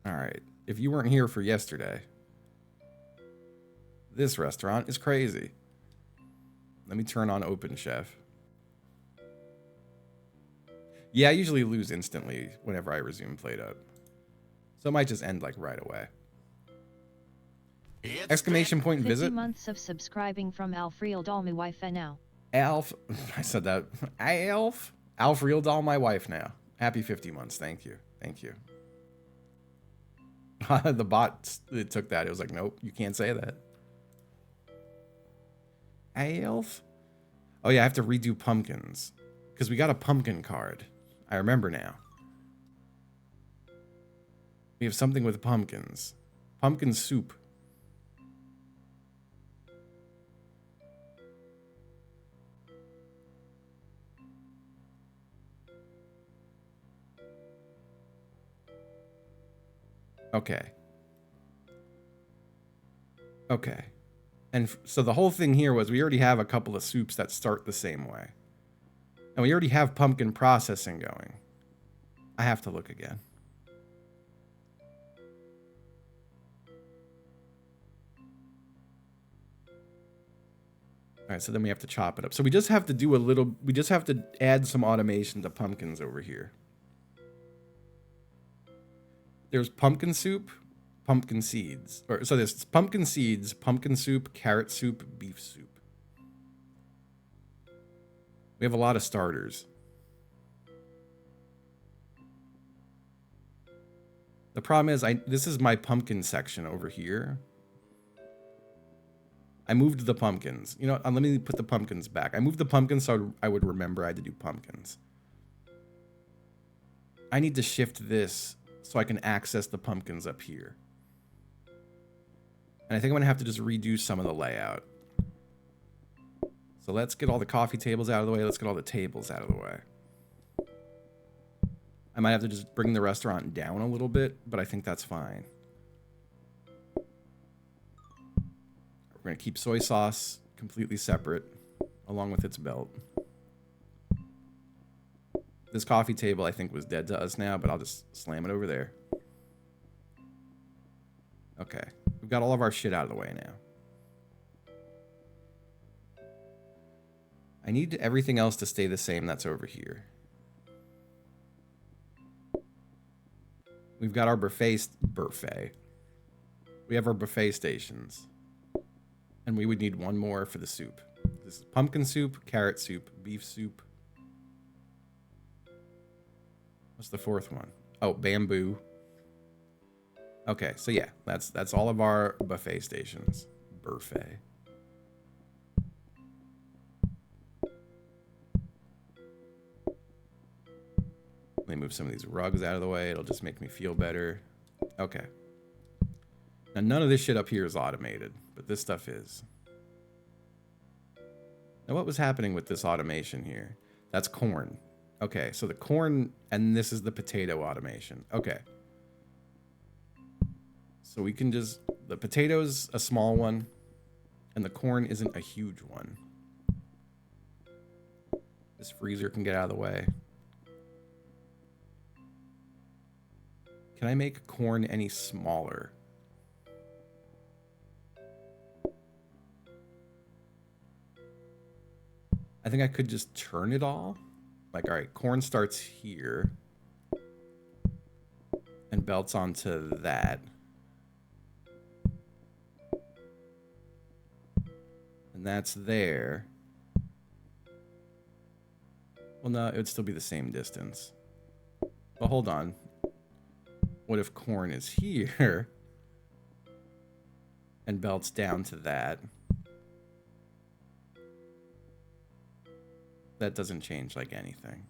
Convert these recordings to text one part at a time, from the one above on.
All right. If you weren't here for yesterday, this restaurant is crazy. Let me turn on Open Chef. Yeah, I usually lose instantly whenever I resume played up. So it might just end like right away. Exclamation point 50 visit. months of subscribing from Alf Real Doll my wife now. Alf. I said that. Alf. Alf Real Doll my wife now. Happy 50 months. Thank you. Thank you. The bot it took that. It was like, nope, you can't say that. Alf. Oh yeah, I have to redo pumpkins. Because we got a pumpkin card. I remember now. We have something with pumpkins. Pumpkin soup. Okay. Okay. And so the whole thing here was we already have a couple of soups that start the same way. And we already have pumpkin processing going. I have to look again. All right, so then we have to chop it up. So we just have to do a little, we just have to add some automation to pumpkins over here. There's pumpkin soup, pumpkin seeds. So there's pumpkin seeds, pumpkin soup, carrot soup, beef soup. We have a lot of starters. The problem is, this is my pumpkin section over here. I moved the pumpkins. You know, let me put the pumpkins back. I moved the pumpkins so I would remember I had to do pumpkins. I need to shift this so I can access the pumpkins up here. And I think I'm going to have to just redo some of the layout. So let's get all the coffee tables out of the way. Let's get all the tables out of the way. I might have to just bring the restaurant down a little bit, but I think that's fine. We're going to keep soy sauce completely separate, along with its belt. This coffee table, I think, was dead to us now, but I'll just slam it over there. Okay. We've got all of our shit out of the way now. I need everything else to stay the same that's over here. We've got our buffet. We have our buffet stations. And we would need one more for the soup. This is pumpkin soup, carrot soup, beef soup. What's the fourth one? Oh, bamboo. Okay, so yeah, that's all of our buffet stations. Buffet. Let me move some of these rugs out of the way. It'll just make me feel better. Okay. Now, none of this shit up here is automated, but this stuff is. Now, what was happening with this automation here? That's corn. Okay, so the corn, and this is the potato automation. Okay. So we can just, the potato's a small one, and the corn isn't a huge one. This freezer can get out of the way. Can I make corn any smaller? I think I could just turn it all. Like, all right, corn starts here and belts onto that. And that's there. Well, no, it would still be the same distance. But hold on. What if corn is here and belts down to that? That doesn't change like anything.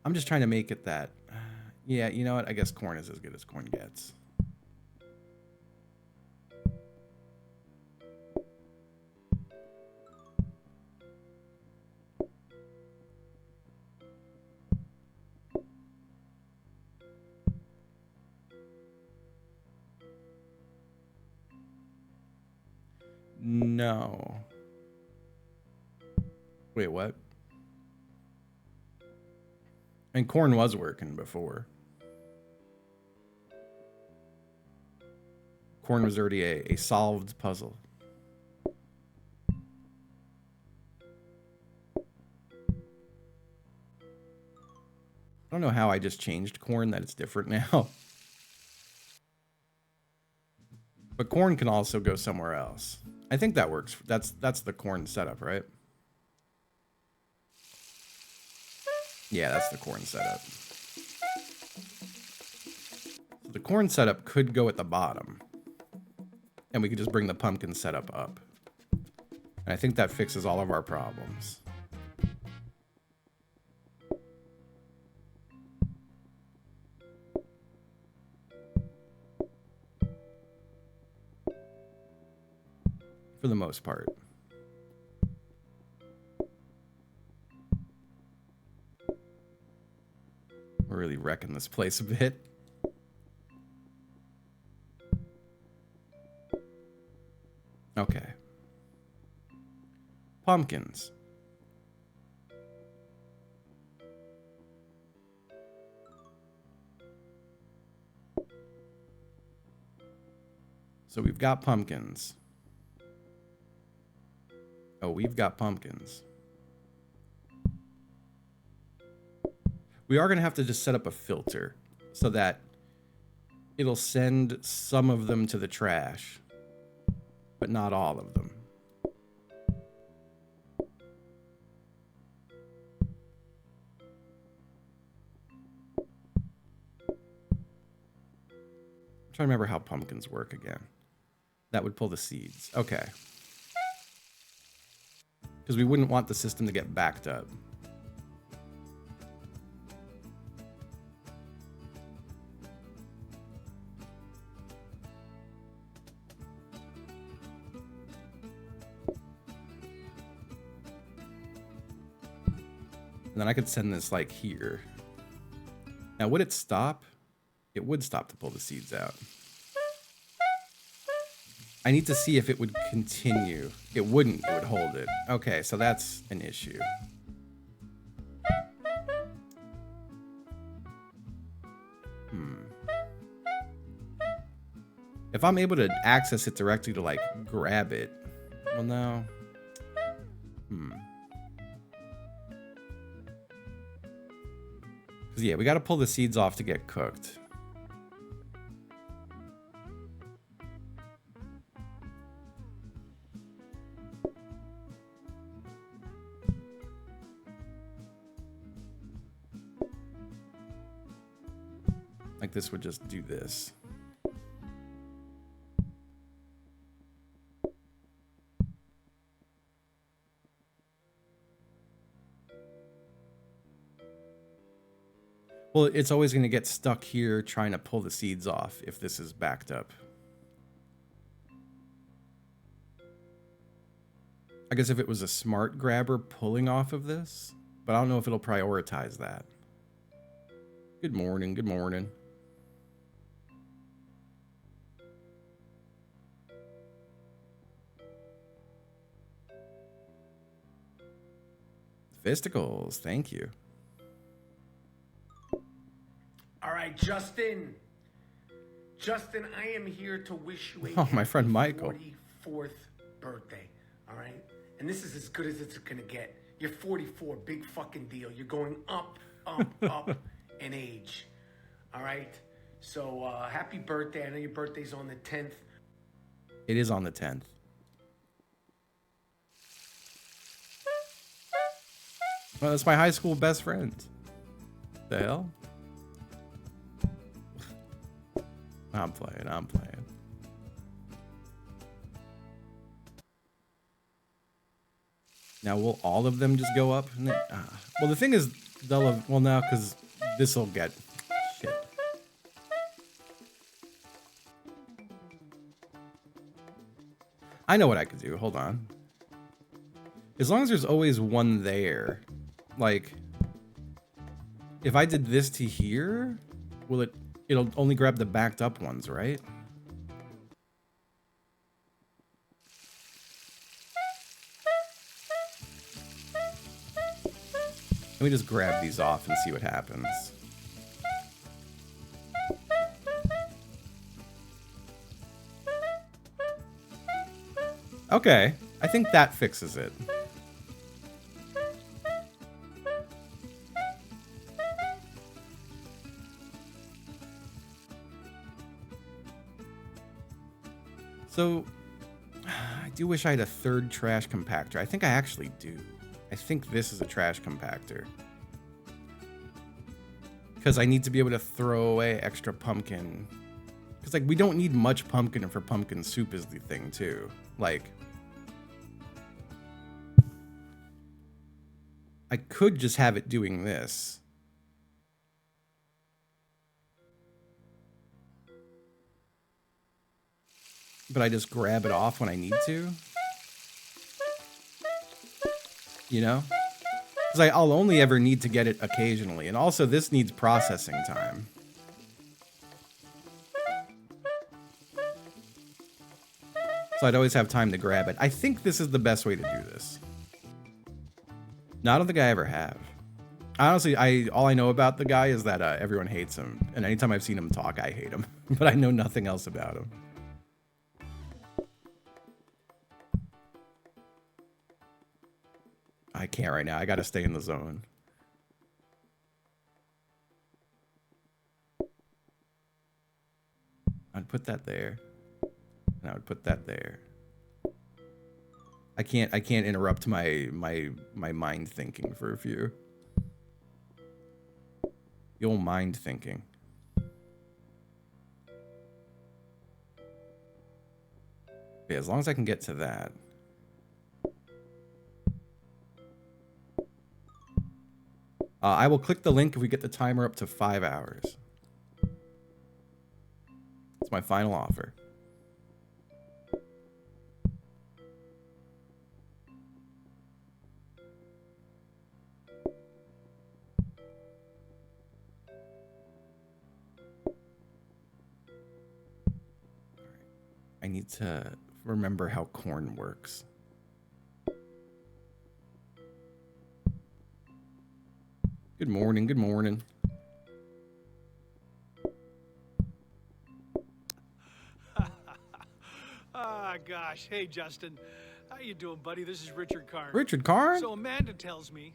I'm just trying to make it that. Yeah, you know what? I guess corn is as good as corn gets. No. Wait, what? And corn was working before. corn was already a solved puzzle. I don't know how I just changed corn, that it's different now. But corn can also go somewhere else. I think that works. That's the corn setup, right? Yeah, that's the corn setup. So the corn setup could go at the bottom. And we could just bring the pumpkin setup up. And I think that fixes all of our problems. For the most part. We're really wrecking this place a bit. Okay. Pumpkins. So we've got pumpkins. Oh, we've got pumpkins. We are going to have to just set up a filter so that it'll send some of them to the trash, but not all of them. I'm trying to remember how pumpkins work again. That would pull the seeds. Okay. Because we wouldn't want the system to get backed up. And then I could send this like here. Now, would it stop? It would stop to pull the seeds out. I need to see if it would continue. It wouldn't. It would hold it. Okay, so that's an issue. If I'm able to access it directly to, like, grab it. Well, no. Because, yeah, we got to pull the seeds off to get cooked. Like, this would just do this. Well, it's always going to get stuck here trying to pull the seeds off if this is backed up. I guess if it was a smart grabber pulling off of this, but I don't know if it'll prioritize that. Good morning, good morning. Fisticles, thank you. All right, Justin. Justin, I am here to wish you a my friend Michael. 44th birthday. All right? And this is as good as it's going to get. You're 44, big fucking deal. You're going up, up in age. All right? So, happy birthday. I know your birthday's on the 10th. It is on the 10th. Well, that's my high school best friend. The hell? I'm playing. Now, will all of them just go up? Well, the thing is, they'll have, well, no, because this will get shit. I know what I could do. Hold on. As long as there's always one there, like, if I did this to here, will it? It'll only grab the backed up ones, right? Let me just grab these off and see what happens. Okay, I think that fixes it. So, I do wish I had a third trash compactor. I think I actually do. I think this is a trash compactor. Because I need to be able to throw away extra pumpkin. Because, like, we don't need much pumpkin for pumpkin soup is the thing, too. Like, I could just have it doing this. But I just grab it off when I need to. You know? Because I'll only ever need to get it occasionally. And also, this needs processing time. So I'd always have time to grab it. I think this is the best way to do this. No, I don't think I ever have. Honestly, all I know about the guy is that everyone hates him. And anytime I've seen him talk, I hate him. But I know nothing else about him. I can't right now. I gotta stay in the zone. I'd put that there. And I would put that there. I can't interrupt my mind thinking for a few. The old mind thinking. Okay, as long as I can get to that. I will click the link if we get the timer up to 5 hours. It's my final offer. I need to remember how corn works. Good morning, good morning. Ah, gosh. Hey, Justin. How you doing, buddy? This is Richard Karn. Richard Karn? So Amanda tells me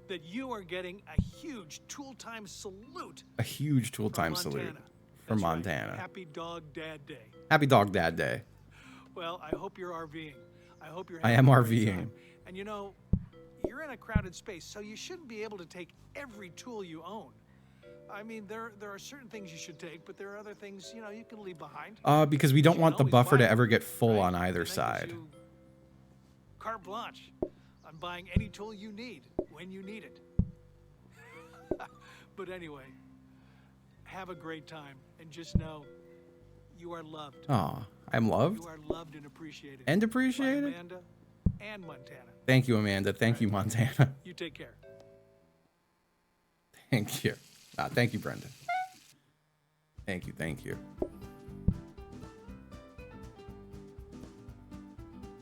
that you are getting a huge tool time salute. A huge tool time salute from Montana. Right. Happy Dog Dad Day. Happy Dog Dad Day. Well, I hope you're RVing. I hope you're I having am a great RVing. time. And you know, you're in a crowded space, so you shouldn't be able to take every tool you own. I mean, there are certain things you should take, but there are other things, you know, you can leave behind. Because we don't want the always buffer buy to ever one, get full right? on either And that side. gives you carte blanche on buying any tool you need when you need it. But anyway, have a great time and just know you are loved. Aw, I'm loved You are loved and appreciated. and By appreciated. Amanda and Montana. Thank you, Amanda. Thank you, Montana. You take care. Thank you. Thank you, Brenda. Thank you, thank you.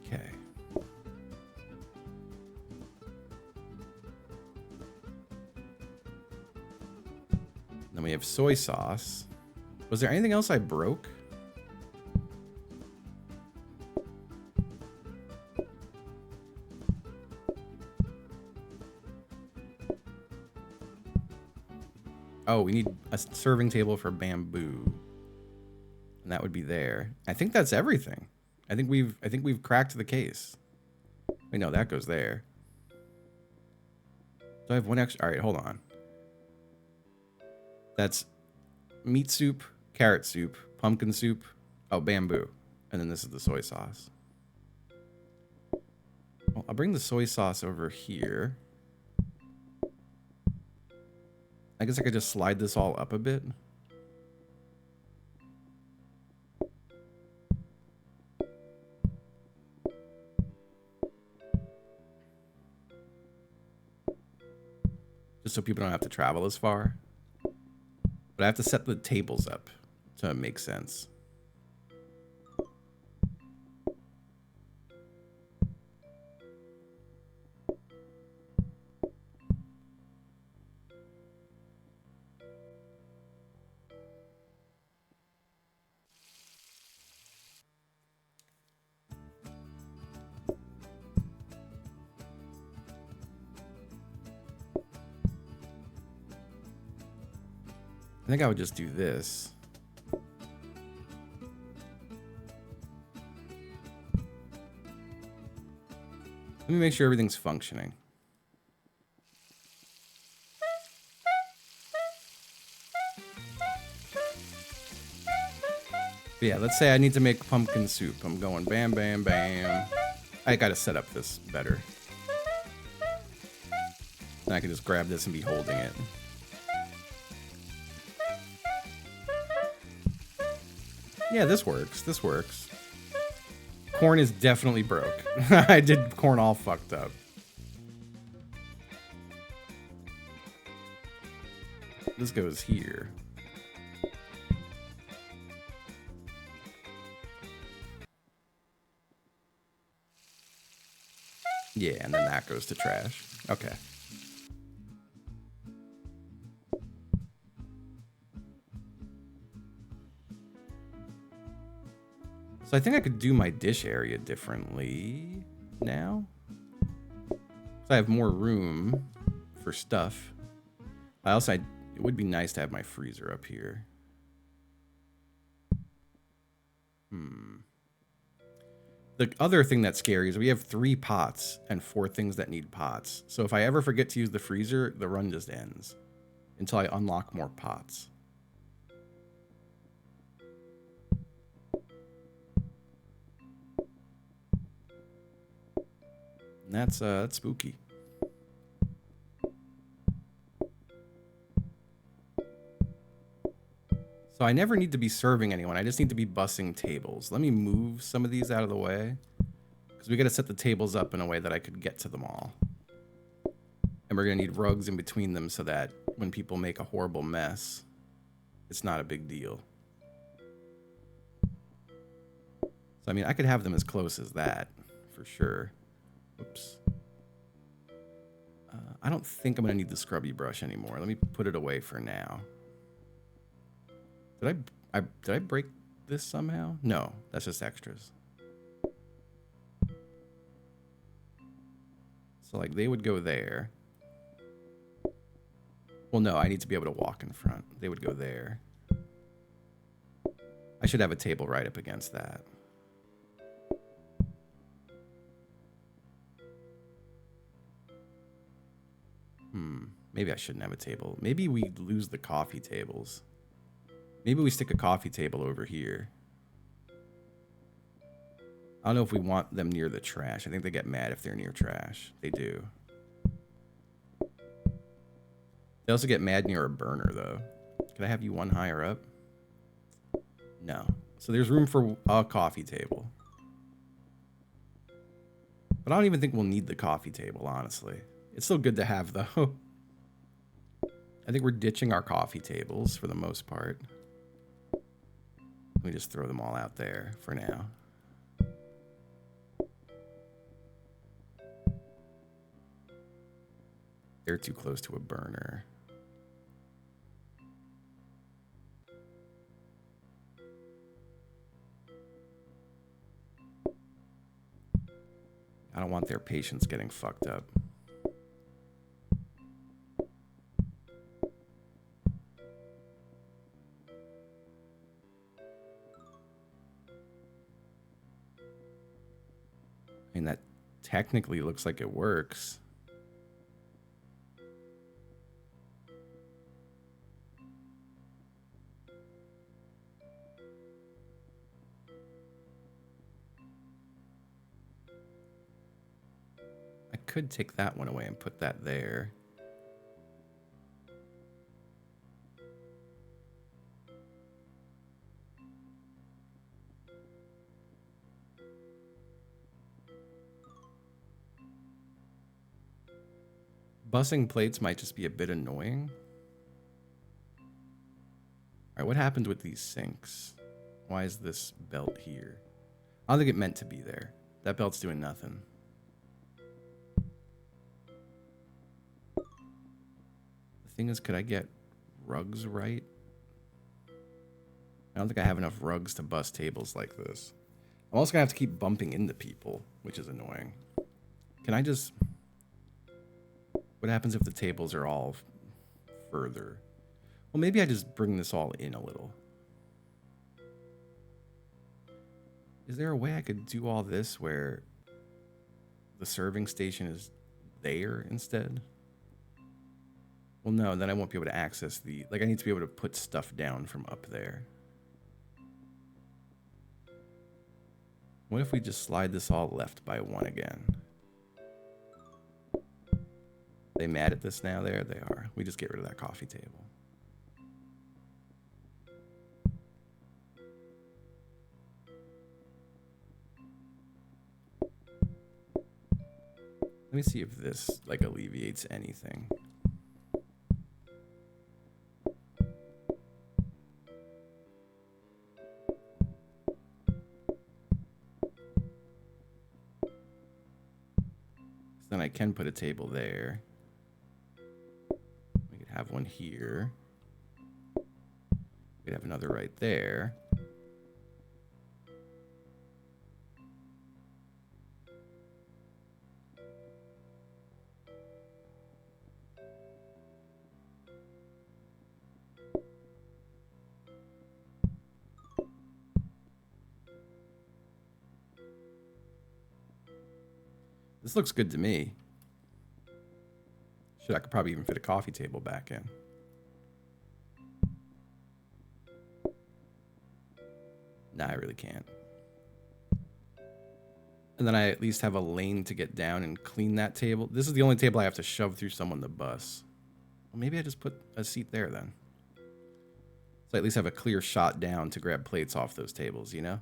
Okay. Then we have soy sauce. Was there anything else I broke? Oh, we need a serving table for bamboo. And that would be there. I think that's everything. I think we've cracked the case. Wait, no, that goes there. So I have one extra. All right, hold on. That's meat soup, carrot soup, pumpkin soup, oh, bamboo. And then this is the soy sauce. Well, I'll bring the soy sauce over here. I guess I could just slide this all up a bit. Just so people don't have to travel as far. But I have to set the tables up to make sense. I think I would just do this. Let me make sure everything's functioning. But yeah, let's say I need to make pumpkin soup. I'm going bam, bam, bam. I gotta set up this better. And I can just grab this and be holding it. Yeah, this works. This works. Corn is definitely broke. I did corn all fucked up. This goes here. Yeah, and then that goes to trash. Okay. So I think I could do my dish area differently now. So I have more room for stuff. It would be nice to have my freezer up here. The other thing that's scary is we have 3 pots and 4 things that need pots. So if I ever forget to use the freezer, the run just ends until I unlock more pots. And that's spooky. So I never need to be serving anyone. I just need to be bussing tables. Let me move some of these out of the way, because we got to set the tables up in a way that I could get to them all. And we're going to need rugs in between them so that when people make a horrible mess, it's not a big deal. So, I mean, I could have them as close as that, for sure. Oops. I don't think I'm going to need the scrubby brush anymore. Let me put it away for now. Did I break this somehow? No, that's just extras. So, like, they would go there. Well, no, I need to be able to walk in front. They would go there. I should have a table right up against that. Maybe I shouldn't have a table. Maybe we lose the coffee tables. Maybe we stick a coffee table over here. I don't know if we want them near the trash. I think they get mad if they're near trash. They do. They also get mad near a burner, though. Can I have you one higher up? No. So there's room for a coffee table. But I don't even think we'll need the coffee table, honestly. It's still good to have, though. I think we're ditching our coffee tables for the most part. Let me just throw them all out there for now. They're too close to a burner. I don't want their patience getting fucked up. I mean, that technically looks like it works. I could take that one away and put that there. Bussing plates might just be a bit annoying. All right, what happened with these sinks? Why is this belt here? I don't think it meant to be there. That belt's doing nothing. The thing is, could I get rugs right? I don't think I have enough rugs to bus tables like this. I'm also gonna have to keep bumping into people, which is annoying. Can I just... What happens if the tables are all further? Well, maybe I just bring this all in a little. Is there a way I could do all this where the serving station is there instead? Well, no, then I won't be able to access the... Like, I need to be able to put stuff down from up there. What if we just slide this all left by 1 again? They mad at this now? There they are. We just get rid of that coffee table. Let me see if this, like, alleviates anything. Then I can put a table there. We could have one here. We could have another right there. This looks good to me. Shit, I could probably even fit a coffee table back in. Nah, I really can't. And then I at least have a lane to get down and clean that table. This is the only table I have to shove through someone to bus. Well, maybe I just put a seat there then. So I at least have a clear shot down to grab plates off those tables, you know?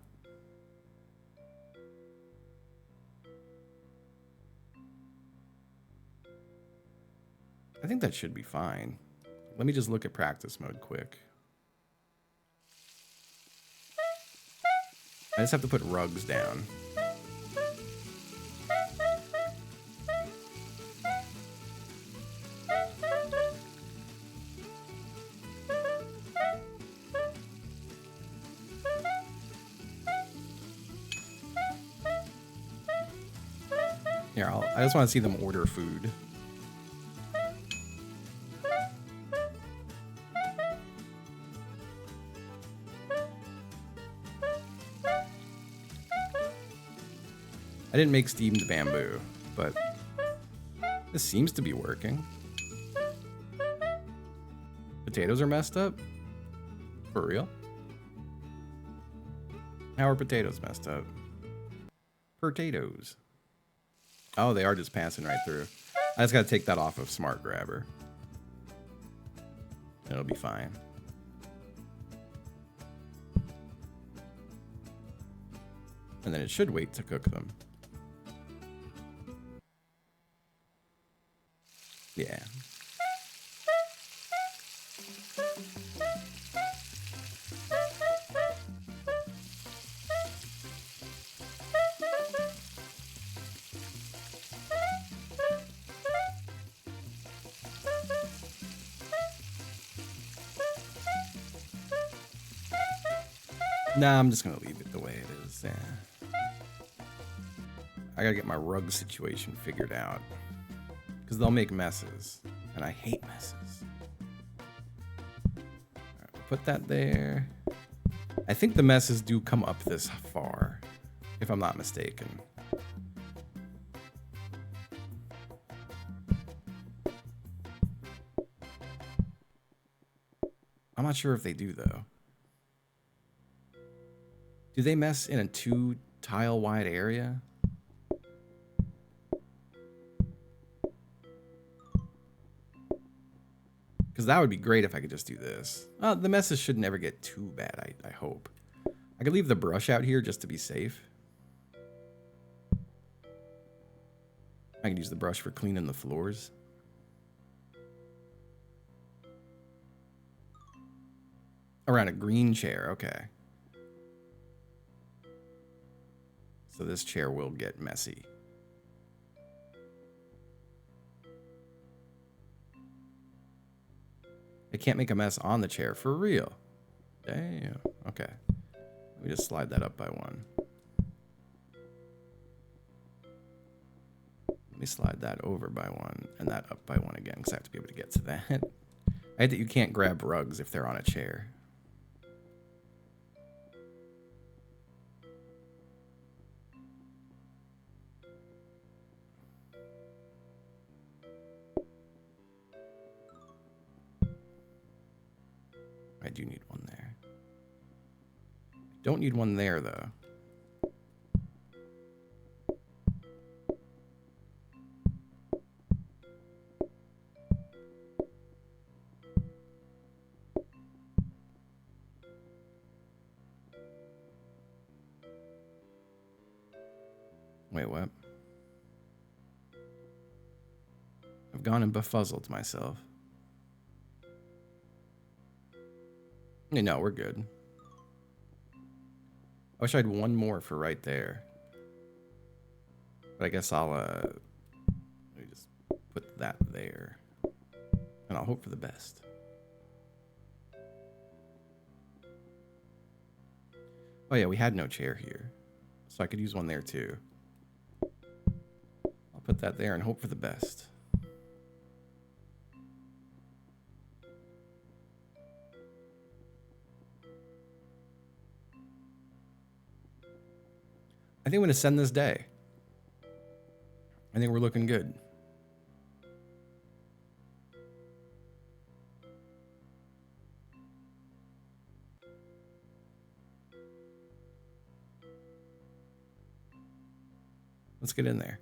I think that should be fine. Let me just look at practice mode quick. I just have to put rugs down. Here, I just want to see them order food. I didn't make steamed bamboo, but this seems to be working. Potatoes are messed up? For real? How are potatoes messed up? Potatoes. Oh, they are just passing right through. I just gotta take that off of Smart Grabber. It'll be fine. And then it should wait to cook them. Yeah. Nah, I'm just gonna leave it the way it is. Yeah. I gotta get my rug situation figured out. Because they'll make messes. And I hate messes. Alright, put that there. I think the messes do come up this far. If I'm not mistaken. I'm not sure if they do, though. Do they mess in a 2-tile wide area? Because that would be great if I could just do this. The messes should never get too bad, I hope. I could leave the brush out here just to be safe. I can use the brush for cleaning the floors. Around a green chair, okay. So this chair will get messy. I can't make a mess on the chair, for real. Damn, okay. Let me just slide that up by 1. Let me slide that over by 1 and that up by 1 again, because I have to be able to get to that. I hate that you can't grab rugs if they're on a chair. I do need one there. Don't need one there, though. Wait, what? I've gone and befuzzled myself. No, we're good. I wish I had one more for right there. But I guess I'll, let me just put that there. And I'll hope for the best. Oh yeah, we had no chair here. So I could use one there too. I'll put that there and hope for the best. I think I'm going to send this day. I think we're looking good. Let's get in there.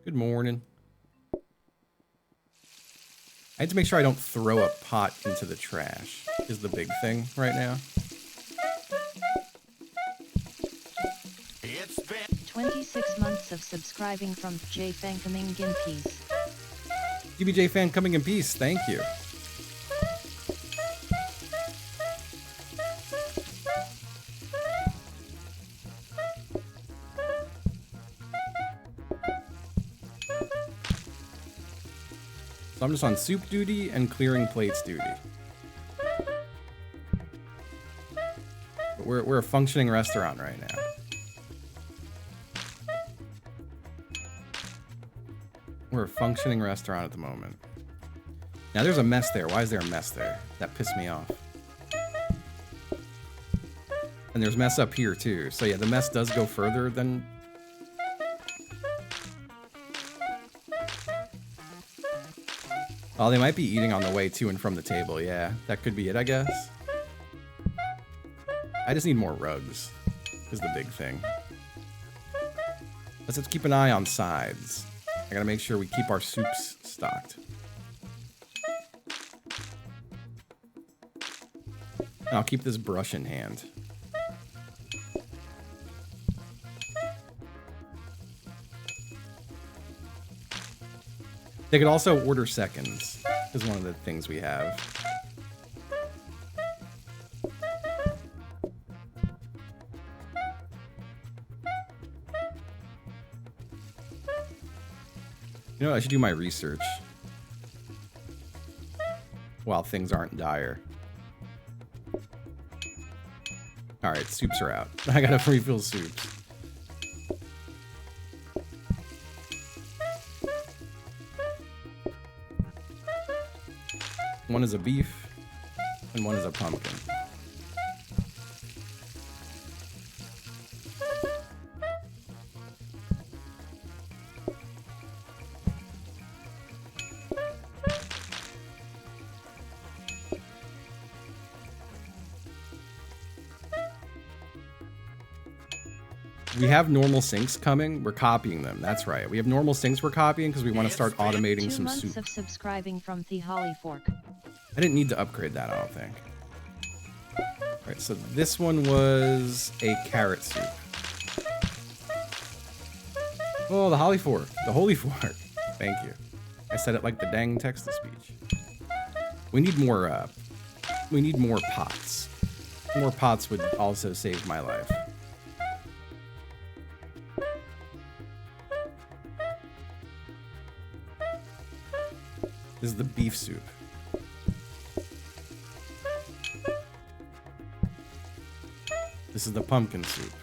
Good morning. I had to make sure I don't throw a pot into the trash, is the big thing right now. 26 months of subscribing from J Fan coming in peace. DBJ Fan coming in peace, thank you. So I'm just on soup duty and clearing plates duty. But we're a functioning restaurant right now. We're a functioning restaurant at the moment. Now there's a mess there. Why is there a mess there? That pissed me off. And there's mess up here too. So yeah, the mess does go further than... Oh, they might be eating on the way to and from the table. Yeah, that could be it, I guess. I just need more rugs, is the big thing. Let's keep an eye on sides. I gotta make sure we keep our soups stocked. I'll keep this brush in hand. They could also order seconds, is one of the things we have. You know what? I should do my research while things aren't dire. Alright, soups are out. I gotta refill soups. One is a beef, and one is a pumpkin. We have normal sinks coming. We're copying them. That's right. We have normal sinks we're copying because we want to start automating 2 some months soup. of subscribing from The Holly Fork. I didn't need to upgrade that, I don't think. Alright, so this one was a carrot soup. Oh, the Holly Fork. The Holy Fork. Thank you. I said it like the dang text-to-speech. We need more pots. More pots would also save my life. This is the beef soup. This is the pumpkin soup.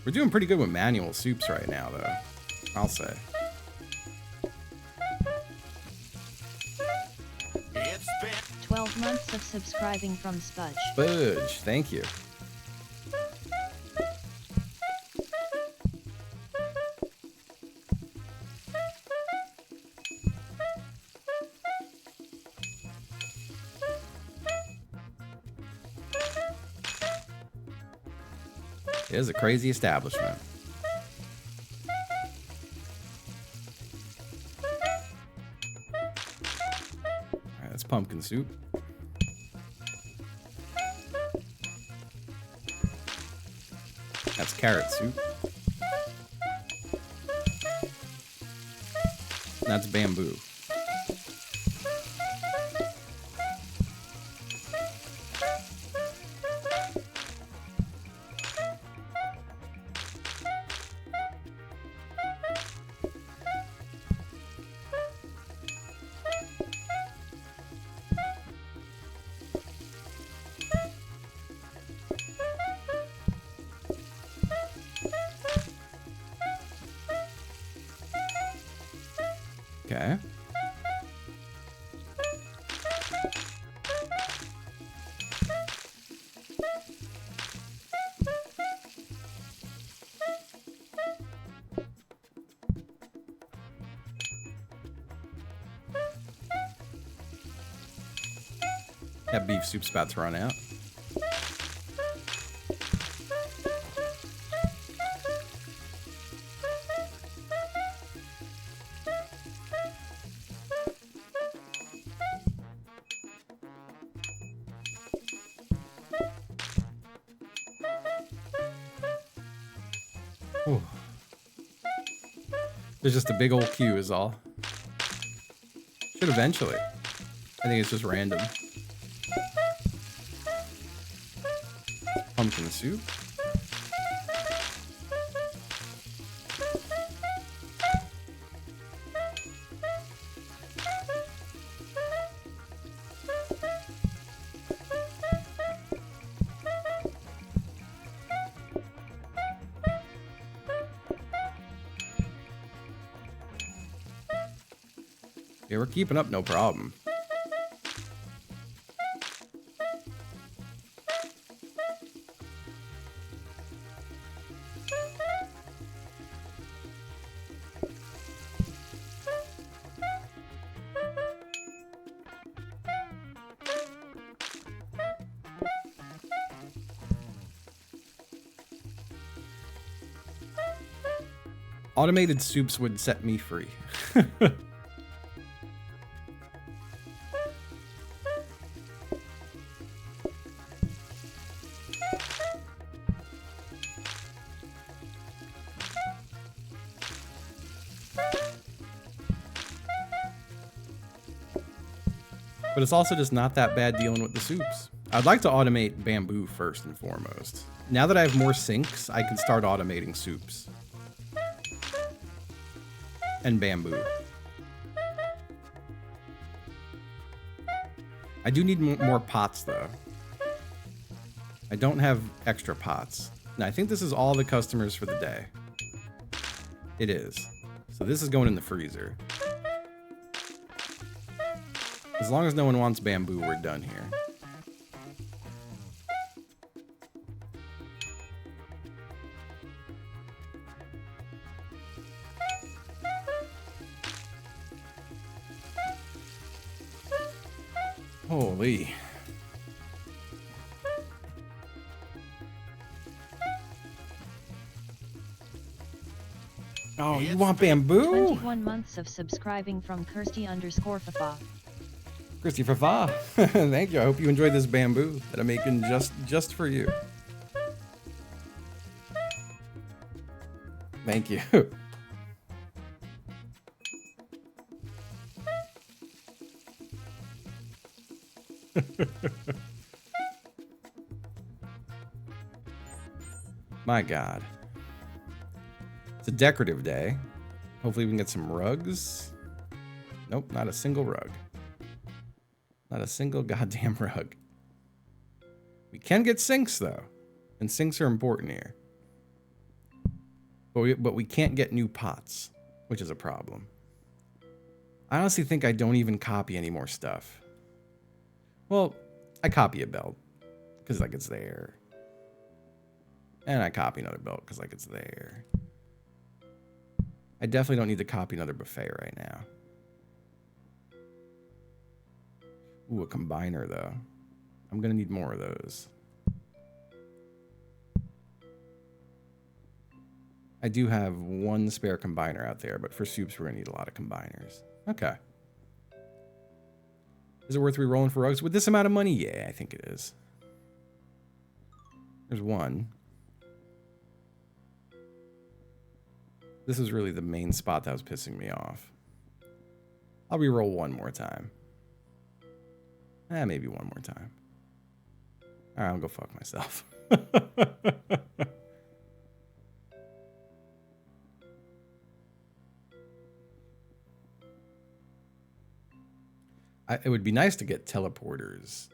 We're doing pretty good with manual soups right now, though. I'll say. 12 months of subscribing from Spudge. Spudge, thank you. It is a crazy establishment. Alright, that's pumpkin soup. That's carrot soup. That's bamboo. Okay. That beef soup's about to run out. Ooh. There's just a big old queue is all. Should eventually. I think it's just random. Pumpkin soup. Yeah, we're keeping up, no problem. Automated soups would set me free. But it's also just not that bad dealing with the soups. I'd like to automate bamboo first and foremost. Now that I have more sinks, I can start automating soups. And bamboo. I do need more pots, though. I don't have extra pots. Now, I think this is all the customers for the day. It is. So this is going in the freezer. As long as no one wants bamboo, we're done here. Holy. Oh, you want bamboo? 21 months of subscribing from Kirsty_Fafa. Christy Fafa. Thank you. I hope you enjoyed this bamboo that I'm making just for you. Thank you. My God. It's a decorative day. Hopefully we can get some rugs. Nope, not a single rug. Not a single goddamn rug. We can get sinks, though. And sinks are important here. But we can't get new pots, which is a problem. I honestly think I don't even copy any more stuff. Well, I copy a belt because like it's there. And I copy another belt because like it's there. I definitely don't need to copy another buffet right now. Ooh, a combiner though. I'm gonna need more of those. I do have one spare combiner out there, but for soups we're gonna need a lot of combiners. Okay. Is it worth re-rolling for rugs? With this amount of money? Yeah, I think it is. There's one. This is really the main spot that was pissing me off. I'll re-roll one more time. Maybe one more time. Alright, I'll go fuck myself. It would be nice to get teleporters.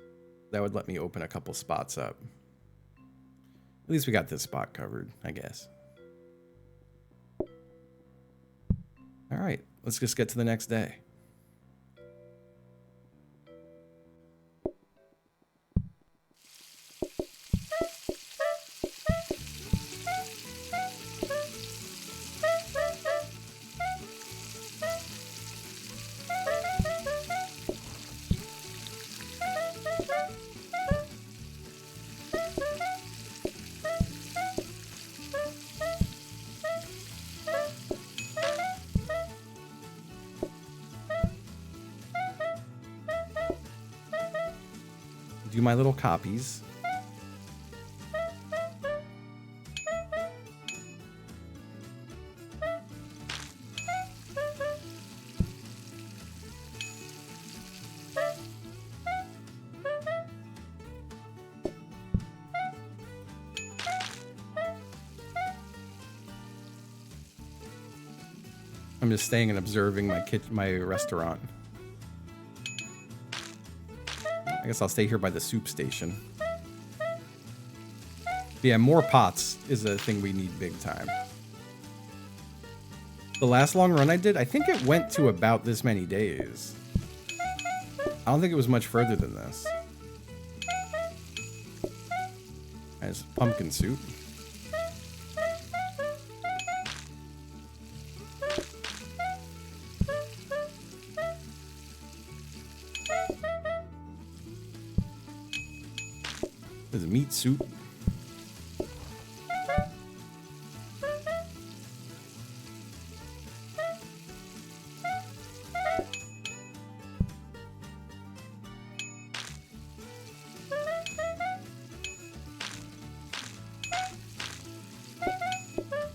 That would let me open a couple spots up. At least we got this spot covered, I guess. Alright, let's just get to the next day. Do my little copies. I'm just staying and observing my restaurant. I guess I'll stay here by the soup station. But yeah, more pots is a thing we need big time. The last long run I did, I think it went to about this many days. I don't think it was much further than this. There's pumpkin soup. There's a meat soup.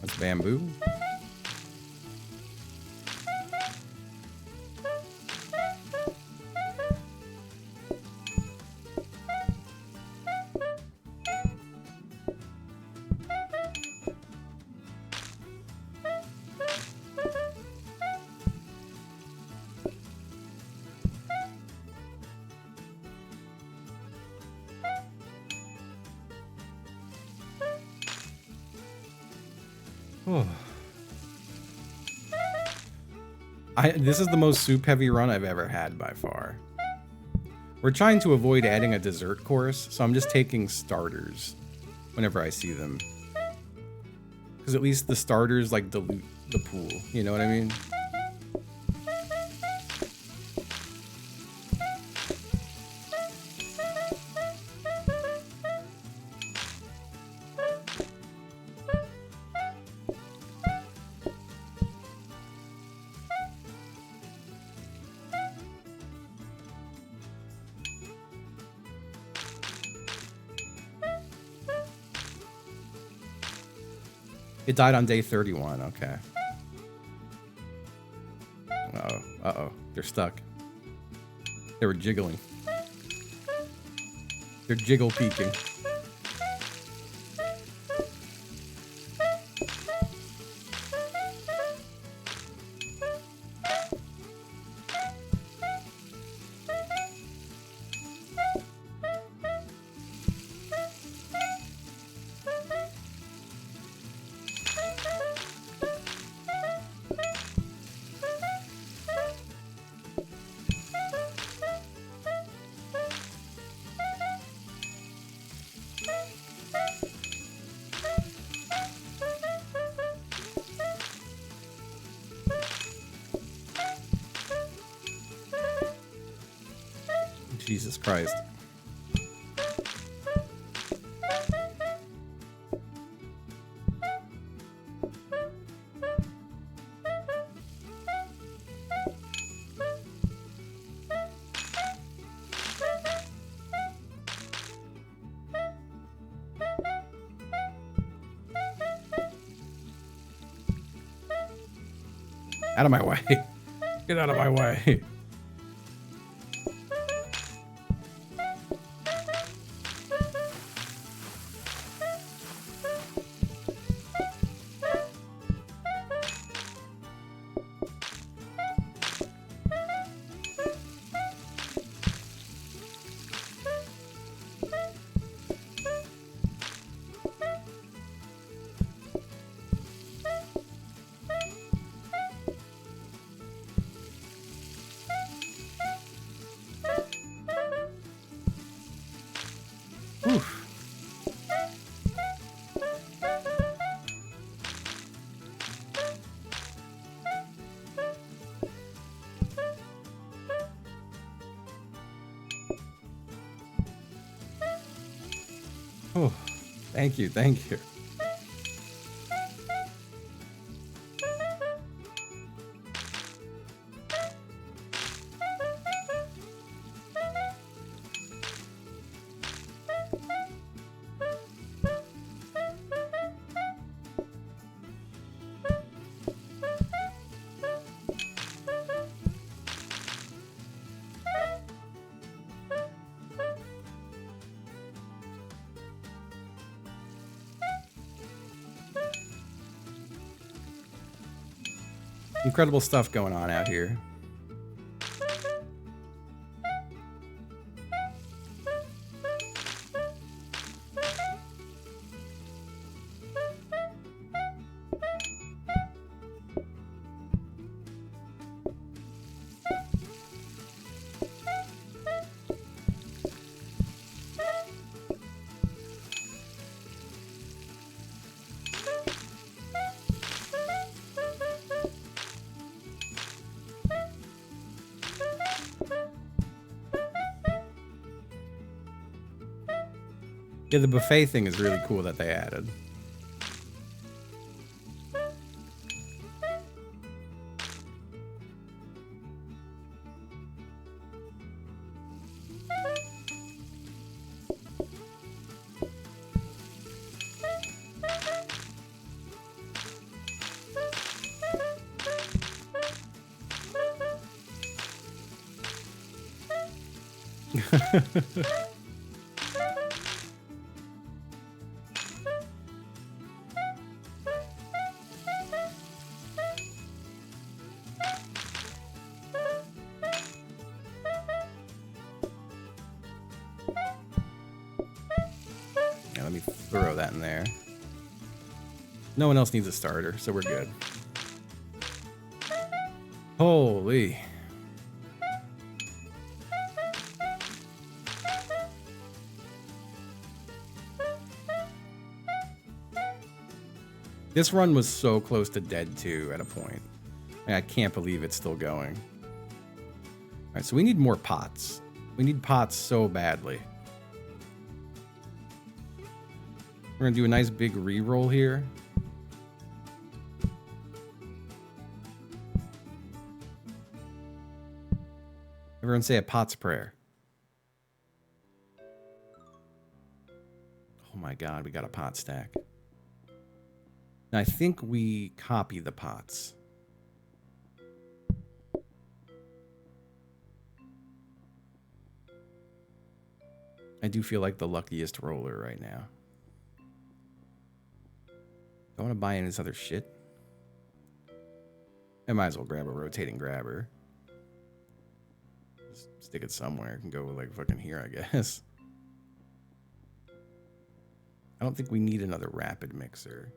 That's bamboo. This is the most soup-heavy run I've ever had by far. We're trying to avoid adding a dessert course, so I'm just taking starters whenever I see them. Because at least the starters, like, dilute the pool. You know what I mean? It died on day 31, okay. Uh-oh, uh-oh, they're stuck. They were jiggling. They're jiggle peeking. Jesus Christ. Out of my way. Get out of my way. Oof. Oh, thank you, thank you. Incredible stuff going on out here. Yeah, the buffet thing is really cool that they added. Yeah, let me throw that in there. No one else needs a starter, so we're good. Holy. This run was so close to dead too at a point. I can't believe it's still going. All right, so we need more pots. We need pots so badly. We're gonna do a nice big re-roll here. Everyone say a pot's prayer. Oh my god, we got a pot stack. Now I think we copy the pots. I do feel like the luckiest roller right now. Don't want to buy any of this other shit. I might as well grab a rotating grabber. Just stick it somewhere. It can go like fucking here, I guess. I don't think we need another rapid mixer.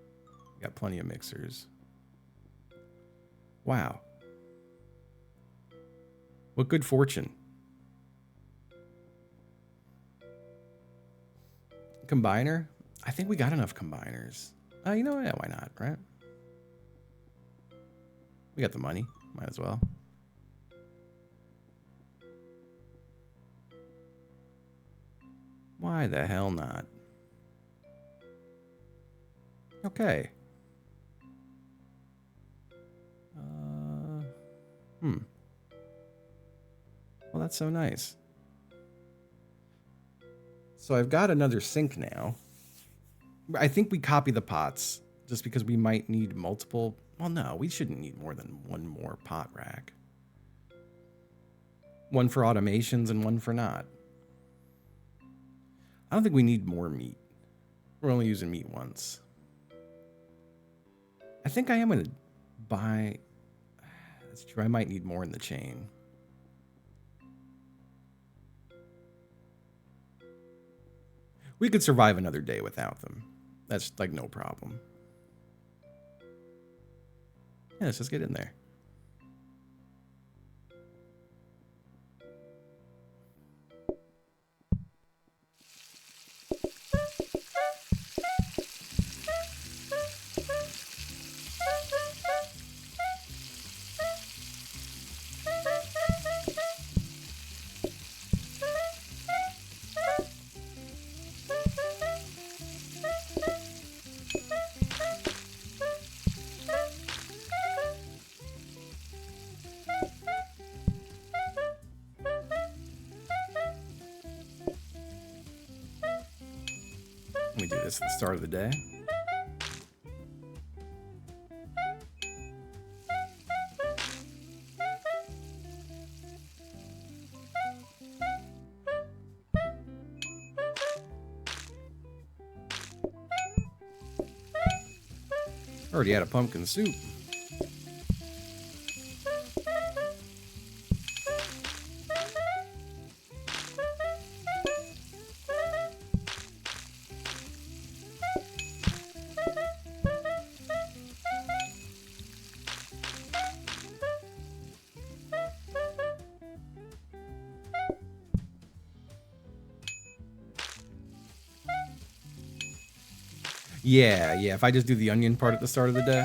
We got plenty of mixers. Wow. What good fortune. Combiner? I think we got enough combiners. You know what? Yeah, why not, right? We got the money. Might as well. Why the hell not? Okay. Well, that's so nice. So I've got another sink now. I think we copy the pots just because we might need multiple. Well, no, we shouldn't need more than one more pot rack. One for automations and one for not. I don't think we need more meat. We're only using meat once. I think I am going to buy... That's true. I might need more in the chain. We could survive another day without them. That's like no problem. Yeah, let's just get in there. We do this at the start of the day. Already had a pumpkin soup. Yeah, if I just do the onion part at the start of the day.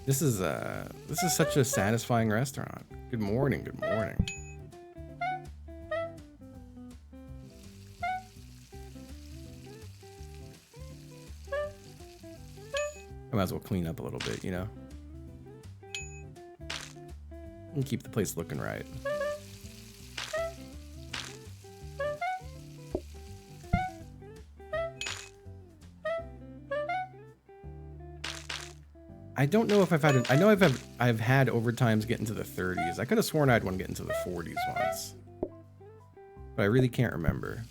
This is such a satisfying restaurant. Good morning, good morning. I might as well clean up a little bit, you know? And keep the place looking right. I don't know if I've had. I know I've had overtimes get into the 30s. I could have sworn I had one get into the 40s once, but I really can't remember.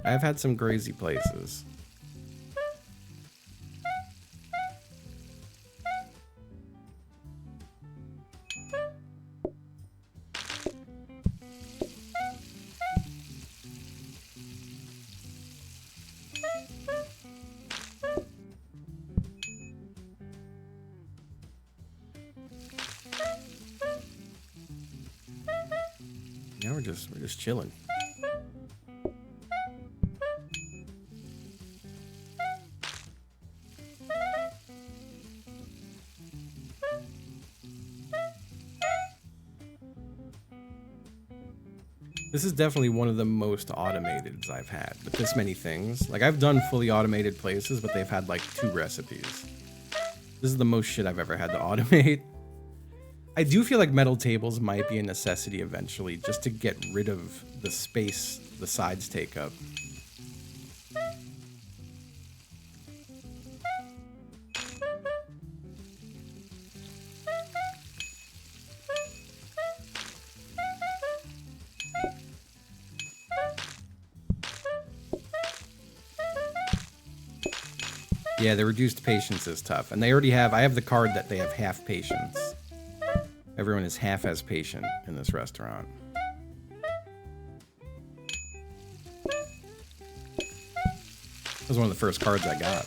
I've had some crazy places. We're just chilling. This is definitely one of the most automated I've had with this many things. Like, I've done fully automated places, but they've had like 2 recipes. This is the most shit I've ever had to automate. I do feel like metal tables might be a necessity eventually, just to get rid of the space the sides take up. Yeah, the reduced patience is tough. And they already have, I have the card that they have half patience. Everyone is half as patient in this restaurant. That was one of the first cards I got.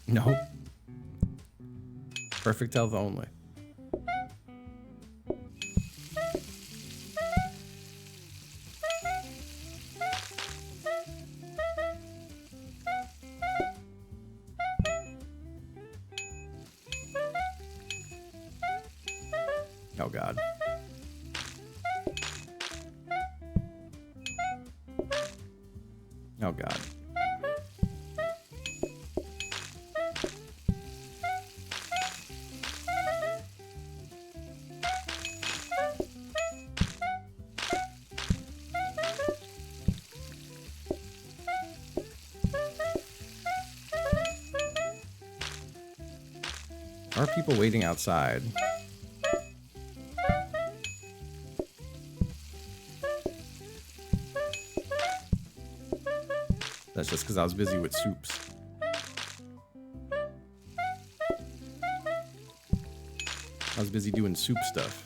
Nope. Perfect health only. Oh God. Oh God. Are people waiting outside? That's just because I was busy with soups. I was busy doing soup stuff.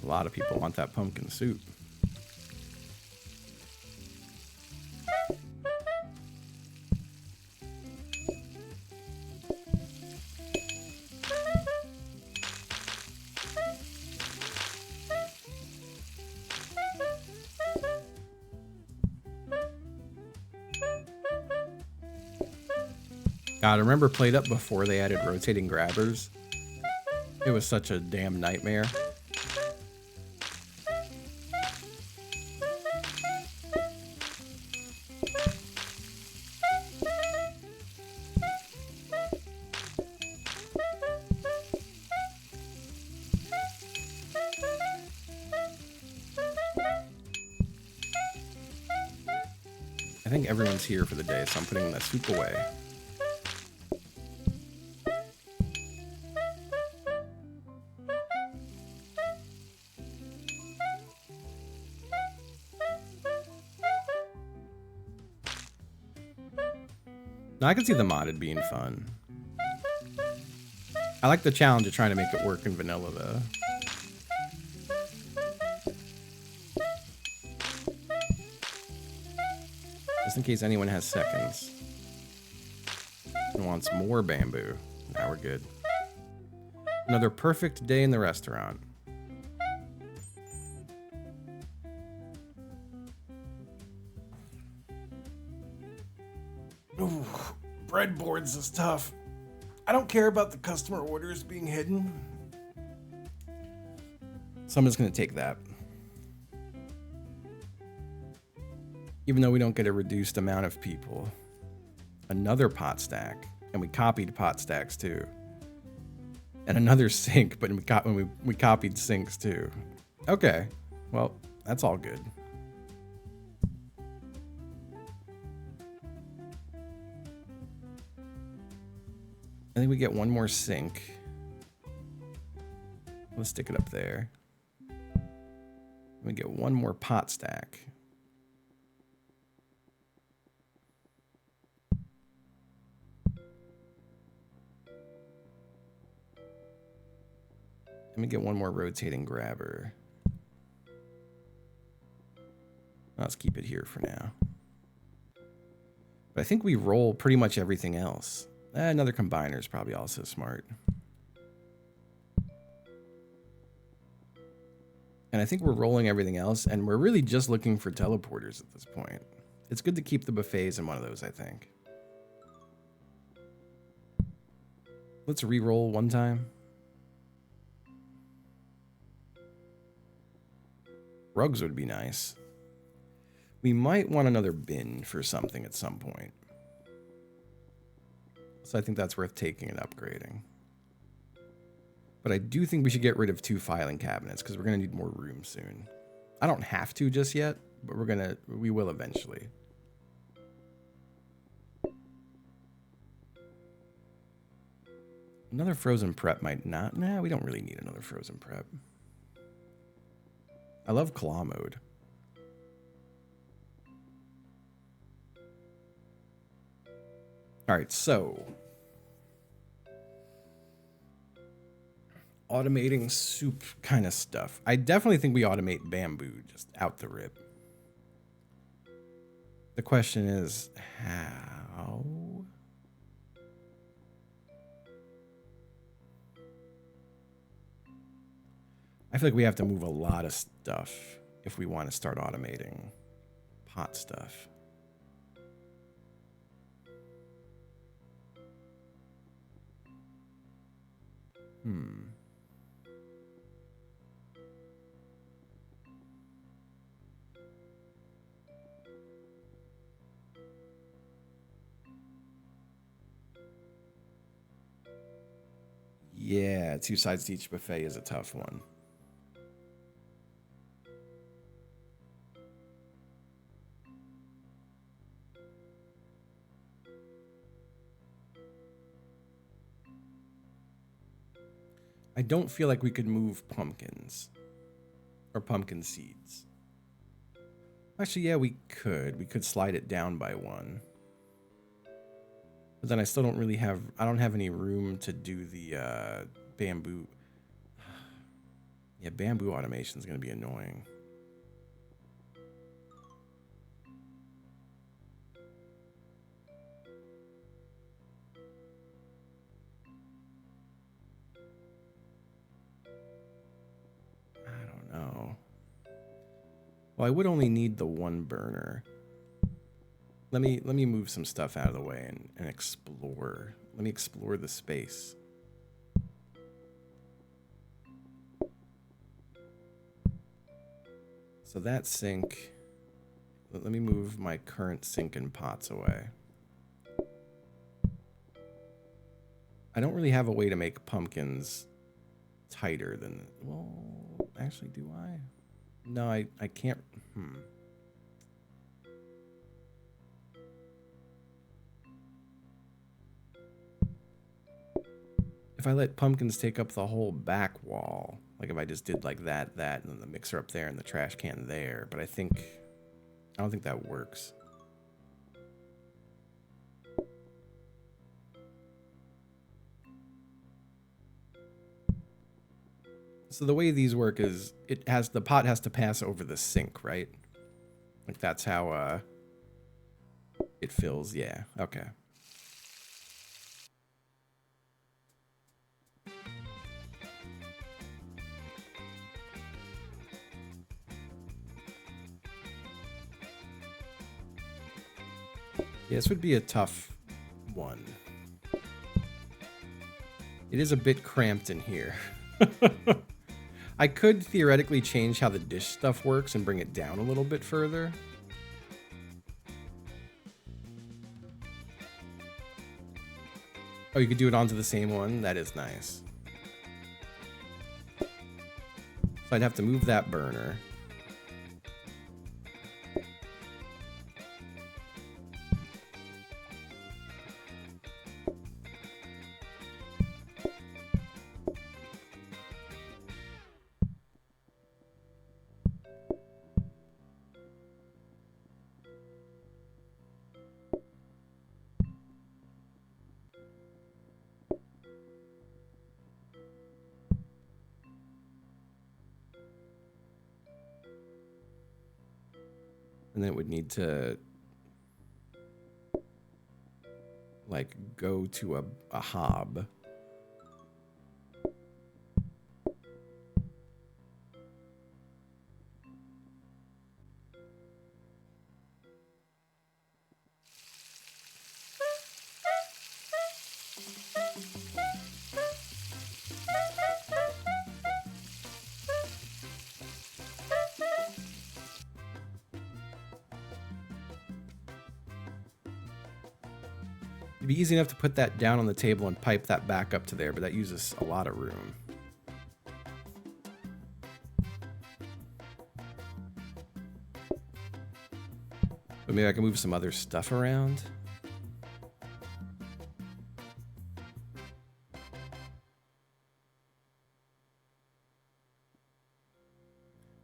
A lot of people want that pumpkin soup. God, I remember Played Up before they added rotating grabbers. It was such a damn nightmare. I think everyone's here for the day, so I'm putting the soup away. Now, I can see the modded being fun. I like the challenge of trying to make it work in vanilla, though. Just in case anyone has seconds and wants more bamboo. Now we're good. Another perfect day in the restaurant. Ooh, breadboards is tough. I don't care about the customer orders being hidden. So I'm just going to take that. Even though we don't get a reduced amount of people. Another pot stack. And we copied pot stacks too. And another sink, but we copied sinks too. Okay, well, that's all good. I think we get one more sink. Let's stick it up there. We get one more pot stack. Let me get one more rotating grabber. Let's keep it here for now. But I think we roll pretty much everything else. Another combiner is probably also smart. And I think we're rolling everything else, and we're really just looking for teleporters at this point. It's good to keep the buffets in one of those, I think. Let's re-roll one time. Rugs would be nice. We might want another bin for something at some point. So I think that's worth taking and upgrading. But I do think we should get rid of 2 filing cabinets because we're going to need more room soon. I don't have to just yet, but we will eventually. Another frozen prep might not. Nah, we don't really need another frozen prep. I love claw mode. All right, so automating soup kind of stuff. I definitely think we automate bamboo just out the rip. The question is how? I feel like we have to move a lot of stuff if we want to start automating pot stuff. Yeah, 2 sides to each buffet is a tough one. I don't feel like we could move pumpkins or pumpkin seeds. Actually, yeah, we could. We could slide it down by 1. But then I still don't really have, I don't have any room to do the bamboo. Yeah, bamboo automation is going to be annoying. I don't know. Well, I would only need the 1 burner. Let me move some stuff out of the way and explore. Let me explore the space. So that sink, let me move my current sink and pots away. I don't really have a way to make pumpkins tighter than, well, actually, do I? No, I can't. If I let pumpkins take up the whole back wall, like if I just did like that, and then the mixer up there and the trash can there, but I don't think that works. So the way these work is the pot has to pass over the sink, right? Like that's how it fills. Yeah, okay. Yeah, this would be a tough one. It is a bit cramped in here. I could theoretically change how the dish stuff works and bring it down a little bit further. Oh, you could do it onto the same one? That is nice. So I'd have to move that burner. And then it would need to like go to a hob. be easy enough to put that down on the table and pipe that back up to there, but that uses a lot of room. But maybe I can move some other stuff around.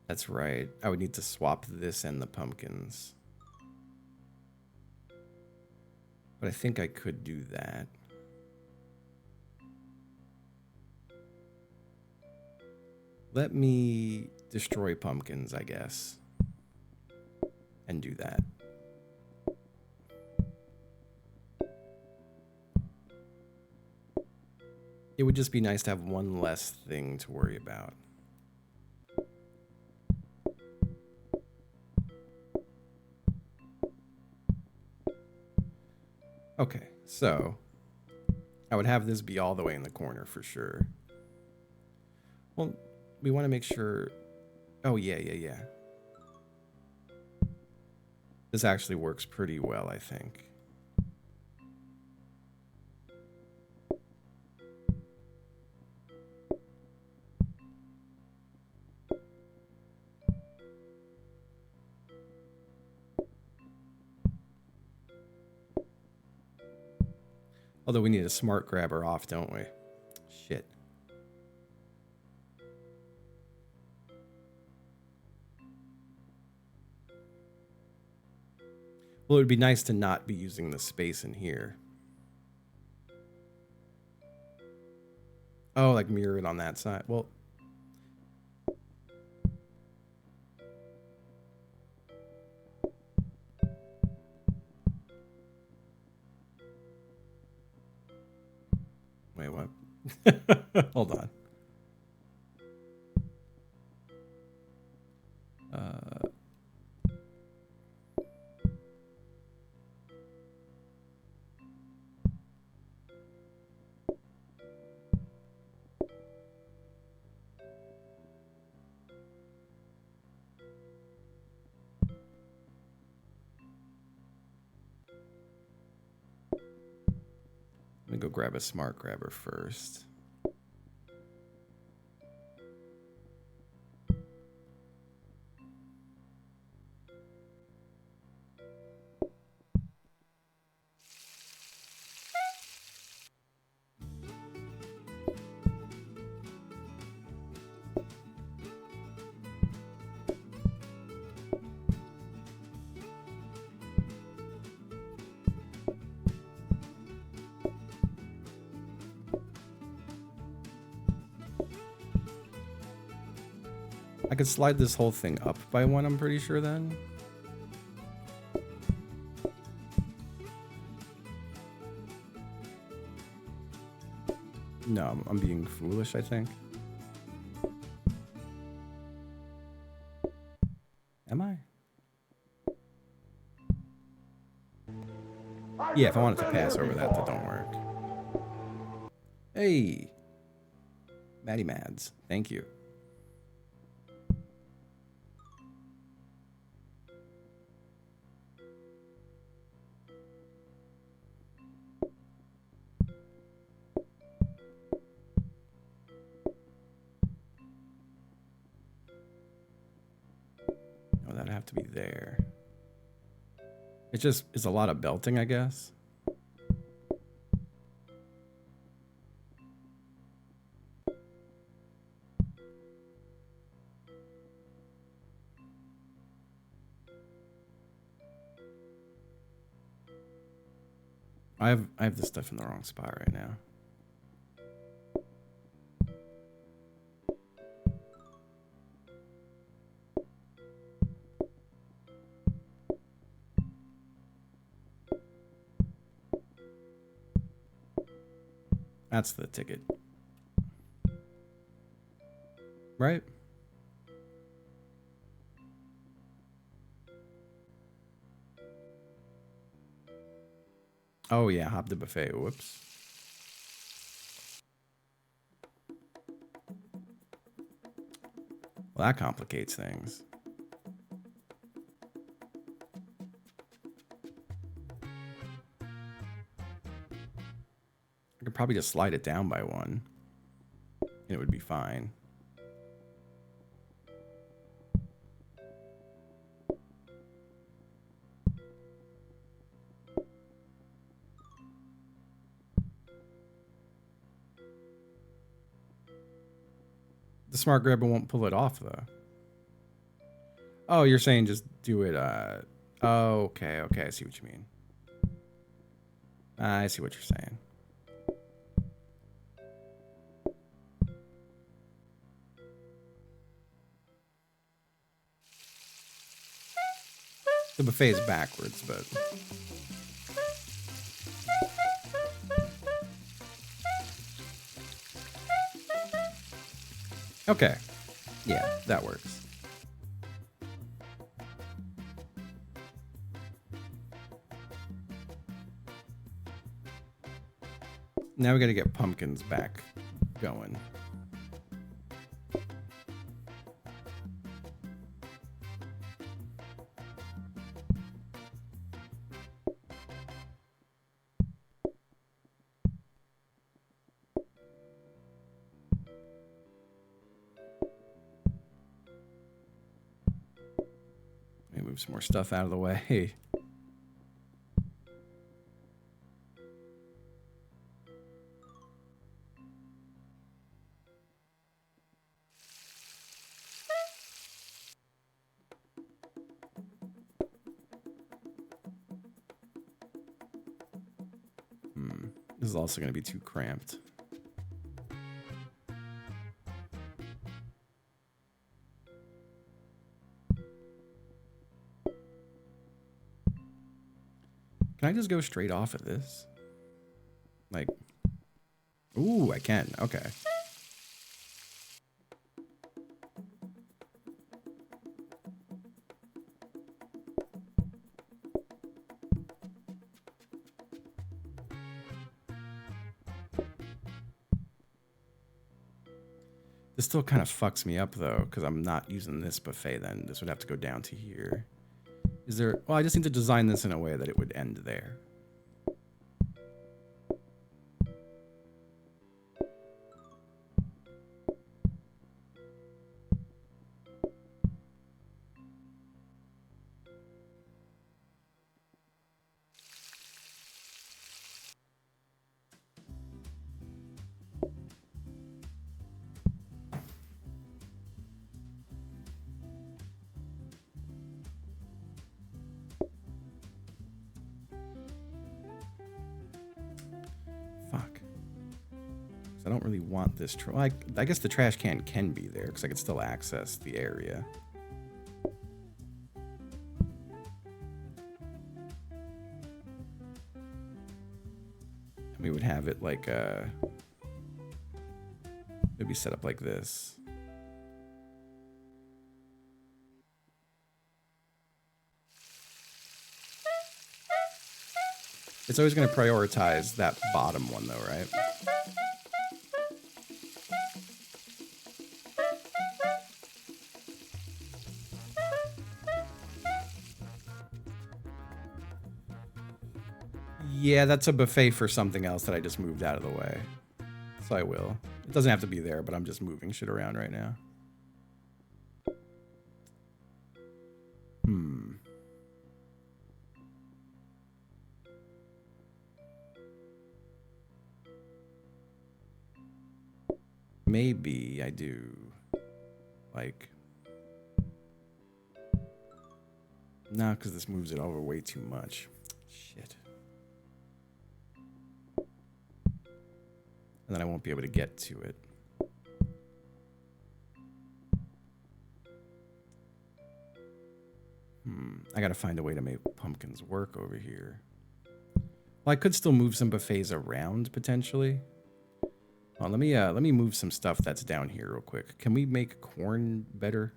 That's right. I would need to swap this and the pumpkins. But I think I could do that. Let me destroy pumpkins, I guess. And do that. It would just be nice to have one less thing to worry about. Okay, so I would have this be all the way in the corner for sure. Well, we want to make sure... Oh, yeah. This actually works pretty well, I think. Although we need a smart grabber off, don't we? Shit. Well, it would be nice to not be using the space in here. Oh, like mirror it on that side. Well... Wait, what? Hold on. Let me go grab a smart grabber first. I could slide this whole thing up by one, I'm pretty sure then. No, I'm being foolish, I think. Am I? Yeah, if I wanted to pass over that, that don't work. Hey! Maddie Mads, thank you. That'd have to be there. It's just, it's a lot of belting, I guess. I have this stuff in the wrong spot right now. That's the ticket. Right? Oh yeah, hop the buffet. Whoops. Well, that complicates things. I could probably just slide it down by one. And it would be fine. The smart grabber won't pull it off, though. Oh, you're saying just do it, oh, okay, I see what you mean. I see what you're saying. The buffet is backwards, but... Okay. Yeah, that works. Now we gotta get pumpkins back going. Let me move some more stuff out of the way. This is also going to be too cramped. Can I just go straight off of this? Like, ooh, I can. Okay. This still kind of fucks me up, though, because I'm not using this buffet then. This would have to go down to here. Is there... Well, I just need to design this in a way that it would end there. I don't really want this. I guess the trash can be there because I can still access the area. And we would have it like it'd be set up like this. It's always going to prioritize that bottom one, though, right? Yeah, that's a buffet for something else that I just moved out of the way. So I will. It doesn't have to be there, but I'm just moving shit around right now. Maybe I do, like, no, because this moves it over way too much. Shit. And then I won't be able to get to it. I gotta find a way to make pumpkins work over here. Well, I could still move some buffets around, potentially. Oh, let me move some stuff that's down here real quick. Can we make corn better?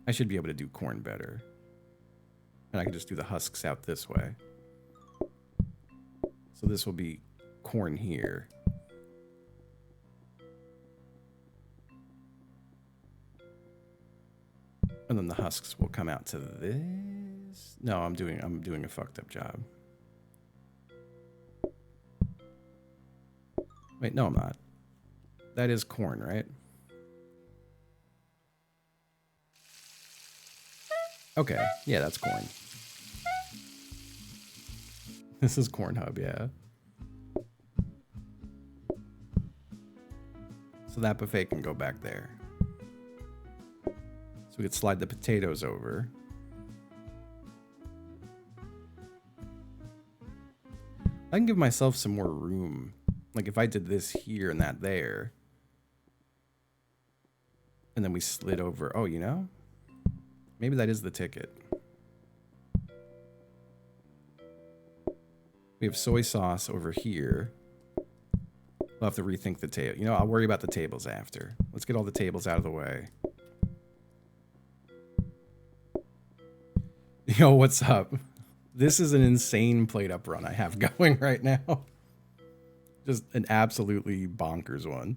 I should be able to do corn better. And I can just do the husks out this way. So this will be corn here. And then the husks will come out to this. No, I'm doing a fucked up job. Wait, no, I'm not. That is corn, right? Okay, yeah, that's corn. This is Corn Hub, yeah. So that buffet can go back there. So we could slide the potatoes over. I can give myself some more room. Like if I did this here and that there. And then we slid over. Oh, you know? Maybe that is the ticket. We have soy sauce over here. We'll have to rethink the table. You know, I'll worry about the tables after. Let's get all the tables out of the way. Yo, what's up? This is an insane plate up run I have going right now. Just an absolutely bonkers one.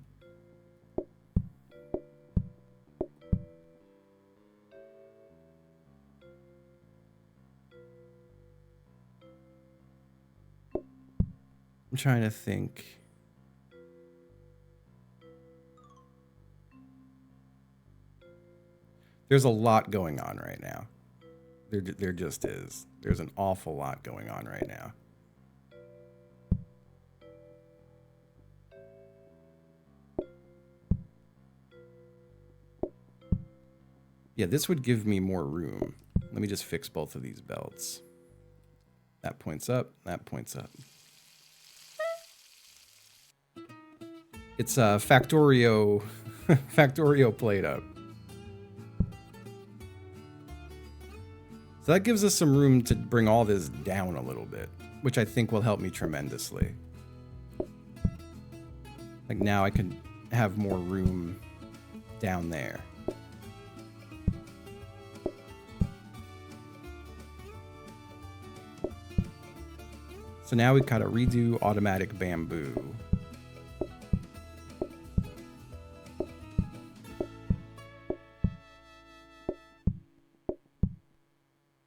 I'm trying to think. There's a lot going on right now. There just is. There's an awful lot going on right now. Yeah, this would give me more room. Let me just fix both of these belts. That points up, that points up. It's a Factorio, Factorio plate up. So that gives us some room to bring all this down a little bit, which I think will help me tremendously. Like now I can have more room down there. So now we've got to redo automatic bamboo.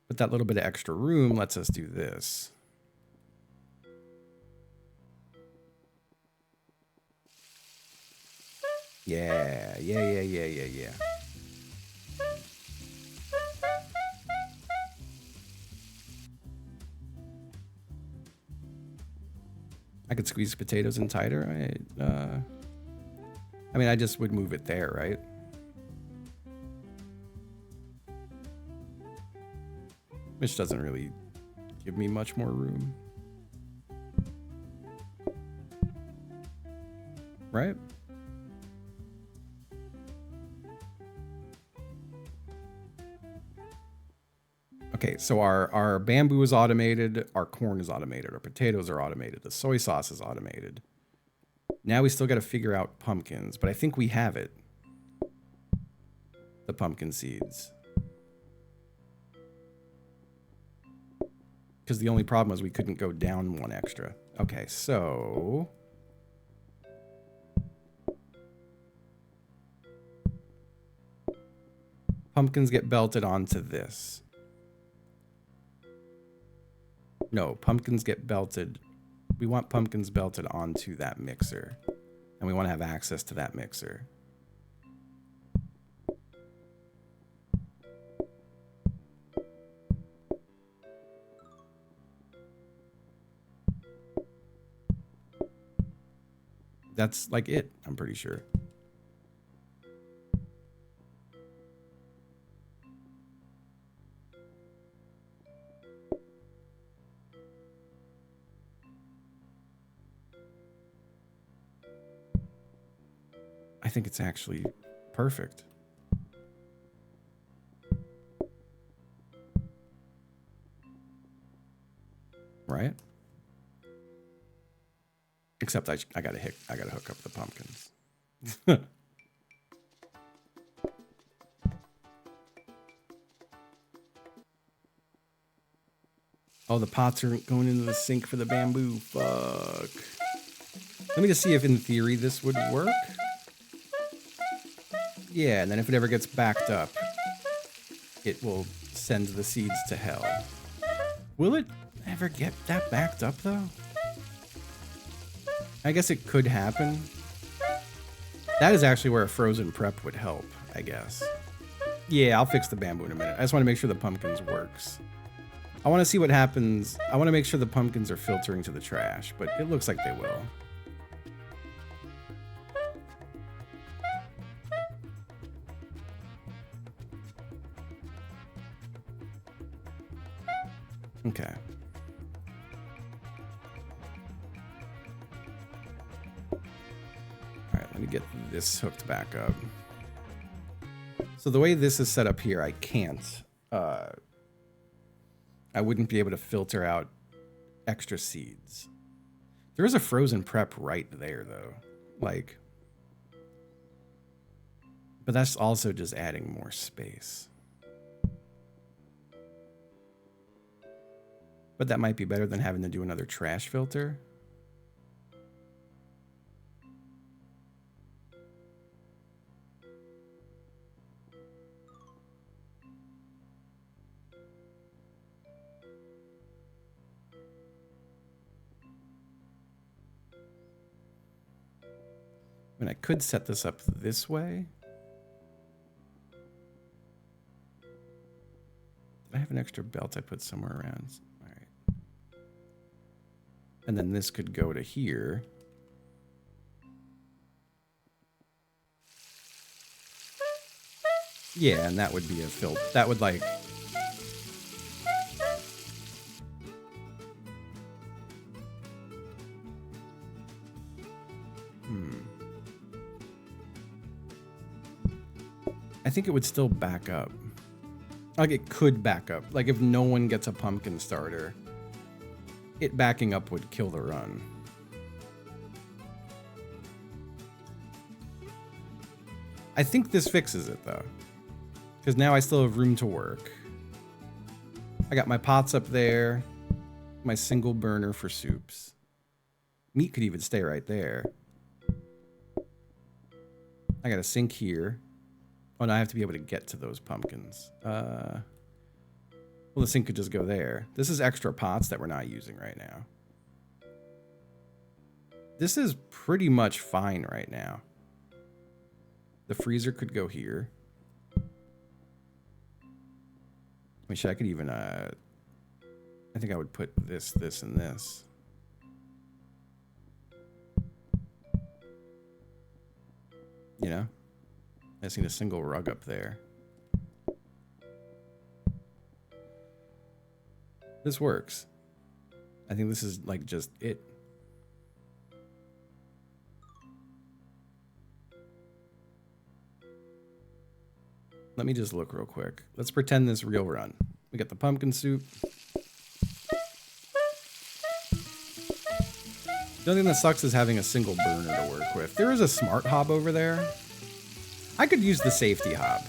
But that little bit of extra room lets us do this. Yeah. I could squeeze potatoes in tighter. I mean, I just would move it there, right? Which doesn't really give me much more room. Right? Okay, so our bamboo is automated, our corn is automated, our potatoes are automated, the soy sauce is automated. Now we still got to figure out pumpkins, but I think we have it. The pumpkin seeds. Because the only problem was we couldn't go down one extra. Okay, so... pumpkins get belted onto this. No, pumpkins get belted. We want pumpkins belted onto that mixer. And we want to have access to that mixer. That's like it, I'm pretty sure. I think it's actually perfect. Right? Except I gotta hook up the pumpkins. Oh, the pots are going into the sink for the bamboo. Fuck. Let me just see if in theory this would work. Yeah, and then if it ever gets backed up, it will send the seeds to hell. Will it ever get that backed up, though? I guess it could happen. That is actually where a frozen prep would help, I guess. Yeah, I'll fix the bamboo in a minute. I just want to make sure the pumpkins works. I want to see what happens. I want to make sure the pumpkins are filtering to the trash, but it looks like they will. Okay. All right, let me get this hooked back up. So the way this is set up here, I can't. I wouldn't be able to filter out extra seeds. There is a frozen prep right there, though. Like, but that's also just adding more space. But that might be better than having to do another trash filter. I mean, I could set this up this way. Did I have an extra belt I put somewhere around? All right. And then this could go to here. Yeah, and that would be a filter. That would like... I think it would still back up. Like, it could back up. Like, if no one gets a pumpkin starter, it backing up would kill the run. I think this fixes it, though. Because now I still have room to work. I got my pots up there. My single burner for soups. Meat could even stay right there. I got a sink here. Oh, no, I have to be able to get to those pumpkins. Well, the sink could just go there. This is extra pots that we're not using right now. This is pretty much fine right now. The freezer could go here. I mean, I could even, I think I would put this, this, and this. You know? I just need a single rug up there. This works. I think this is like just it. Let me just look real quick. Let's pretend this real run. We got the pumpkin soup. The only thing that sucks is having a single burner to work with. There is a smart hob over there. I could use the safety hob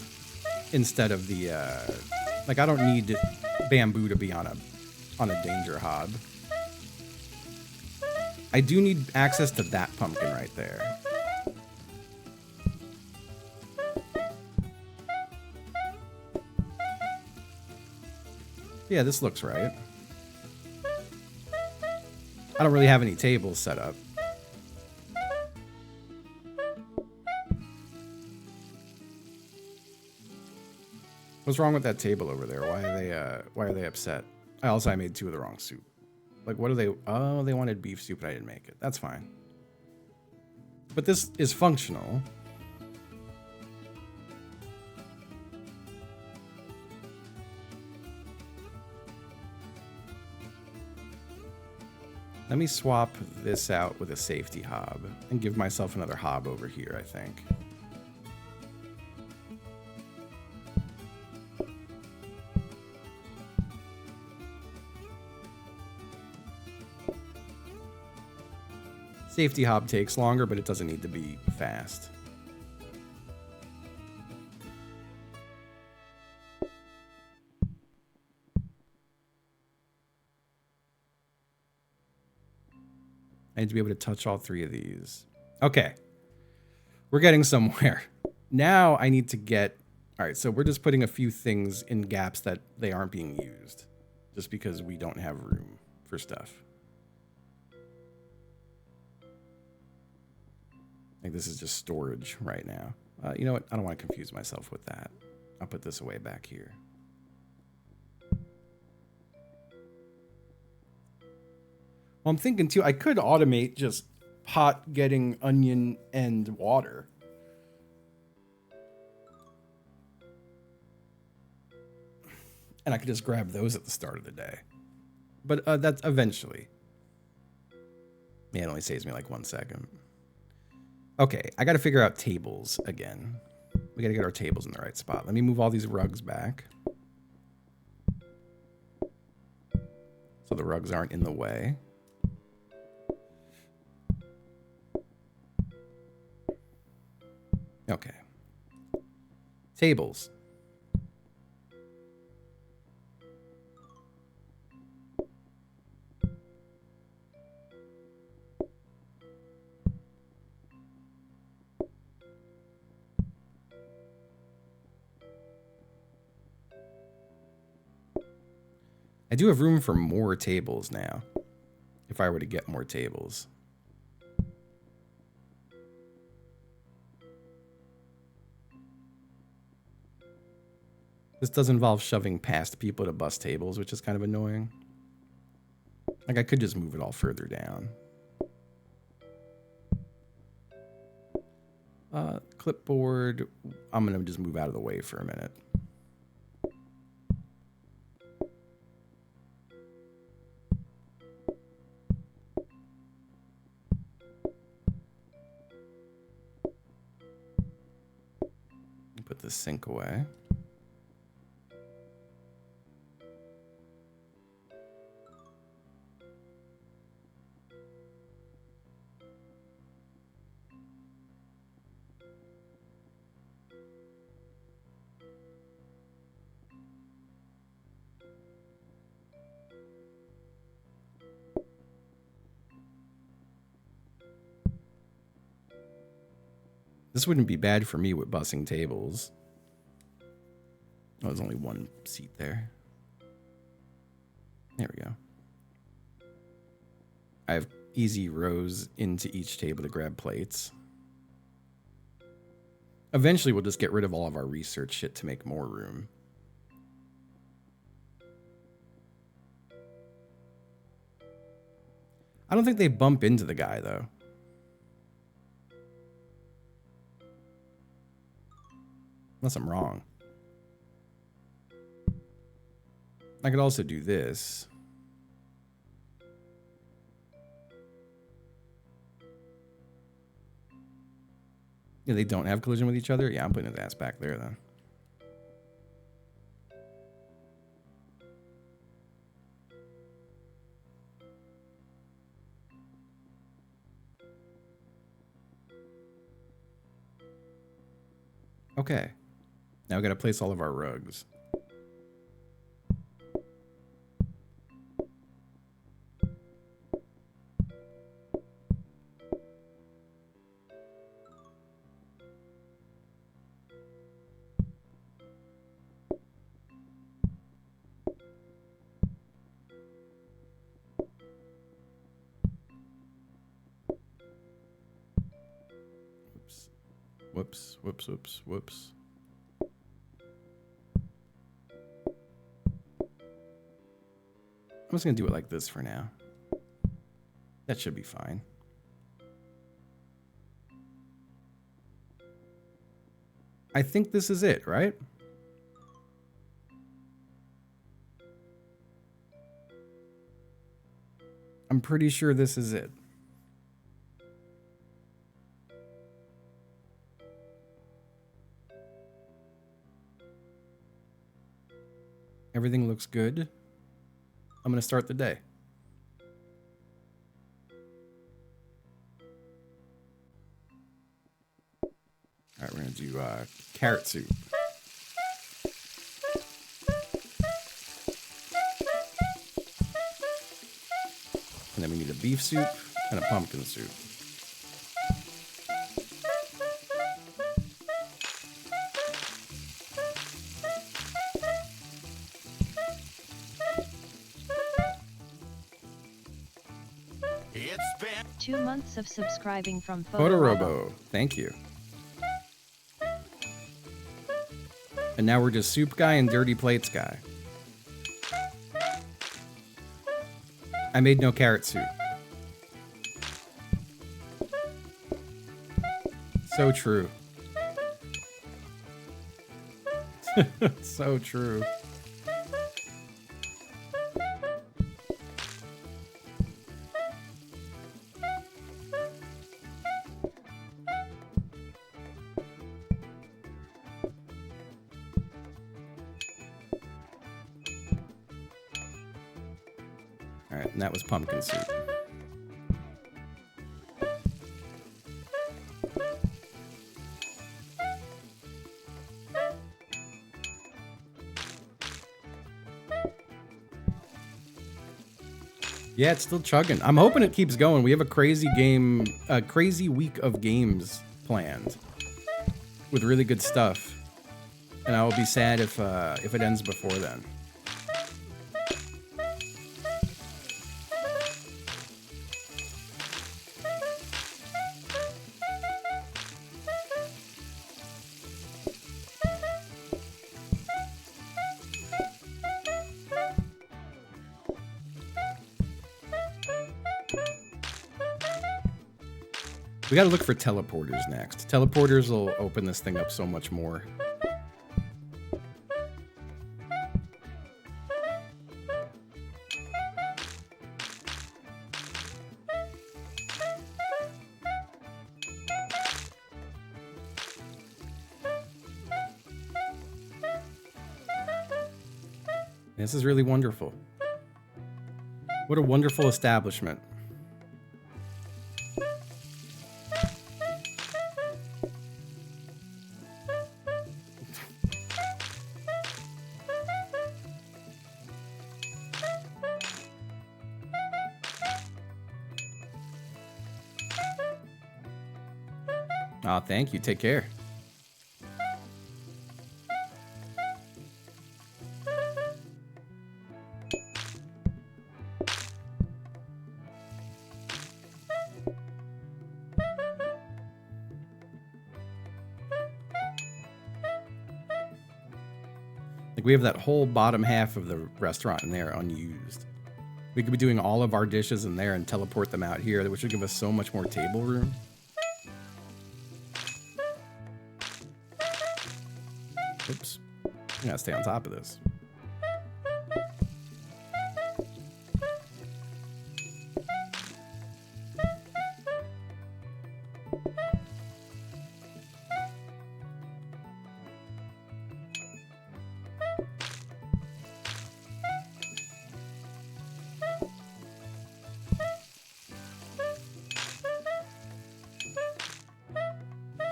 instead of the, like, I don't need bamboo to be on a danger hob. I do need access to that pumpkin right there. Yeah, this looks right. I don't really have any tables set up. What's wrong with that table over there? Why are they upset? I made 2 of the wrong soup. Like, what are they? Oh, they wanted beef soup and I didn't make it. That's fine. But this is functional. Let me swap this out with a safety hob and give myself another hob over here, I think. Safety hob takes longer, but it doesn't need to be fast. I need to be able to touch all 3 of these. Okay. We're getting somewhere. Now I need to get... All right, so we're just putting a few things in gaps that they aren't being used. Just because we don't have room for stuff. Like this is just storage right now. You know what? I don't want to confuse myself with that. I'll put this away back here. Well, I'm thinking too, I could automate just pot getting onion and water. And I could just grab those at the start of the day. But that's eventually. Yeah, it only saves me like 1 second. Okay, I got to figure out tables again. We got to get our tables in the right spot. Let me move all these rugs back. So the rugs aren't in the way. Okay. Tables. I do have room for more tables now, if I were to get more tables. This does involve shoving past people to bus tables, which is kind of annoying. Like, I could just move it all further down. Clipboard, I'm going to just move out of the way for a minute. Put the sink away. This wouldn't be bad for me with bussing tables. Oh, there's only one seat there. There we go. I have easy rows into each table to grab plates. Eventually, we'll just get rid of all of our research shit to make more room. I don't think they bump into the guy, though. Unless I'm wrong. I could also do this. Yeah, they don't have collision with each other? Yeah, I'm putting his ass back there then. Okay. Now we got to place all of our rugs. Whoops, whoops, whoops, whoops. I'm just going to do it like this for now. That should be fine. I think this is it, right? I'm pretty sure this is it. Everything looks good. I'm going to start the day. All right, we're going to do carrot soup. And then we need a beef soup and a pumpkin soup. It's been 2 months of subscribing from Photorobo. Thank you. And now we're just Soup Guy and Dirty Plates Guy. I made no carrot soup. So true. So true. All right, and that was pumpkin soup. Yeah, it's still chugging. I'm hoping it keeps going. We have a crazy week of games planned with really good stuff, and I will be sad if it ends before then. We gotta look for teleporters next. Teleporters will open this thing up so much more. This is really wonderful. What a wonderful establishment. Aw, thank you. Take care. Like, we have that whole bottom half of the restaurant in there unused. We could be doing all of our dishes in there and teleport them out here, which would give us so much more table room. Oops. I gotta stay on top of this.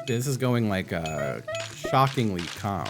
This is going like shockingly calm.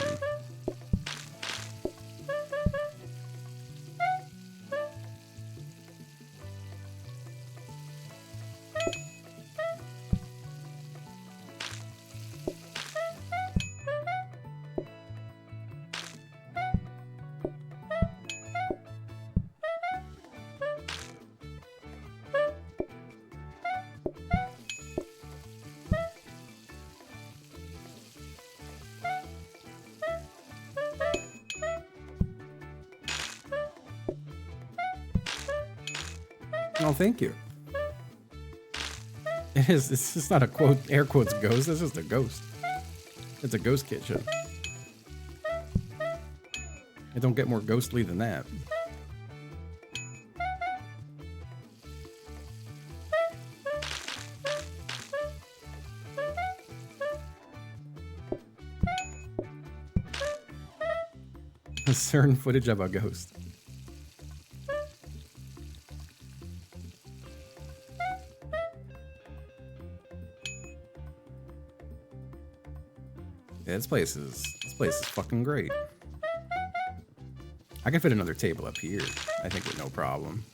Oh, thank you. It is. It's just not a quote, air quotes ghost. This is a ghost. It's a ghost kitchen. It don't get more ghostly than that. A certain footage of a ghost. Yeah, this place is fucking great. I can fit another table up here, I think, with no problem.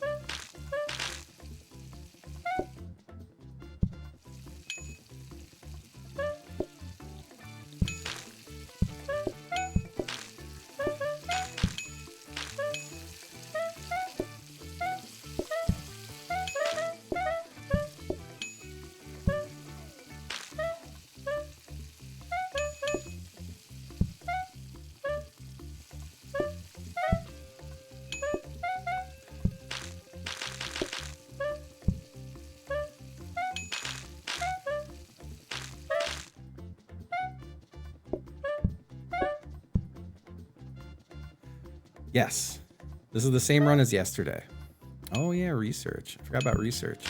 Yes. This is the same run as yesterday. Oh yeah, research. I forgot about research.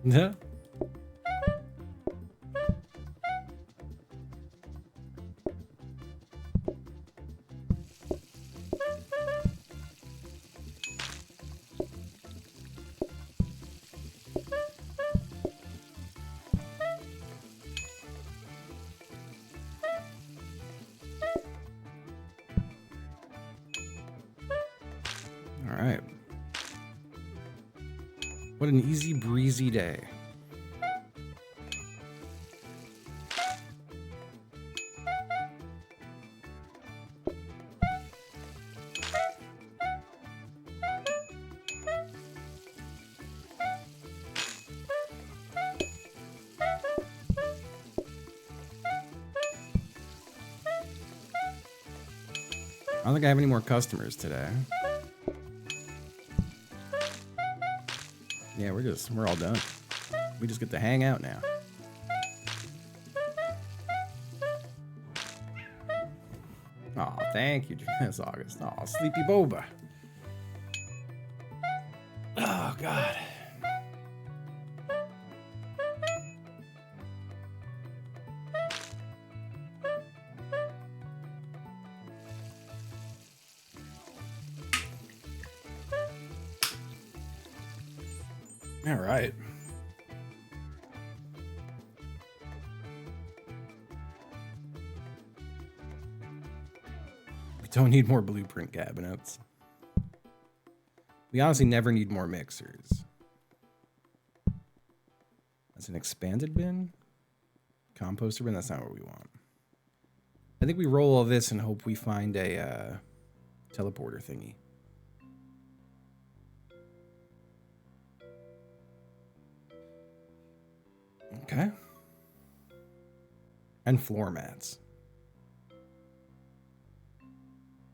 Yeah. All right. What an easy breezy day. I don't think I have any more customers today. Yeah, we're all done. We just get to hang out now. Oh, thank you, Miss August. Oh, Sleepy Boba. Oh, God. All right. We don't need more blueprint cabinets. We honestly never need more mixers. That's an expanded bin? Composter bin? That's not what we want. I think we roll all this and hope we find a teleporter thingy. Okay. And floor mats.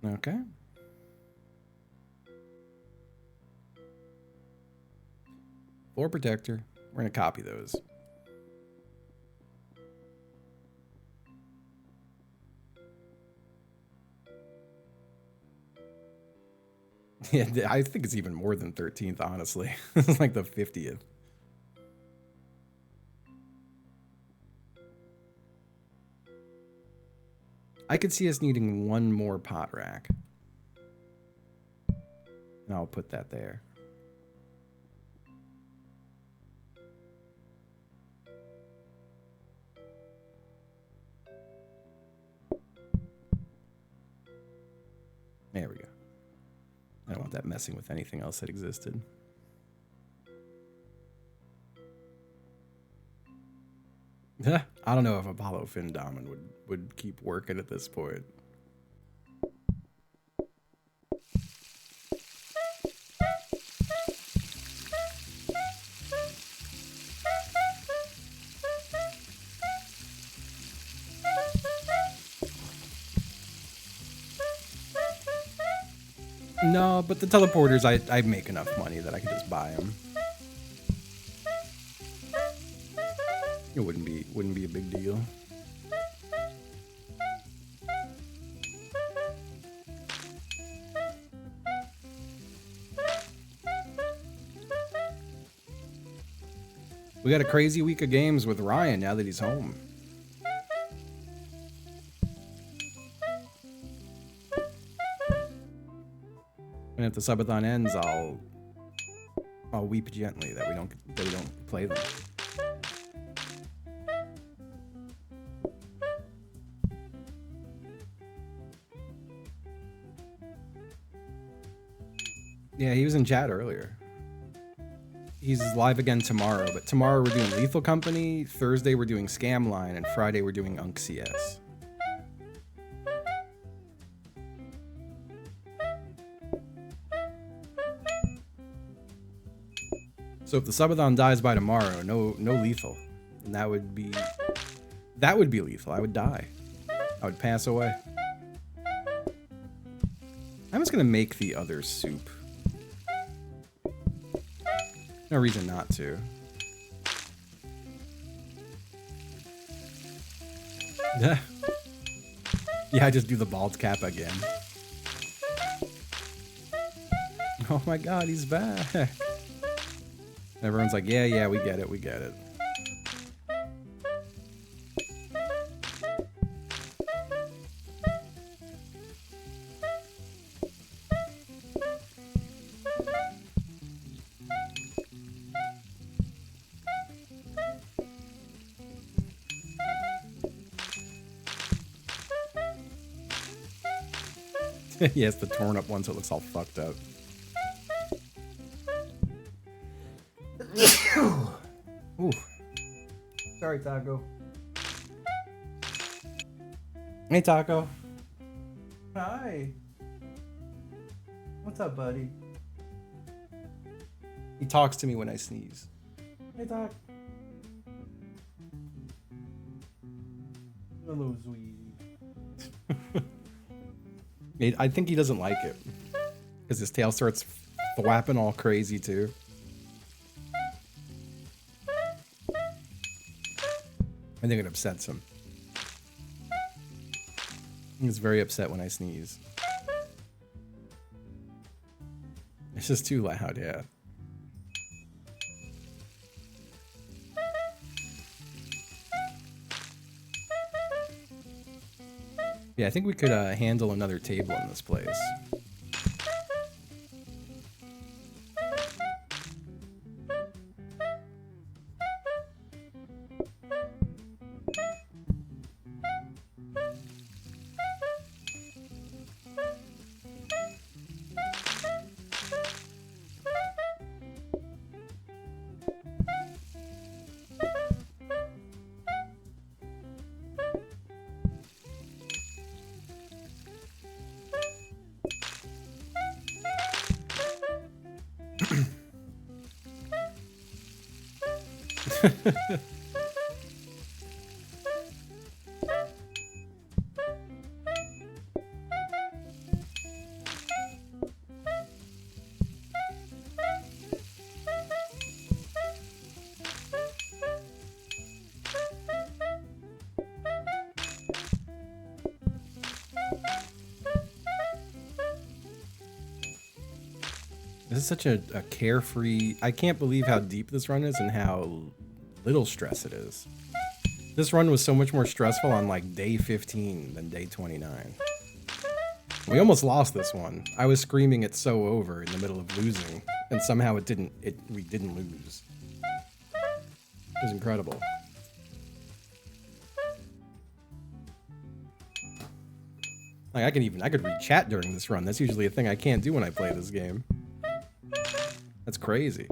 Okay. Floor protector. We're going to copy those. Yeah, I think it's even more than 13th, honestly. This is like the 50th. I could see us needing one more pot rack. And I'll put that there. There we go. I don't want that messing with anything else that existed. I don't know if Apollo Fin Daman would keep working at this point. No, but the teleporters, I make enough money that I could just buy them. It wouldn't be a big deal. We got a crazy week of games with Ryan now that he's home. And if the subathon ends, I'll weep gently that we don't play them. Yeah, he was in chat earlier. He's live again tomorrow, but tomorrow we're doing Lethal Company, Thursday we're doing Scamline, and Friday we're doing Unk CS. So if the subathon dies by tomorrow, no lethal. And that would be lethal. I would die. I would pass away. I'm just gonna make the other soup. No reason not to. Yeah, I just do the bald cap again. Oh my god, he's back. Everyone's like, yeah, we get it, we get it. Yes, the torn up one so it looks all fucked up. Ooh. Sorry, Taco. Hey, Taco. Hi. What's up, buddy? He talks to me when I sneeze. Hey, Doc. Hello, sweetie. I think he doesn't like it. Because his tail starts flapping all crazy, too. I think it upsets him. He's very upset when I sneeze. It's just too loud, yeah. Yeah, I think we could handle another table in this place. This is such a carefree... I can't believe how deep this run is and how little stress it is. This run was so much more stressful on like day 15 than day 29. We almost lost this one. I was screaming it so over in the middle of losing, and somehow we didn't lose. It was incredible. Like I could read chat during this run. That's usually a thing I can't do when I play this game. That's crazy.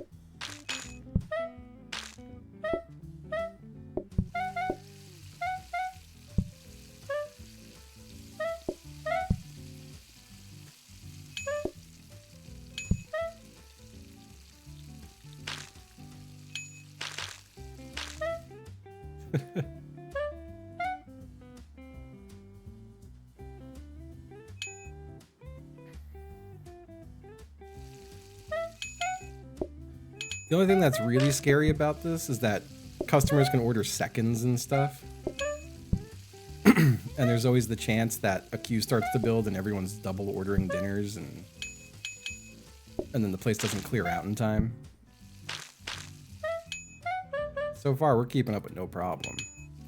The only thing that's really scary about this is that customers can order seconds and stuff. And there's always the chance that a queue starts to build and everyone's double ordering dinners and then the place doesn't clear out in time. So far, we're keeping up with no problem.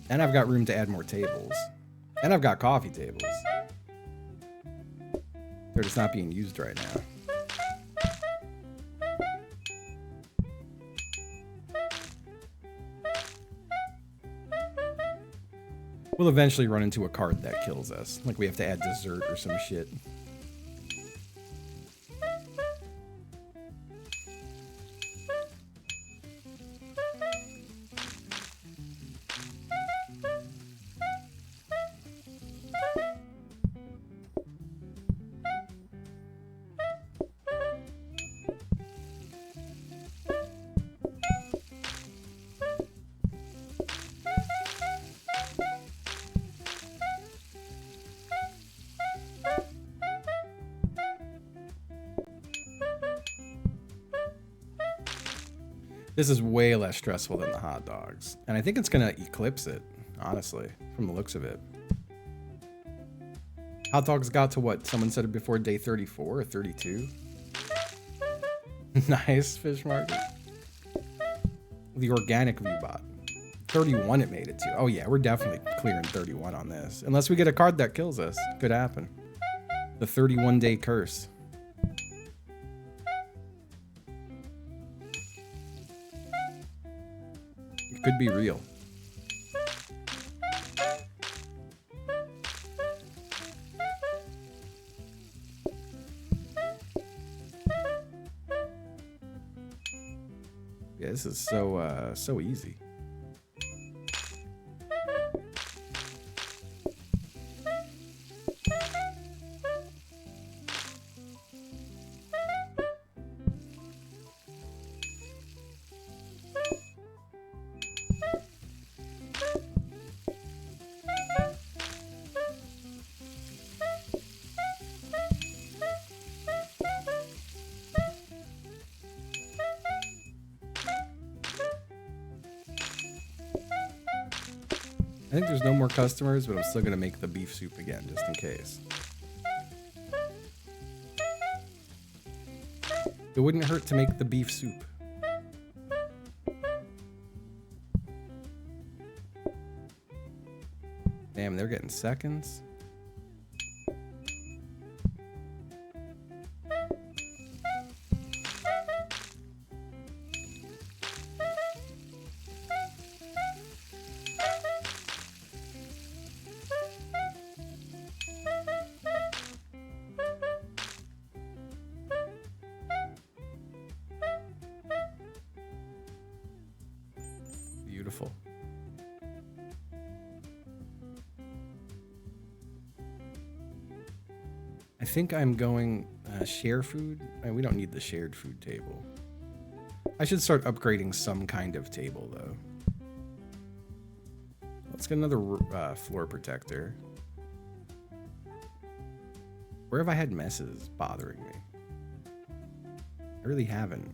And I've got room to add more tables. And I've got coffee tables. They're just not being used right now. We'll eventually run into a card that kills us. Like we have to add dessert or some shit. This is way less stressful than the hot dogs. And I think it's gonna eclipse it, honestly, from the looks of it. Hot dogs got to what? Someone said it before, day 34 or 32? Nice, fish market. The organic view bot. 31 it made it to. Oh yeah, we're definitely clearing 31 on this. Unless we get a card that kills us. Could happen. The 31-day curse. It could be real. Yeah, this is so easy. I think there's no more customers, but I'm still gonna make the beef soup again, just in case. It wouldn't hurt to make the beef soup. Damn, they're getting seconds. Beautiful. I think I'm going share food. We don't need the shared food table. I should start upgrading some kind of table though. Let's get another floor protector. Where have I had messes bothering me? I really haven't.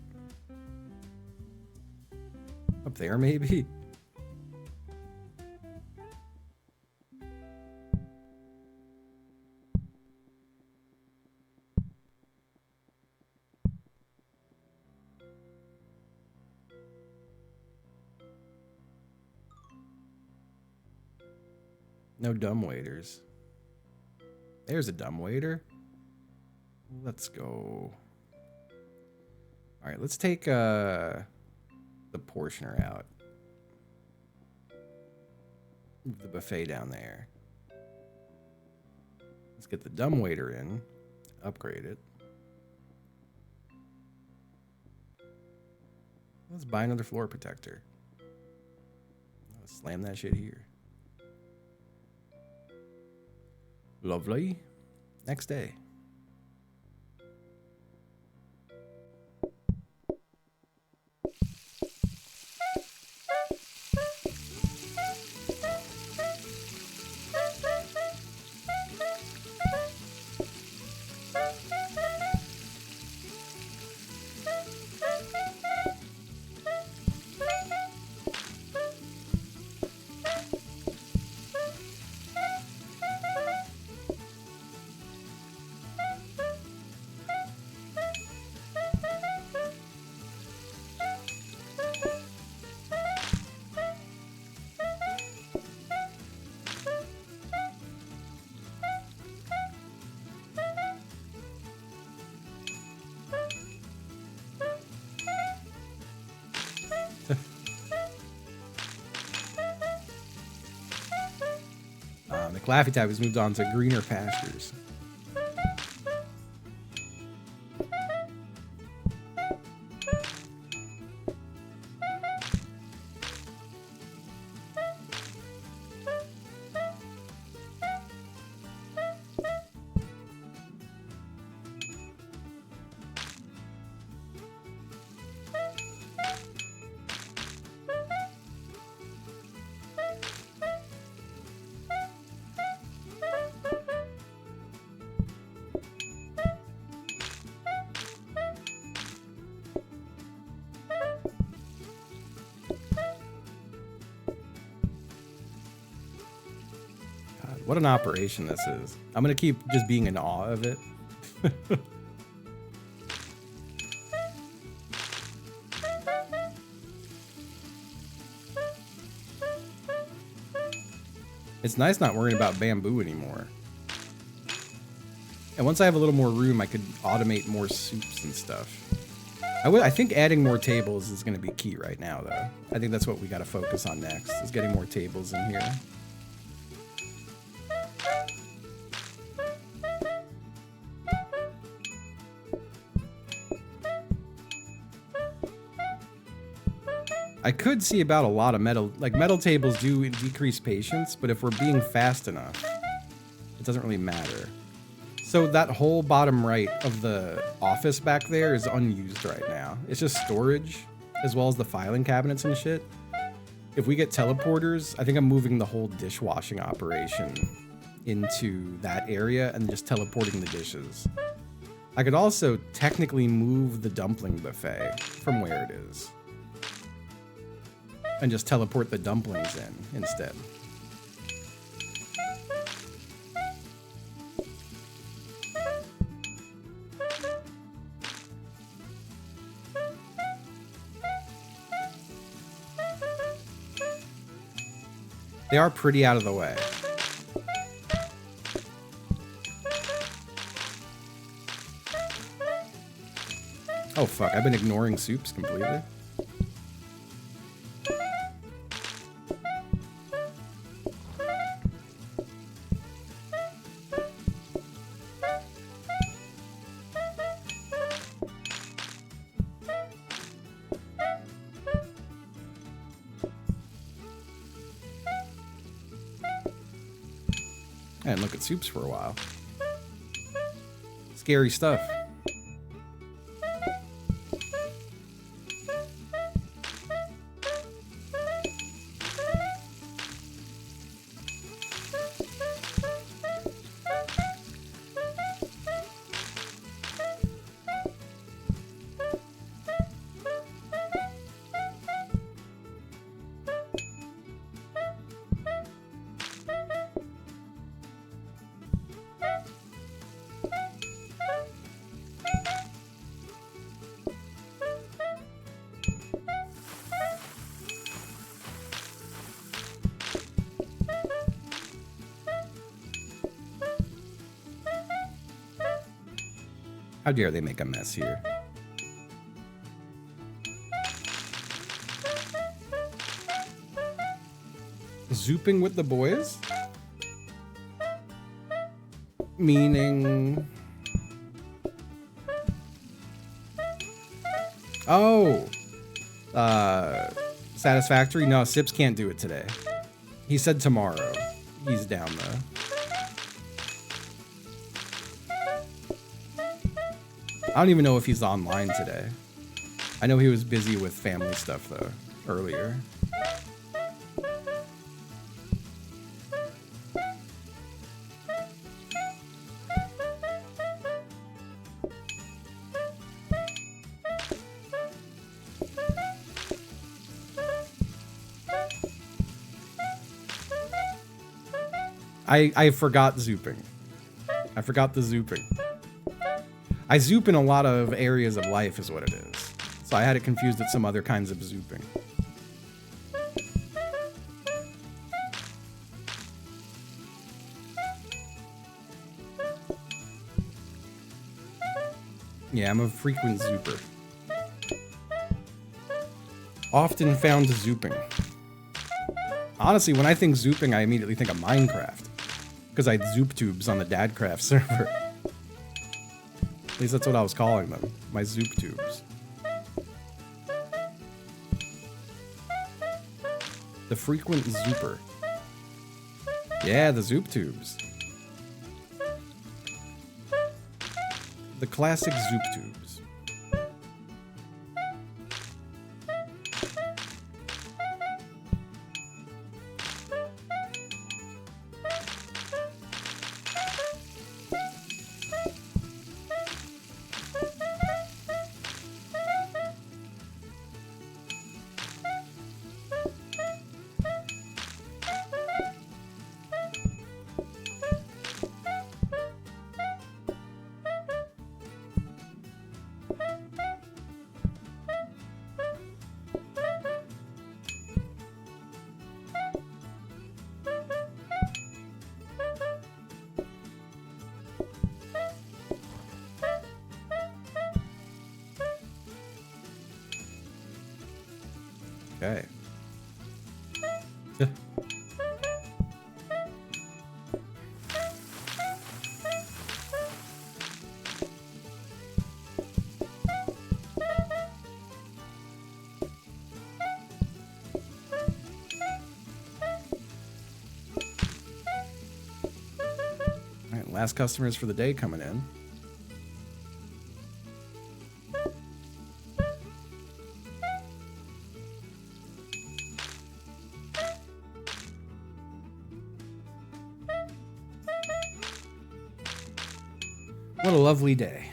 Up there, maybe? No dumb waiters. There's a dumb waiter. Let's go. All right, let's take the portioner out. Move the buffet down there. Let's get the dumb waiter in. Upgrade it. Let's buy another floor protector. Let's slam that shit here. Lovely. Next day. Laffy Taffy has moved on to greener pastures. What an operation this is. I'm gonna keep just being in awe of it. It's nice not worrying about bamboo anymore. And once I have a little more room, I could automate more soups and stuff. I think adding more tables is going to be key right now, though. I think that's what we got to focus on next, is getting more tables in here. I could see about a lot of metal, like metal tables do decrease patience, but if we're being fast enough, it doesn't really matter. So that whole bottom right of the office back there is unused right now. It's just storage, as well as the filing cabinets and shit. If we get teleporters, I think I'm moving the whole dishwashing operation into that area and just teleporting the dishes. I could also technically move the dumpling buffet from where it is and just teleport the dumplings in instead. They are pretty out of the way. Oh fuck, I've been ignoring soups completely. I didn't look at soups for a while. Scary stuff. How dare they make a mess here? Zooping with the boys? Meaning... Oh! Satisfactory? No, Sips can't do it today. He said tomorrow. He's down though. I don't even know if he's online today. I know he was busy with family stuff, though, earlier. I forgot zooping. I forgot the zooping. I zoop in a lot of areas of life is what it is. So I had it confused with some other kinds of zooping. Yeah, I'm a frequent zooper. Often found zooping. Honestly, when I think zooping, I immediately think of Minecraft. Because I had zoop tubes on the Dadcraft server. At least that's what I was calling them. My zoop tubes. The frequent zooper. Yeah, the zoop tubes. The classic zoop tubes. Okay. All right, last customers for the day coming in. What a lovely day.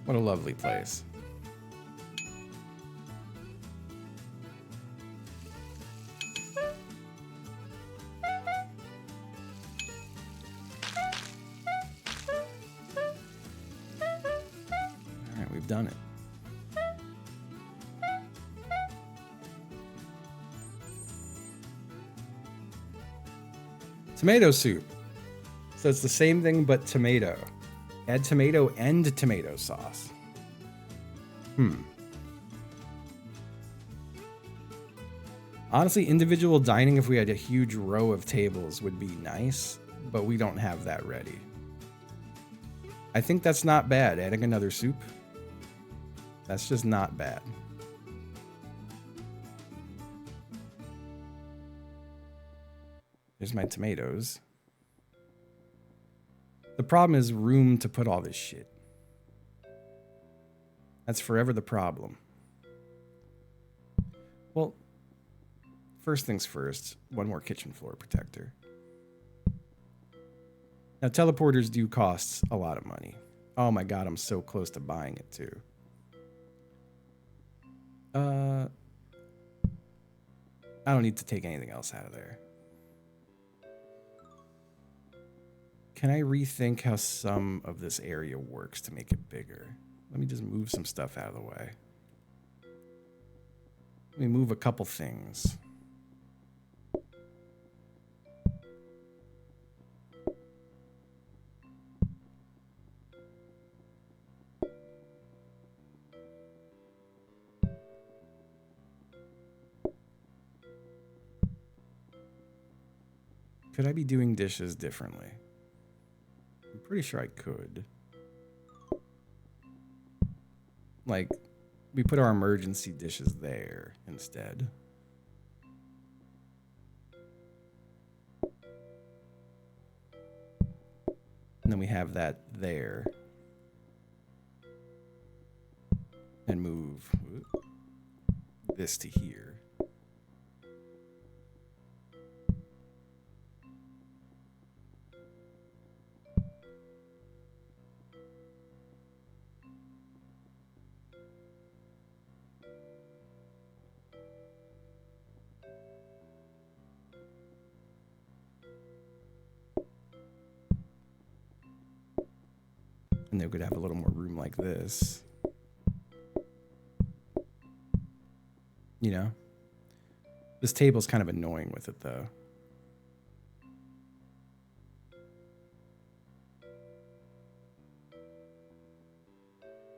What a lovely place. All right, we've done it. Tomato soup. So it's the same thing but tomato. Add tomato and tomato sauce. Honestly, individual dining, if we had a huge row of tables, would be nice, but we don't have that ready. I think that's not bad. Adding another soup. That's just not bad. There's my tomatoes. The problem is room to put all this shit. That's forever the problem. Well, first things first, one more kitchen floor protector. Now, teleporters do cost a lot of money. Oh my god, I'm so close to buying it too. I don't need to take anything else out of there. Can I rethink how some of this area works to make it bigger? Let me just move some stuff out of the way. Let me move a couple things. Could I be doing dishes differently? I'm pretty sure I could. Like, we put our emergency dishes there instead. And then we have that there. And move this to here. And they could have a little more room like this. You know? This table's kind of annoying with it, though.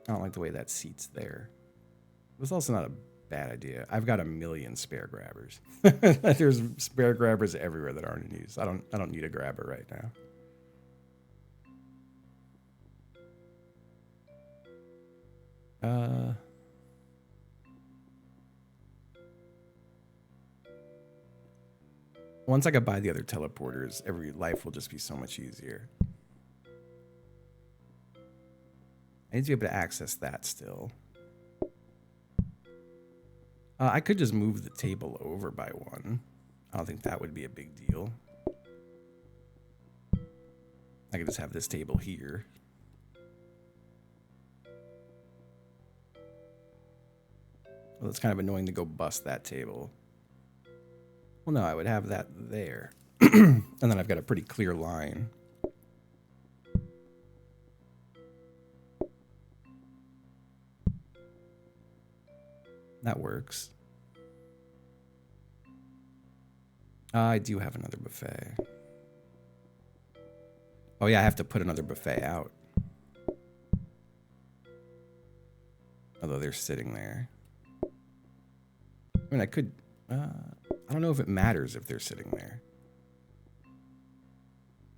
I don't like the way that seat's there. It's also not a bad idea. I've got a million spare grabbers. There's spare grabbers everywhere that aren't in use. I don't need a grabber right now. Once I could buy the other teleporters, every life will just be so much easier. I need to be able to access that still. I could just move the table over by one. I don't think that would be a big deal. I could just have this table here. Well, it's kind of annoying to go bust that table. Well, no, I would have that there. And then I've got a pretty clear line. That works. I do have another buffet. Oh yeah, I have to put another buffet out. Although they're sitting there. I mean, I could... I don't know if it matters if they're sitting there.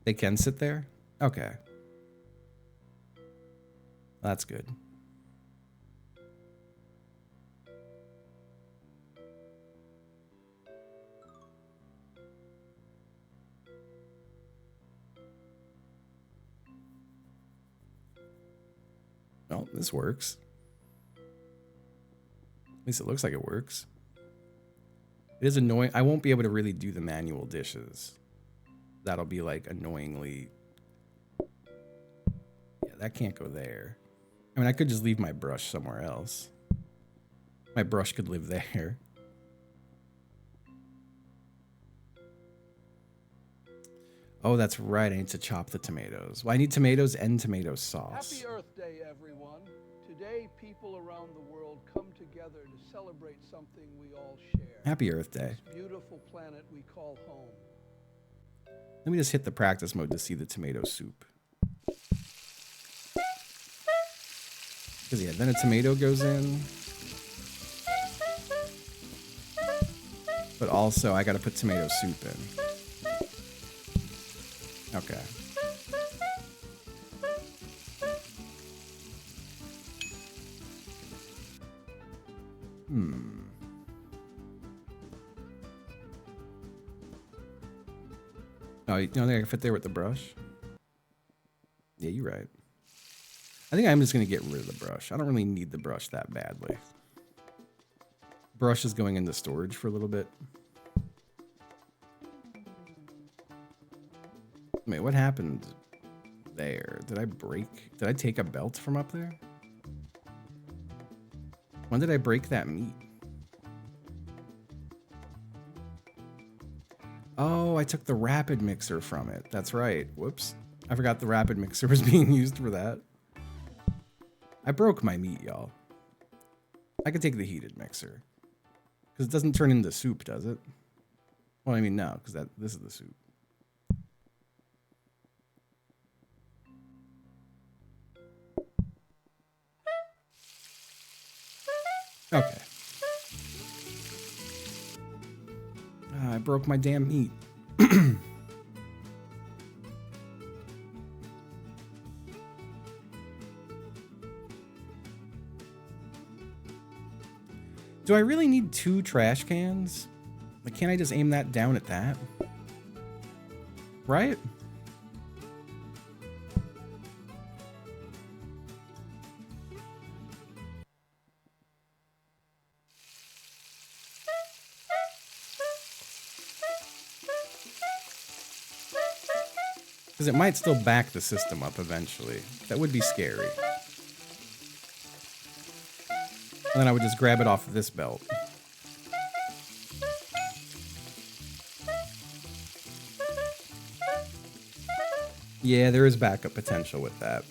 They can sit there? Okay. That's good. Oh, this works. At least it looks like it works. It is annoying. I won't be able to really do the manual dishes. That'll be like annoyingly... Yeah, that can't go there. I mean, I could just leave my brush somewhere else. My brush could live there. Oh, that's right. I need to chop the tomatoes. Well, I need tomatoes and tomato sauce. Happy Earth Day, everyone. Today, people around the world come together to celebrate something we all share. Happy Earth Day. This beautiful planet we call home. Let me just hit the practice mode to see the tomato soup. Because, yeah, then a tomato goes in. But also, I got to put tomato soup in. Okay. Oh, you don't think I can fit there with the brush? Yeah, you're right. I think I'm just going to get rid of the brush. I don't really need the brush that badly. Brush is going into storage for a little bit. Wait, what happened there? Did I break? Did I take a belt from up there? When did I break that meat? Oh, I took the rapid mixer from it. That's right. Whoops. I forgot the rapid mixer was being used for that. I broke my meat, y'all. I could take the heated mixer. Because it doesn't turn into soup, does it? Well, I mean, no, because this is the soup. Okay. I broke my damn meat. Do I really need 2 trash cans? Like, can't I just aim that down at that? Right? Because it might still back the system up eventually. That would be scary. And then I would just grab it off of this belt. Yeah, there is backup potential with that.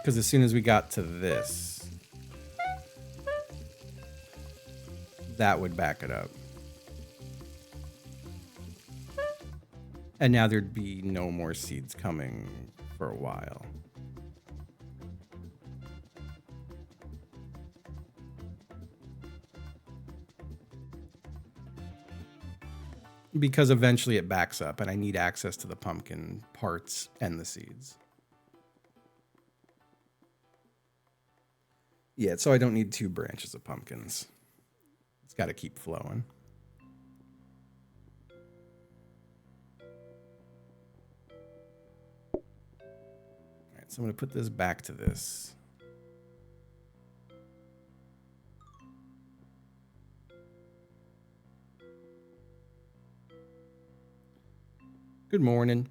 Because as soon as we got to this, that would back it up. And now there'd be no more seeds coming for a while. Because eventually it backs up and I need access to the pumpkin parts and the seeds. Yeah, so I don't need 2 branches of pumpkins. It's got to keep flowing. So I'm going to put this back to this. Good morning.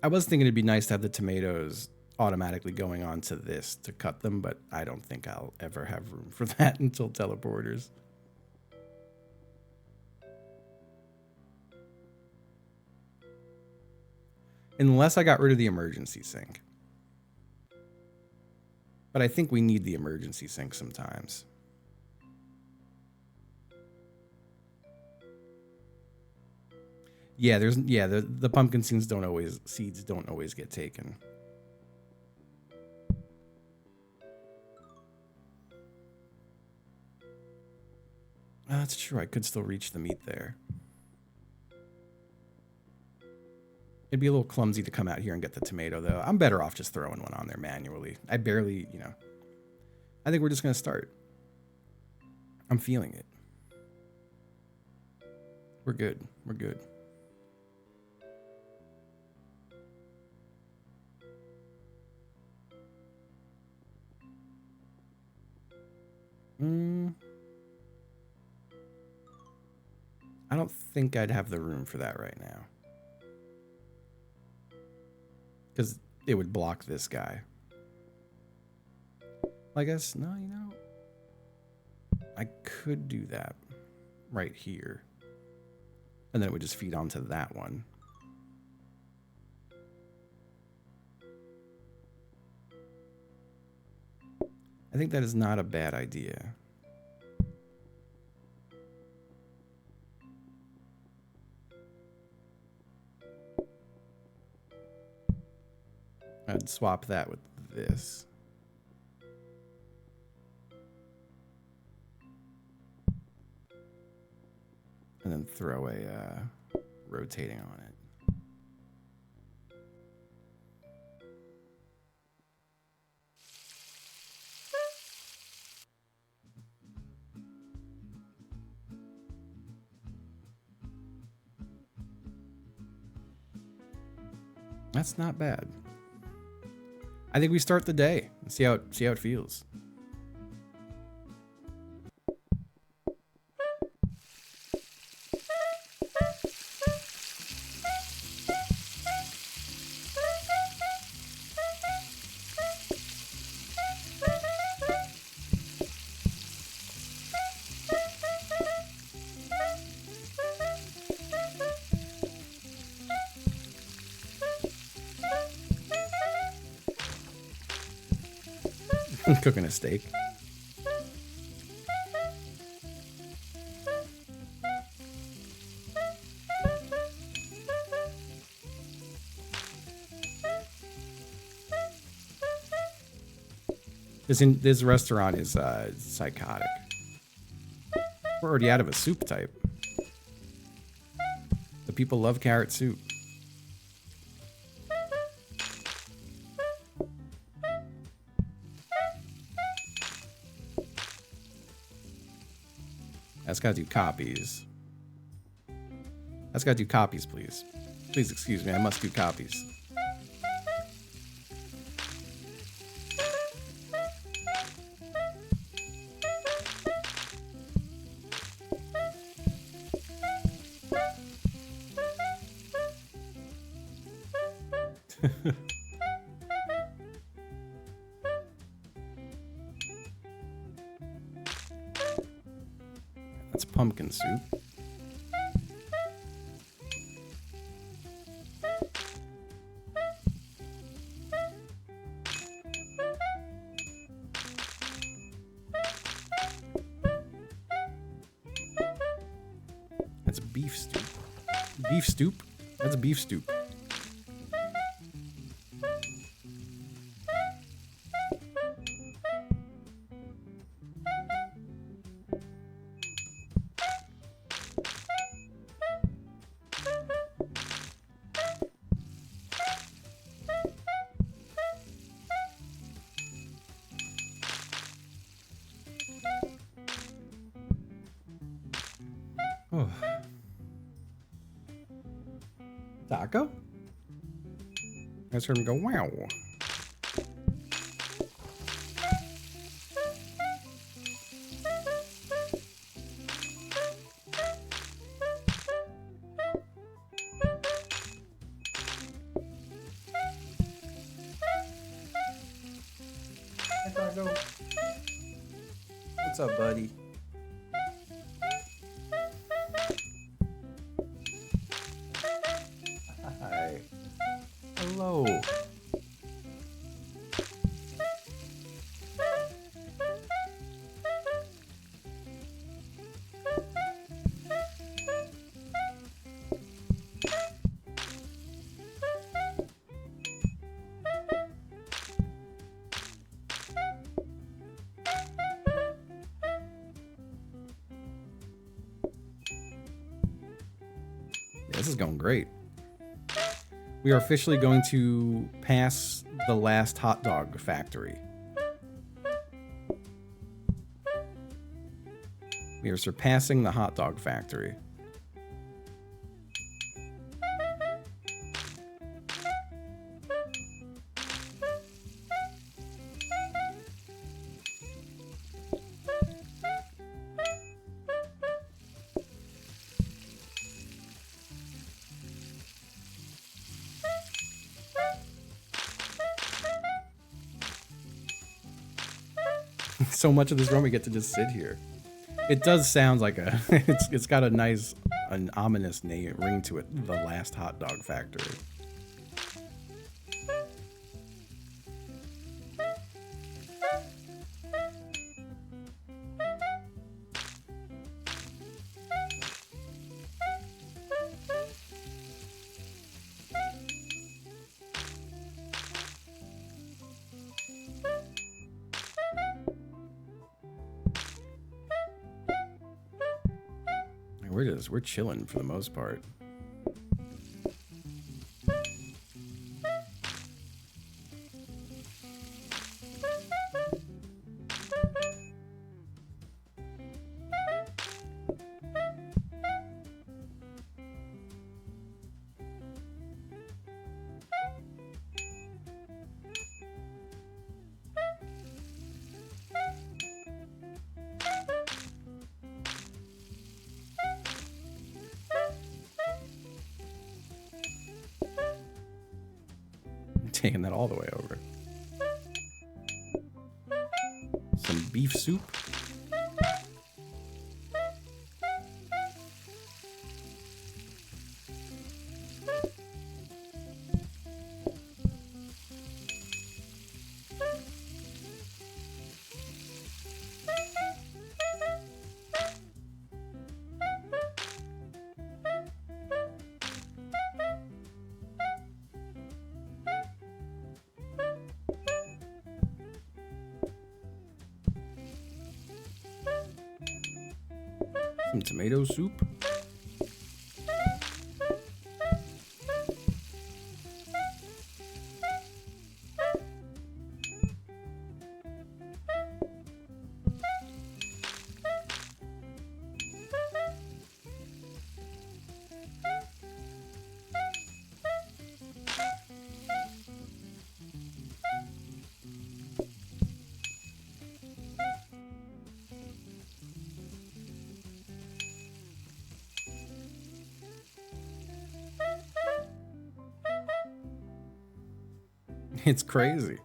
I was thinking it'd be nice to have the tomatoes automatically going on to this to cut them, but I don't think I'll ever have room for that until teleporters. Unless I got rid of the emergency sink. But I think we need the emergency sink sometimes. Yeah, the pumpkin seeds don't always get taken. That's true. I could still reach the meat there. It'd be a little clumsy to come out here and get the tomato, though. I'm better off just throwing one on there manually. I barely, I think we're just going to start. I'm feeling it. We're good. We're good. I don't think I'd have the room for that right now. Because it would block this guy. I guess, no, I could do that right here. And then it would just feed onto that one. I think that is not a bad idea. I'd swap that with this. And then throw a rotating on it. That's not bad. I think we start the day and see how it feels. Cooking a steak. This restaurant is psychotic. We're already out of a soup type. The people love carrot soup. That's gotta do copies. That's gotta do copies, please. Please excuse me, I must do copies. That's pumpkin soup. That's beef stew. Beef stew? That's beef stew. Oh. Taco? I just heard him go, wow. Shadow. What's up, buddy? Hi. Hello. This is going great. We are officially going to pass the last hot dog factory. We are surpassing the hot dog factory. So much of this run we get to just sit here. It does sound like a it's got a nice an ominous name ring to it, the last hot dog factory. We're chilling for the most part. Taking that all the way over. Some beef soup. Some tomato soup. It's crazy.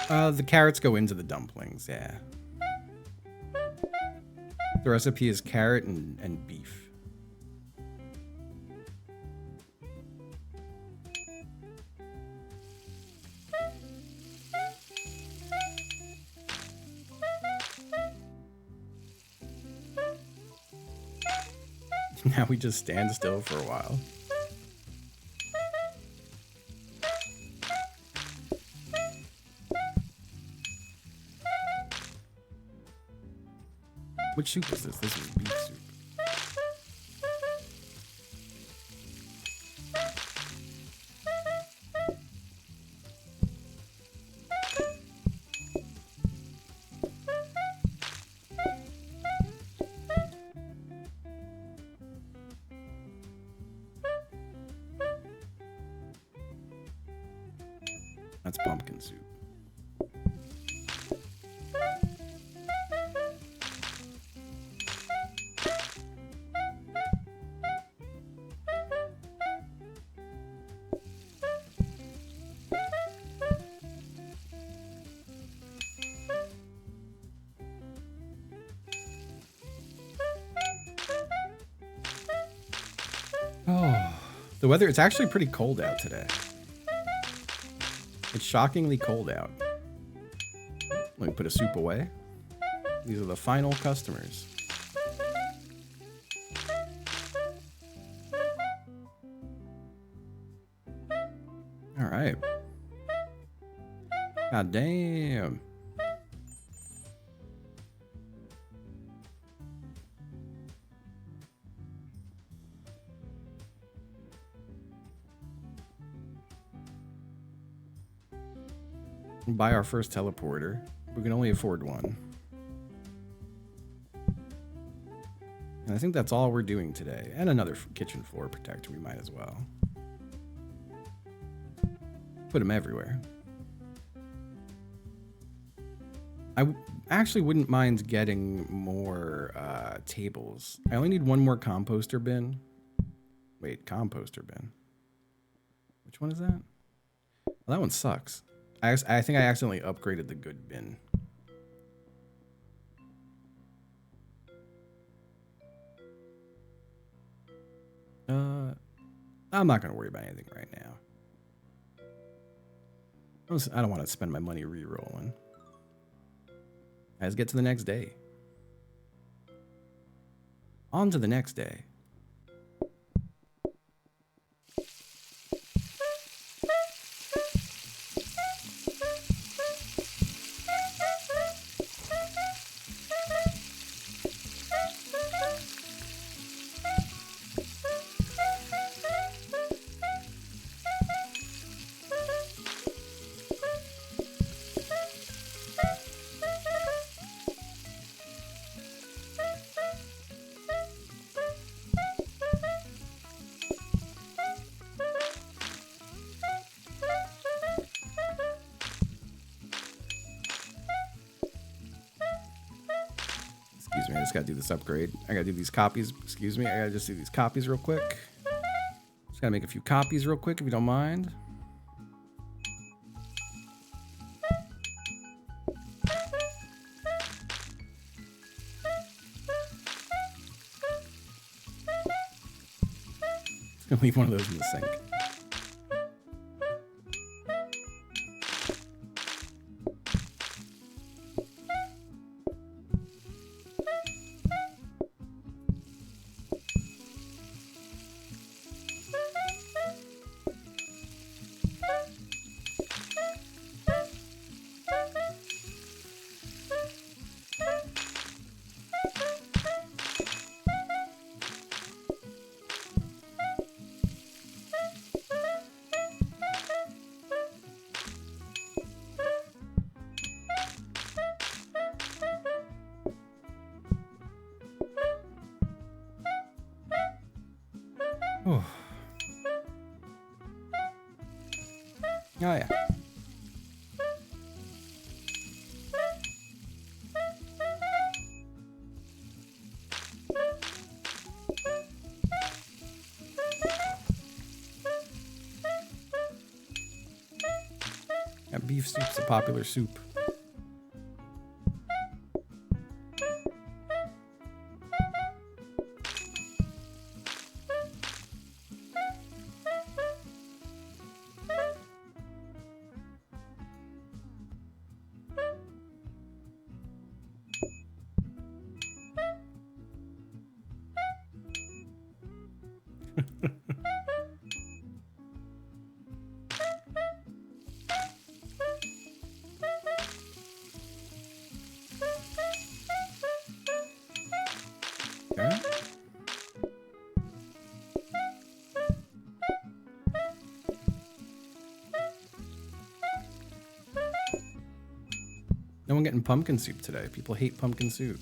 The carrots go into the dumplings, yeah. The recipe is carrot and beef. Now we just stand still for a while. Which soup is this? This is beef soup. That's pumpkin soup. The weather, it's actually pretty cold out today. It's shockingly cold out. Let me put a soup away. These are the final customers. All right. God damn. Buy our first teleporter. We can only afford one. And I think that's all we're doing today. And another kitchen floor protector, we might as well. Put them everywhere. I actually wouldn't mind getting more tables. I only need one more composter bin. Wait, composter bin. Which one is that? Well, that one sucks. I think I accidentally upgraded the good bin. I'm not going to worry about anything right now. I don't want to spend my money re-rolling. Let's get to the next day. On to the next day. Excuse me, I just gotta do this upgrade. I gotta do these copies. Excuse me, I gotta just do these copies real quick. Just gotta make a few copies real quick if you don't mind. Just gonna leave one of those in the sink. Oh. Oh yeah. Yeah, beef soup's a popular soup. Okay. No one getting pumpkin soup today. People hate pumpkin soup.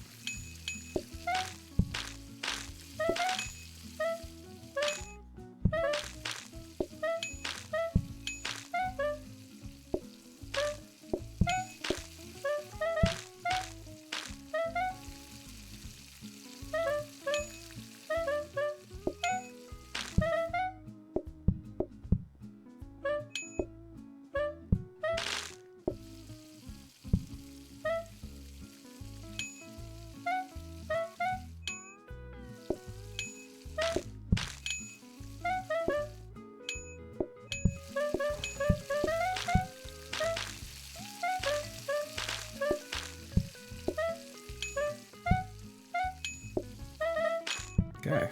Okay.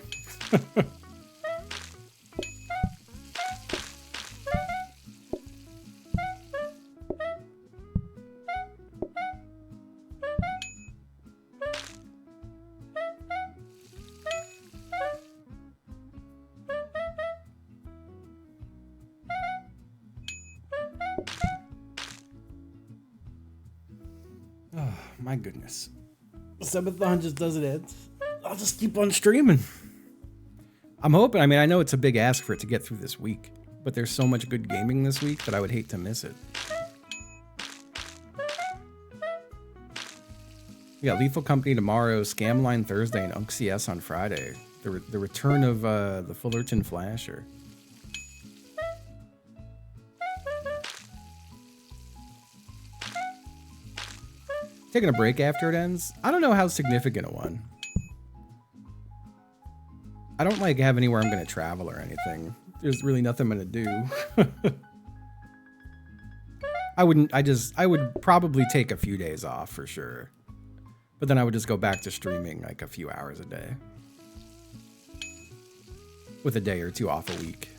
Oh, my goodness. Subathon just doesn't end. I'll just keep on streaming. I'm hoping, I mean, I know it's a big ask for it to get through this week, but there's so much good gaming this week that I would hate to miss it. We got Lethal Company tomorrow, Scamline Thursday, and Unk CS on Friday. The return of the Fullerton Flasher. Taking a break after it ends? I don't know how significant a one. I don't like have anywhere I'm going to travel or anything. There's really nothing I'm going to do. I would probably take a few days off for sure. But then I would just go back to streaming like a few hours a day. With a day or two off a week.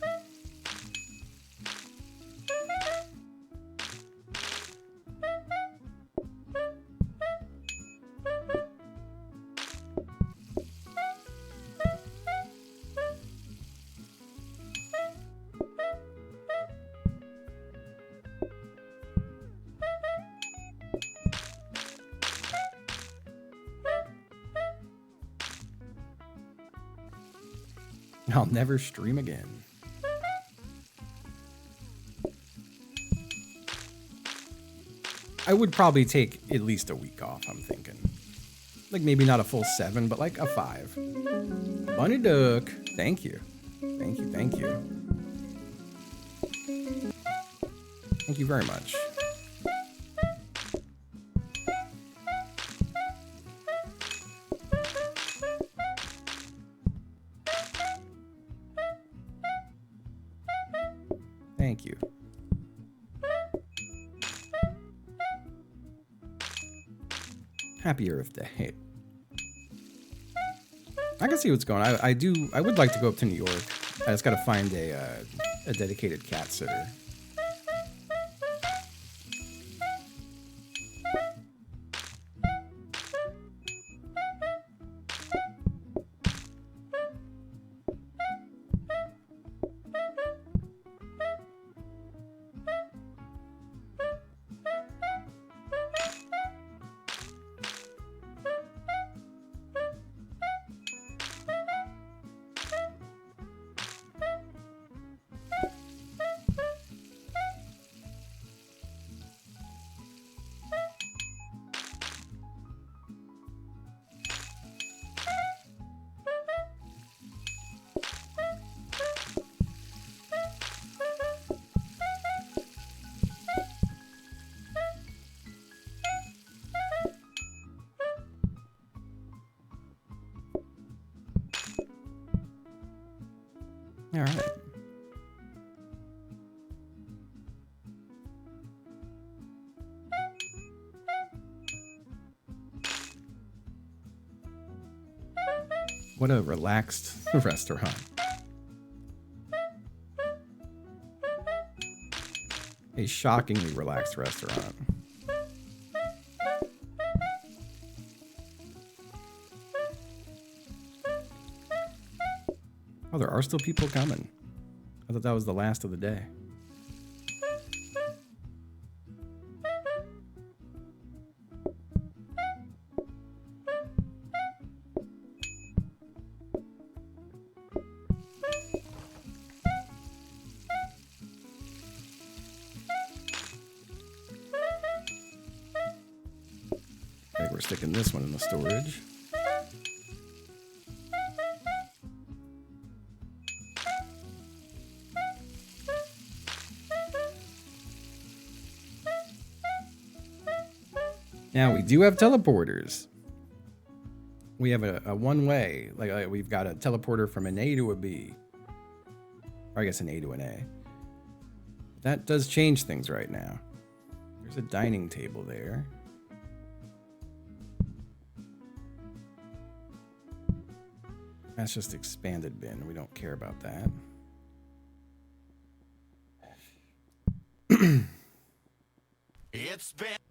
I'll never stream again. I would probably take at least a week off, I'm thinking. Like maybe not a full 7, but like a 5. Bunny Duck, thank you. Thank you, thank you. Thank you very much. Thank you. Happy Earth Day. I can see what's going on. I would like to go up to New York. I just gotta find a dedicated cat sitter. All right. What a relaxed restaurant. A shockingly relaxed restaurant. Oh, there are still people coming. I thought that was the last of the day. I think we're sticking this one in the storage. Now we do have teleporters. We have a one-way, like we've got a teleporter from an A to a B. Or I guess an A to an A. That does change things right now. There's a dining table there. That's just expanded bin. We don't care about that.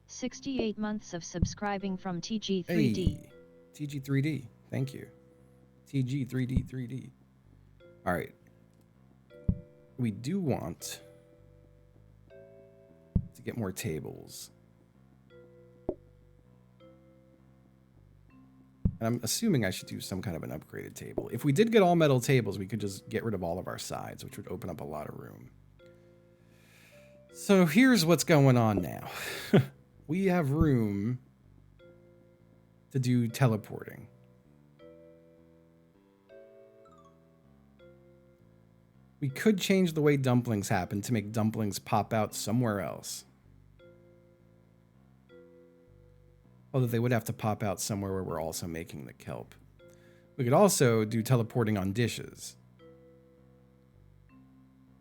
68 months of subscribing from TG3D. Hey, TG3D. Thank you. TG3D3D. All right. We do want to get more tables. And I'm assuming I should do some kind of an upgraded table. If we did get all metal tables, we could just get rid of all of our sides, which would open up a lot of room. So here's what's going on now. We have room to do teleporting. We could change the way dumplings happen to make dumplings pop out somewhere else. Although they would have to pop out somewhere where we're also making the kelp. We could also do teleporting on dishes.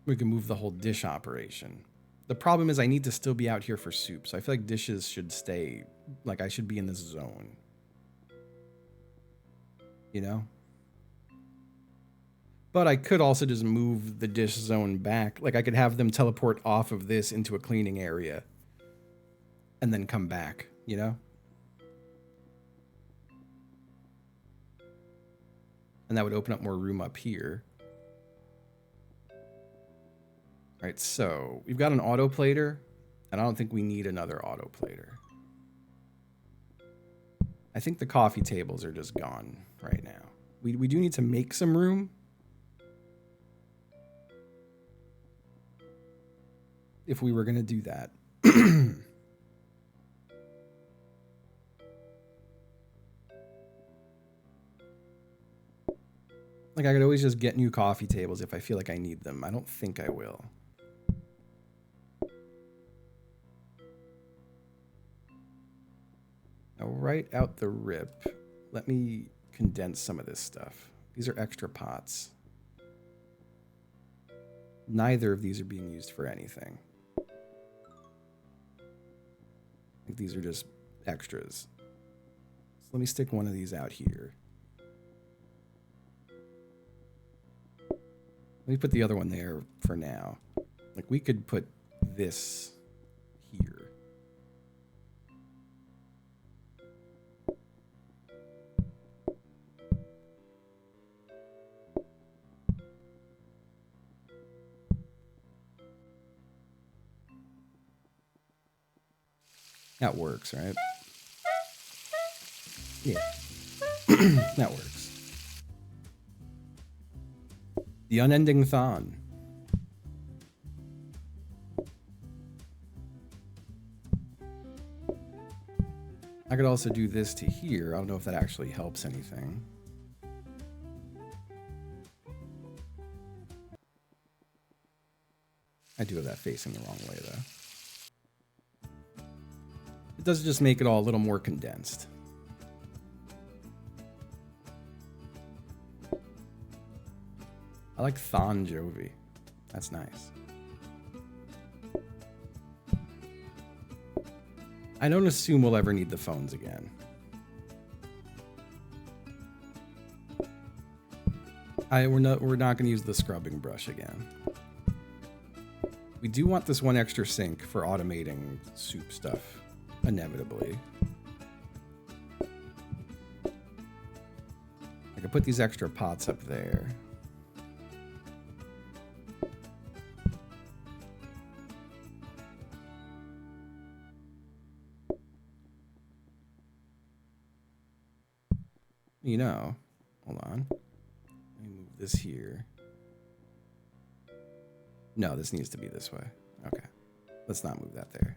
We can move the whole dish operation. The problem is I need to still be out here for soup, so I feel like dishes should stay, like I should be in this zone. You know? But I could also just move the dish zone back. Like I could have them teleport off of this into a cleaning area and then come back, you know? And that would open up more room up here. All right, so we've got an autoplater, and I don't think we need another autoplater. I think the coffee tables are just gone right now. We do need to make some room. If we were going to do that. Like, I could always just get new coffee tables if I feel like I need them. I don't think I will. Now, right out the rip, let me condense some of this stuff. These are extra pots. Neither of these are being used for anything. I think these are just extras. So let me stick one of these out here. Let me put the other one there for now. Like, we could put this here. That works, right? Yeah. That works. The unending thon. I could also do this to here. I don't know if that actually helps anything. I do have that facing the wrong way, though. It does just make it all a little more condensed. I like Thon Jovi. That's nice. I don't assume we'll ever need the phones again. We're not going to use the scrubbing brush again. We do want this one extra sink for automating soup stuff, inevitably. I could put these extra pots up there. You know, hold on. Let me move this here. No, this needs to be this way. Okay. Let's not move that there.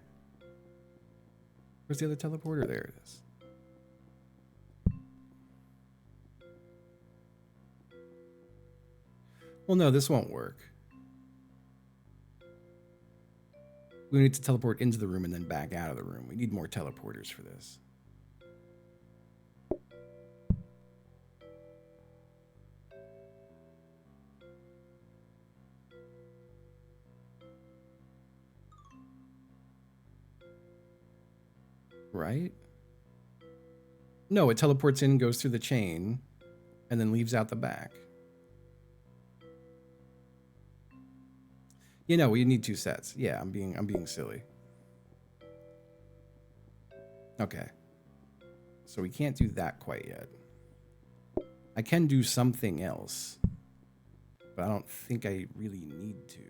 Where's the other teleporter? There it is. Well, no, this won't work. We need to teleport into the room and then back out of the room. We need more teleporters for this. Right? No, it teleports in, goes through the chain, and then leaves out the back. You know, we need 2 sets. Yeah, I'm being silly. Okay. So we can't do that quite yet. I can do something else, but I don't think I really need to.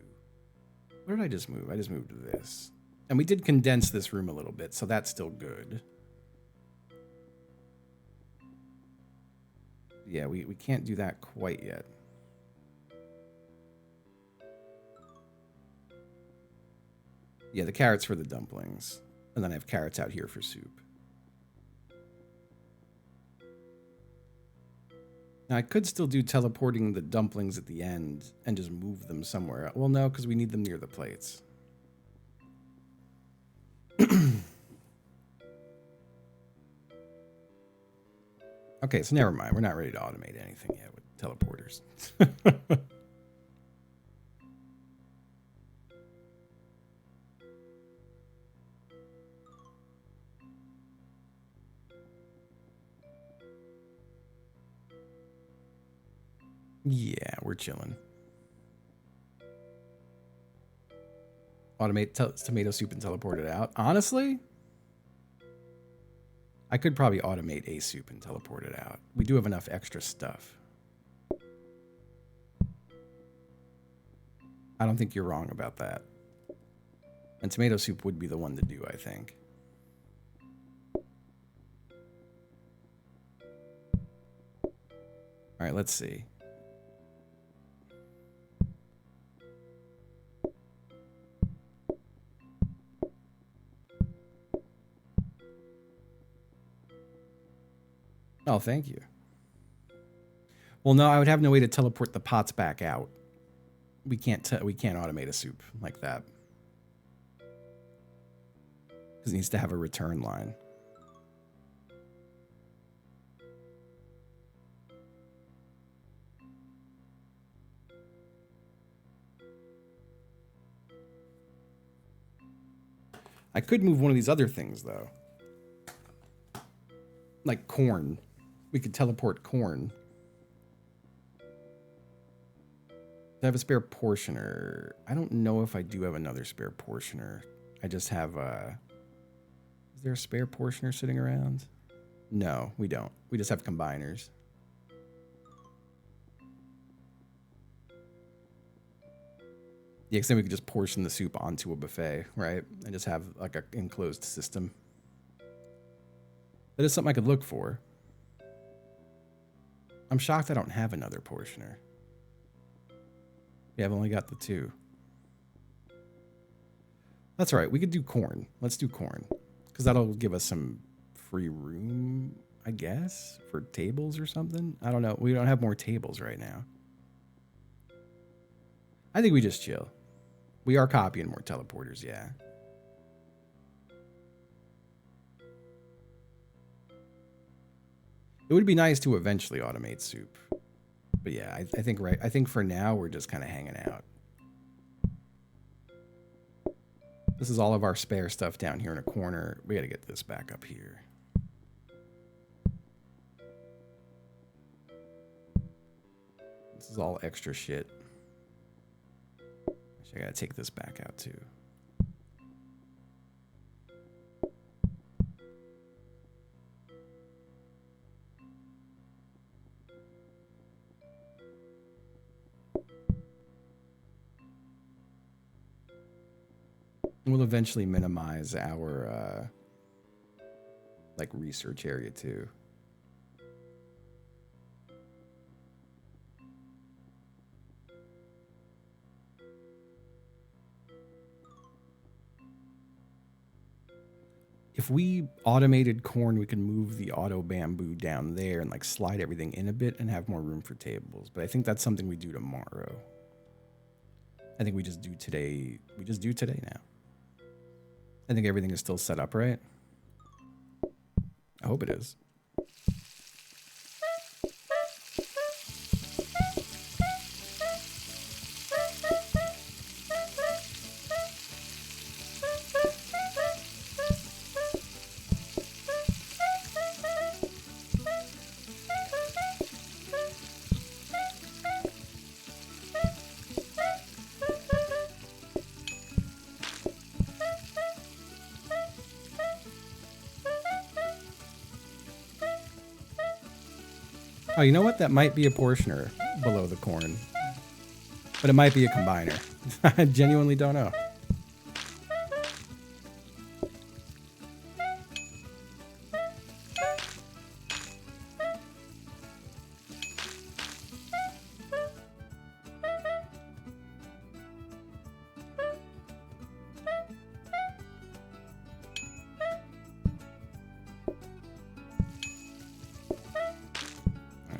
Where did I just move? I just moved to this. And we did condense this room a little bit, so that's still good. Yeah, we can't do that quite yet. Yeah, the carrots for the dumplings. And then I have carrots out here for soup. Now, I could still do teleporting the dumplings at the end and just move them somewhere. Well, no, because we need them near the plates. Okay, so never mind. We're not ready to automate anything yet with teleporters. Yeah, we're chilling. Automate tomato soup and teleport it out. Honestly, I could probably automate a soup and teleport it out. We do have enough extra stuff. I don't think you're wrong about that. And tomato soup would be the one to do, I think. All right, let's see. Oh, thank you. Well, no, I would have no way to teleport the pots back out. We can't automate a soup like that. Because it needs to have a return line. I could move one of these other things, though. Like corn. We could teleport corn. Do I have a spare portioner? I don't know if I do have another spare portioner. I just have a... Is there a spare portioner sitting around? No, we don't. We just have combiners. Yeah, because then we could just portion the soup onto a buffet, right? And just have like an enclosed system. That is something I could look for. I'm shocked I don't have another portioner. Yeah, I've only got the 2. That's all right. We could do corn. Let's do corn. Because that'll give us some free room, I guess, for tables or something. I don't know. We don't have more tables right now. I think we just chill. We are copying more teleporters, yeah. It would be nice to eventually automate soup. But yeah, I think for now we're just kind of hanging out. This is all of our spare stuff down here in a corner. We got to get this back up here. This is all extra shit. Actually, I got to take this back out too. We'll eventually minimize our like research area too. If we automated corn, we can move the auto bamboo down there and like slide everything in a bit and have more room for tables. But I think that's something we do tomorrow. I think we just do today. We just do today now. I think everything is still set up, right? I hope it is. Oh, you know what? That might be a portioner below the corn. But it might be a combiner. I genuinely don't know.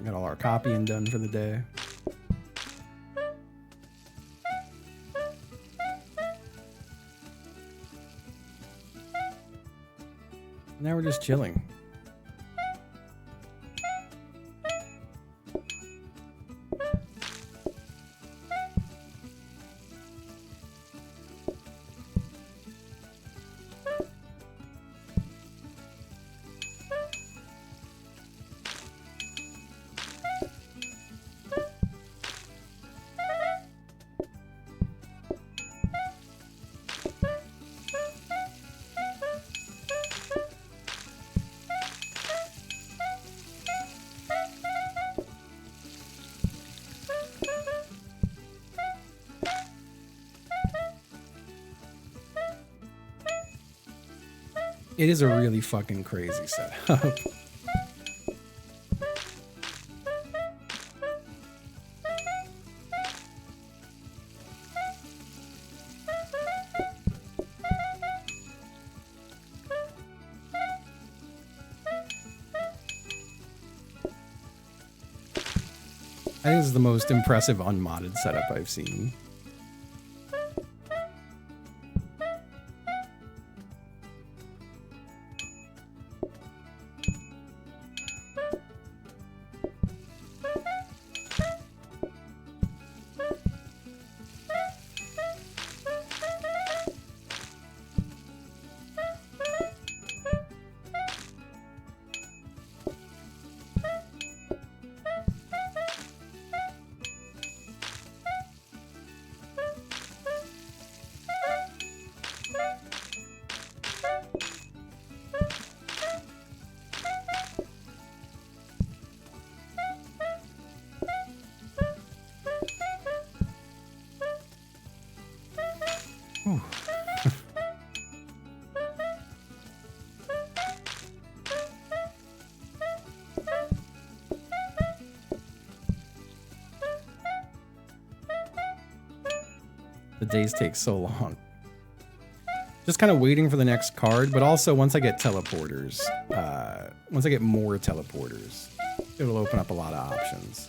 Got all our copying done for the day. Now we're just chilling. It is a really fucking crazy setup. I think this is the most impressive unmodded setup I've seen. Whew. The days take so long. Just kind of waiting for the next card, but also once I get teleporters, once I get more teleporters, it'll open up a lot of options.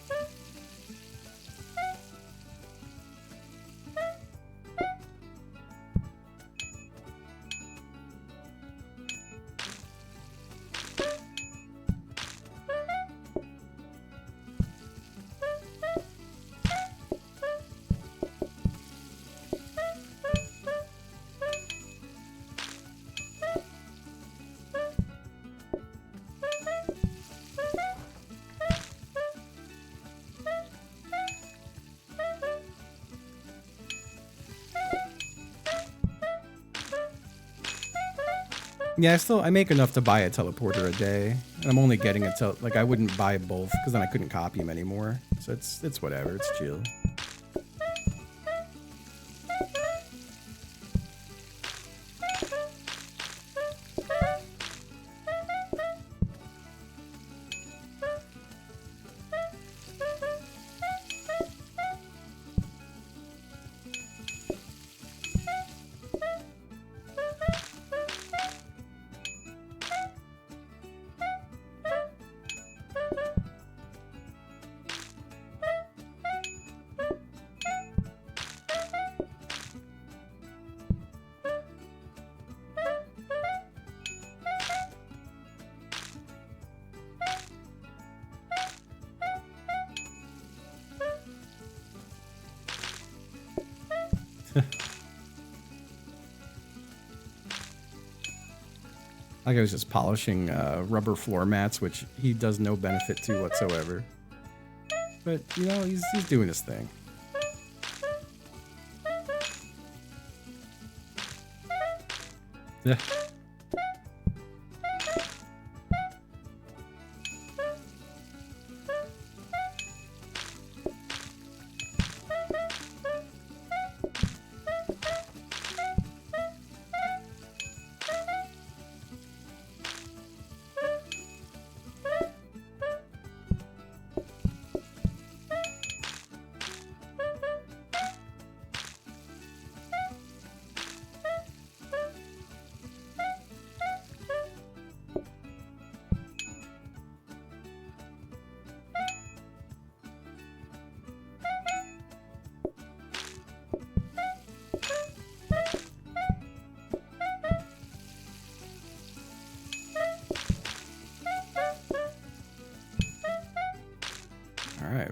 Yeah, I make enough to buy a teleporter a day, and I'm only getting like I wouldn't buy both because then I couldn't copy them anymore. So it's whatever, it's chill. Like I was just polishing rubber floor mats, which he does no benefit to whatsoever. But, you know, he's doing his thing. Yeah. All right.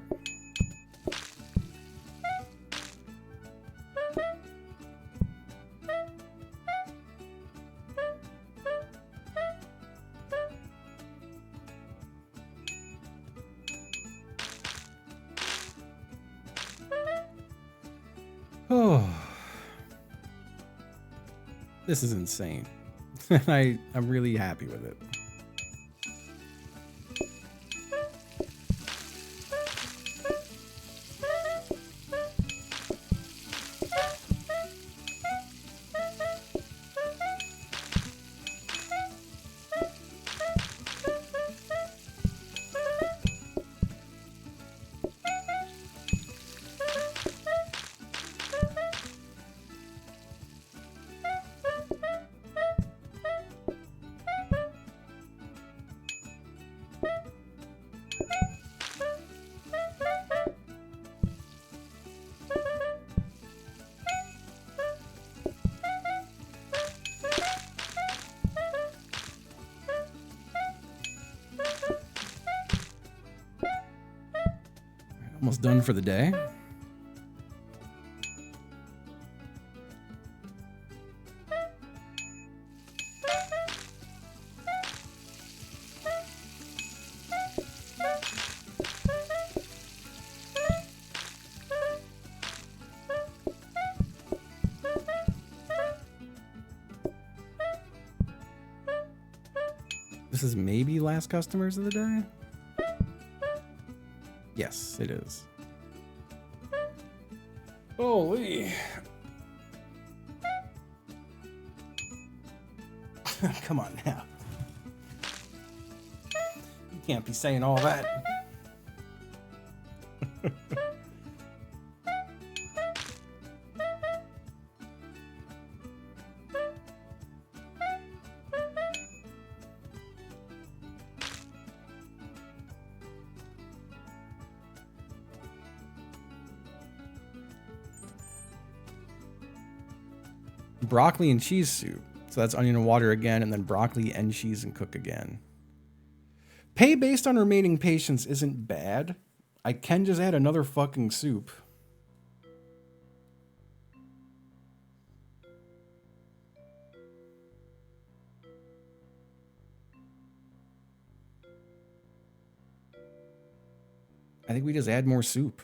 Oh, this is insane. I'm really happy with it. Almost done for the day. This is maybe last customers of the day? Yes, it is. Holy. Come on now. You can't be saying all that. Broccoli and cheese soup. So that's onion and water again, and then broccoli and cheese and cook again. Pay based on remaining patience isn't bad. I can just add another fucking soup. I think we just add more soup.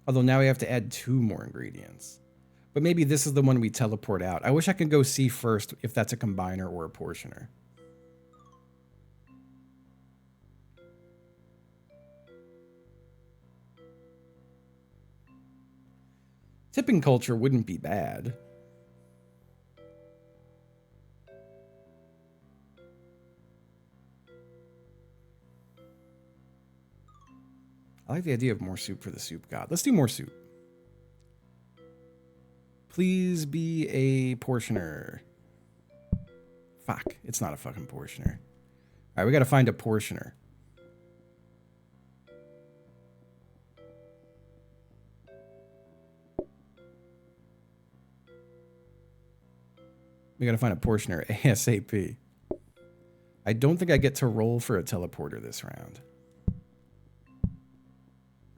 Although now we have to add 2 more ingredients. But maybe this is the one we teleport out. I wish I could go see first if that's a combiner or a portioner. Tipping culture wouldn't be bad. I like the idea of more soup for the soup god. Let's do more soup. Please be a portioner. Fuck, it's not a fucking portioner. All right, we got to find a portioner. We got to find a portioner ASAP. I don't think I get to roll for a teleporter this round.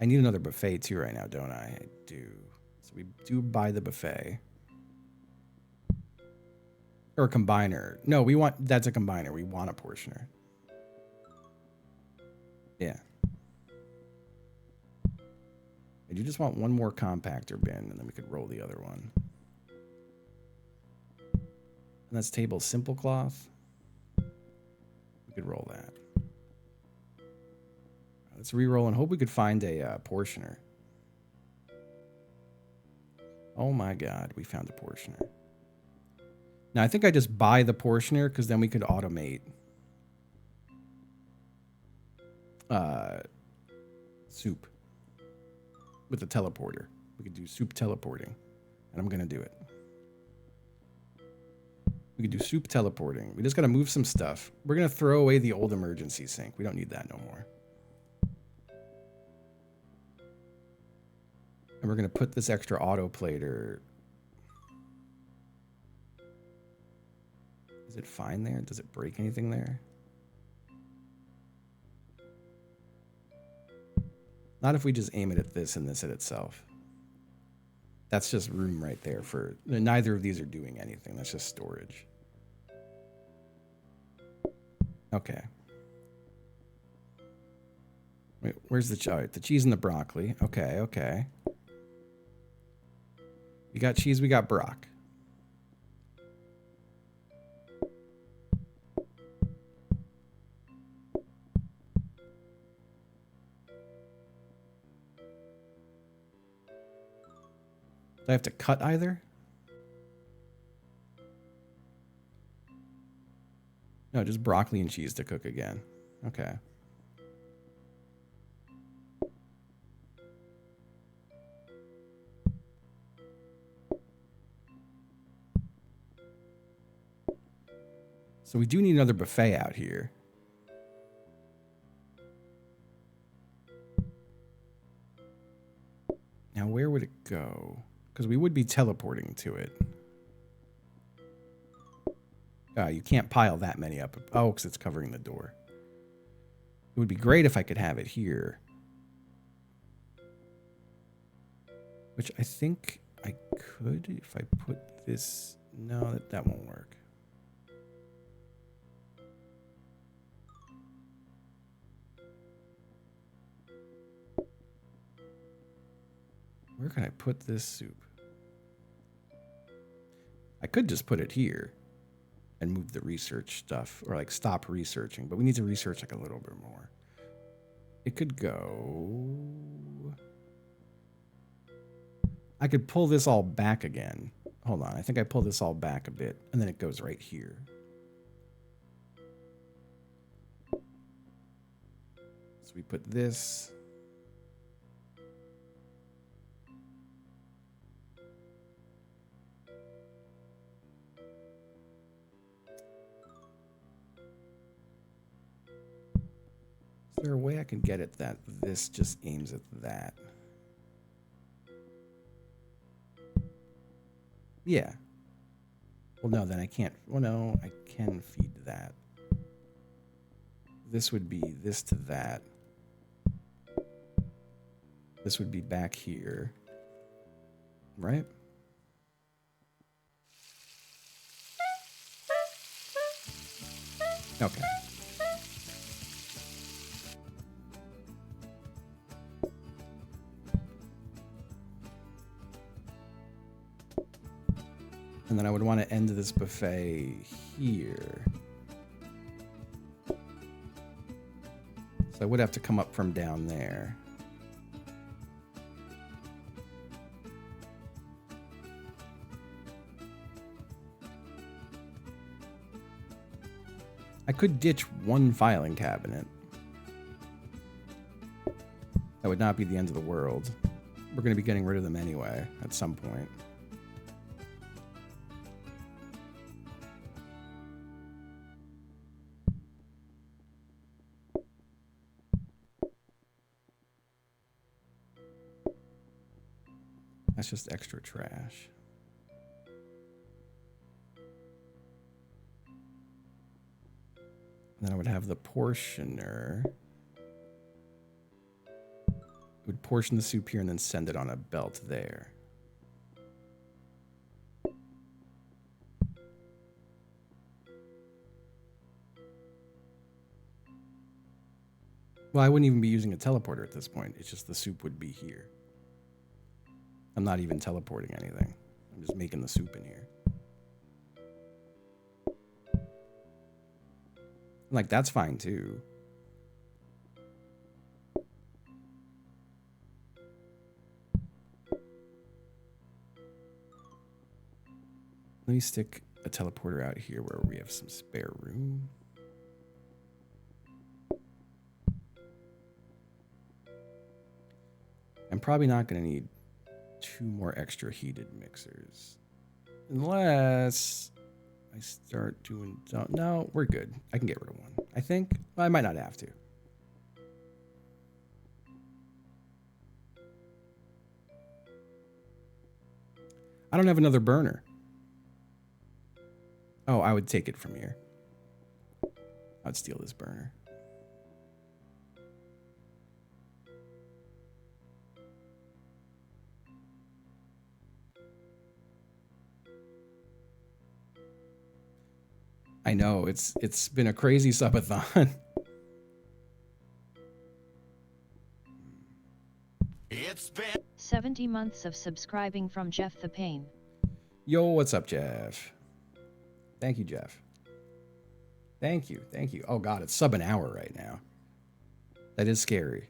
I need another buffet too right now, don't I? I do. So we do buy the buffet. Or a combiner. No, we want, that's a combiner. We want a portioner. Yeah. I do just want one more compactor bin, and then we could roll the other one. And that's table simple cloth. We could roll that. Let's re-roll and hope we could find a portioner. Oh my god, we found a portioner. Now I think I just buy the portioner because then we could automate soup with the teleporter. We could do soup teleporting, and I'm gonna do it. We could do soup teleporting. We just gotta move some stuff. We're gonna throw away the old emergency sink. We don't need that no more. And we're going to put this extra autoplater. Is it fine there? Does it break anything there? Not if we just aim it at this and this at itself. That's just room right there for... Neither of these are doing anything. That's just storage. Okay. Wait, where's the... All right, the cheese and the broccoli. Okay, okay. We got cheese, we got brock. Do I have to cut either? No, just broccoli and cheese to cook again. Okay. So we do need another buffet out here. Now where would it go? Because we would be teleporting to it. You can't pile that many up. Oh, because it's covering the door. It would be great if I could have it here. Which I think I could if I put this... No, that won't work. Where can I put this soup? I could just put it here and move the research stuff, or like stop researching, but we need to research like a little bit more. It could go... I could pull this all back again. Hold on, I think I pull this all back a bit, and then it goes right here. So we put this... Is there a way I can get it that this just aims at that? Yeah. Well, no, then I can't. Well, no, I can feed that. This would be this to that. This would be back here. Right? Okay. And then I would want to end this buffet here. So I would have to come up from down there. I could ditch one filing cabinet. That would not be the end of the world. We're going to be getting rid of them anyway at some point. That's just extra trash. And then I would have the portioner. Would portion the soup here and then send it on a belt there. Well, I wouldn't even be using a teleporter at this point. It's just the soup would be here. I'm not even teleporting anything. I'm just making the soup in here. Like, that's fine too. Let me stick a teleporter out here where we have some spare room. I'm probably not going to need 2 more extra heated mixers. Unless I start doing... No, we're good. I can get rid of one. I think. Well, I might not have to. I don't have another burner. Oh, I would take it from here. I'd steal this burner. I know, it's been a crazy subathon. 70 months of subscribing from Jeff the Pain. Yo, what's up, Jeff? Thank you, Jeff. Thank you. Oh god, it's sub an hour right now. That is scary.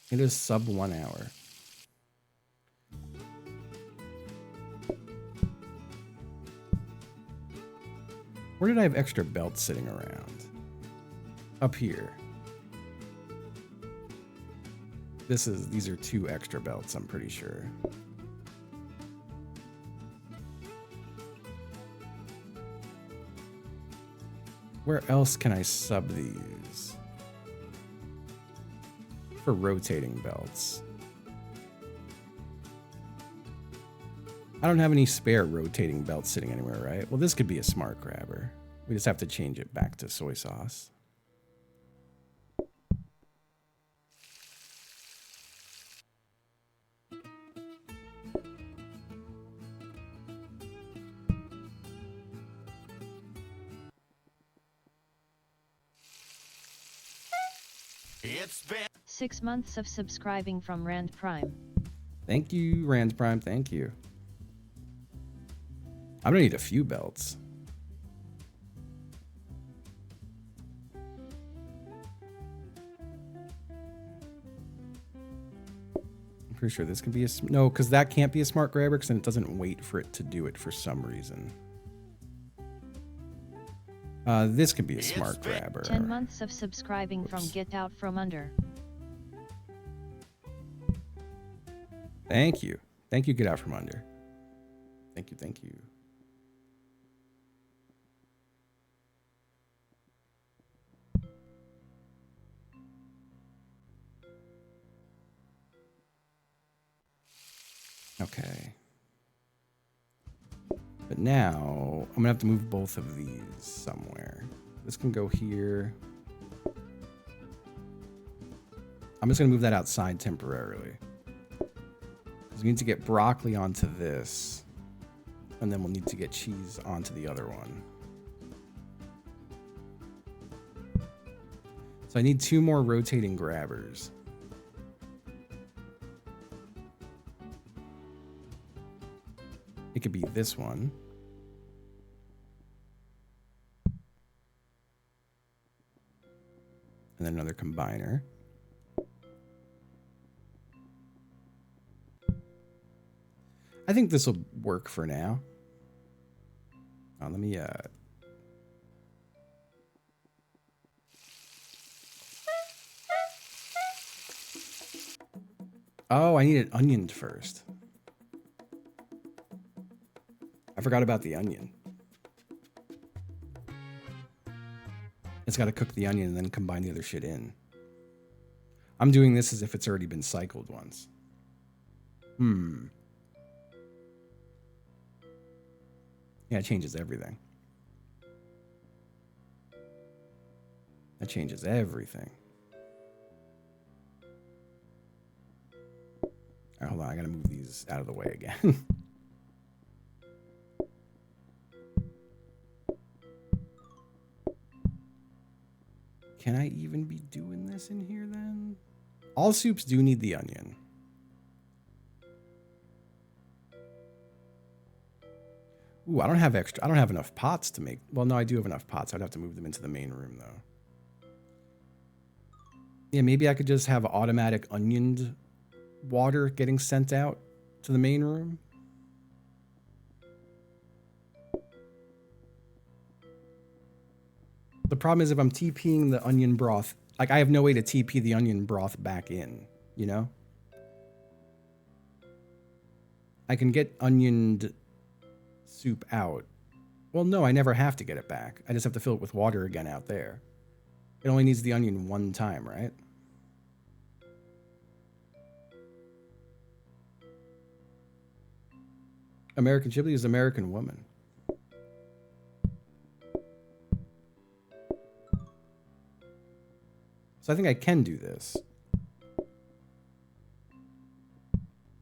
It is sub 1 hour. Where did I have extra belts sitting around? Up here. These are 2 extra belts, I'm pretty sure. Where else can I sub these? For rotating belts. I don't have any spare rotating belts sitting anywhere, right? Well, this could be a smart grabber. We just have to change it back to soy sauce. It's been 6 months of subscribing from Rand Prime. Thank you, Rand Prime. Thank you. I'm gonna need a few belts. I'm pretty sure this can be a... No, because that can't be a smart grabber because then it doesn't wait for it to do it for some reason. This could be a smart grabber. 10 months of subscribing from Get Out From Under. Thank you. Thank you, Get Out From Under. Thank you, thank you. Okay. But now, I'm gonna have to move both of these somewhere. This can go here. I'm just gonna move that outside temporarily. Because we need to get broccoli onto this. And then we'll need to get cheese onto the other one. So I need 2 more rotating grabbers. It could be this one. And then another combiner. I think this will work for now. Let me Oh, I need it onioned first. I forgot about the onion. It's got to cook the onion and then combine the other shit in. I'm doing this as if it's already been cycled once. Yeah, it changes everything. That changes everything. All right, hold on. I gotta move these out of the way again. Can I even be doing this in here then? All soups do need the onion. Ooh, I don't have enough pots to make. Well, no, I do have enough pots. I'd have to move them into the main room though. Yeah, maybe I could just have automatic onioned water getting sent out to the main room. The problem is if I'm TPing the onion broth, like I have no way to TP the onion broth back in, you know? I can get onioned soup out. Well, no, I never have to get it back. I just have to fill it with water again out there. It only needs the onion one time, right? American Chibley is American woman. So I think I can do this.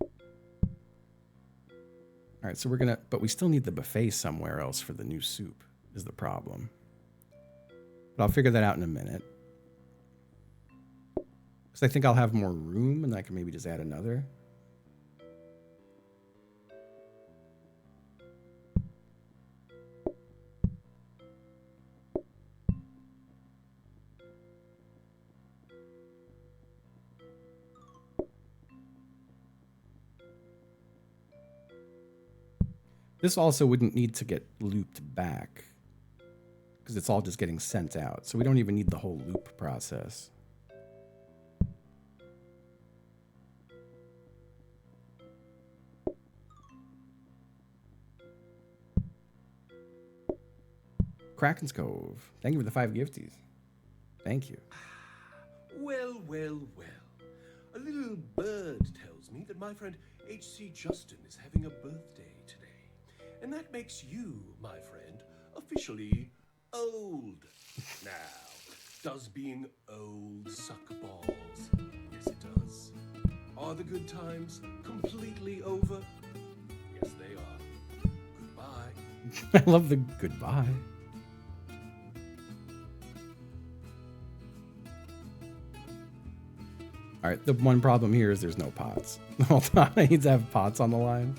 All right, so we're gonna, but we still need the buffet somewhere else for the new soup is the problem. But I'll figure that out in a minute. Because I think I'll have more room and I can maybe just add another. This also wouldn't need to get looped back because it's all just getting sent out. So we don't even need the whole loop process. Kraken's Cove. Thank you for the 5 gifties. Thank you. Well, well, well. A little bird tells me that my friend H.C. Justin is having a birthday today. And that makes you, my friend, officially old. Now, does being old suck balls? Yes, it does. Are the good times completely over? Yes, they are. Goodbye. I love the goodbye. All right, the one problem here is there's no pots. Hold on, I need to have pots on the line.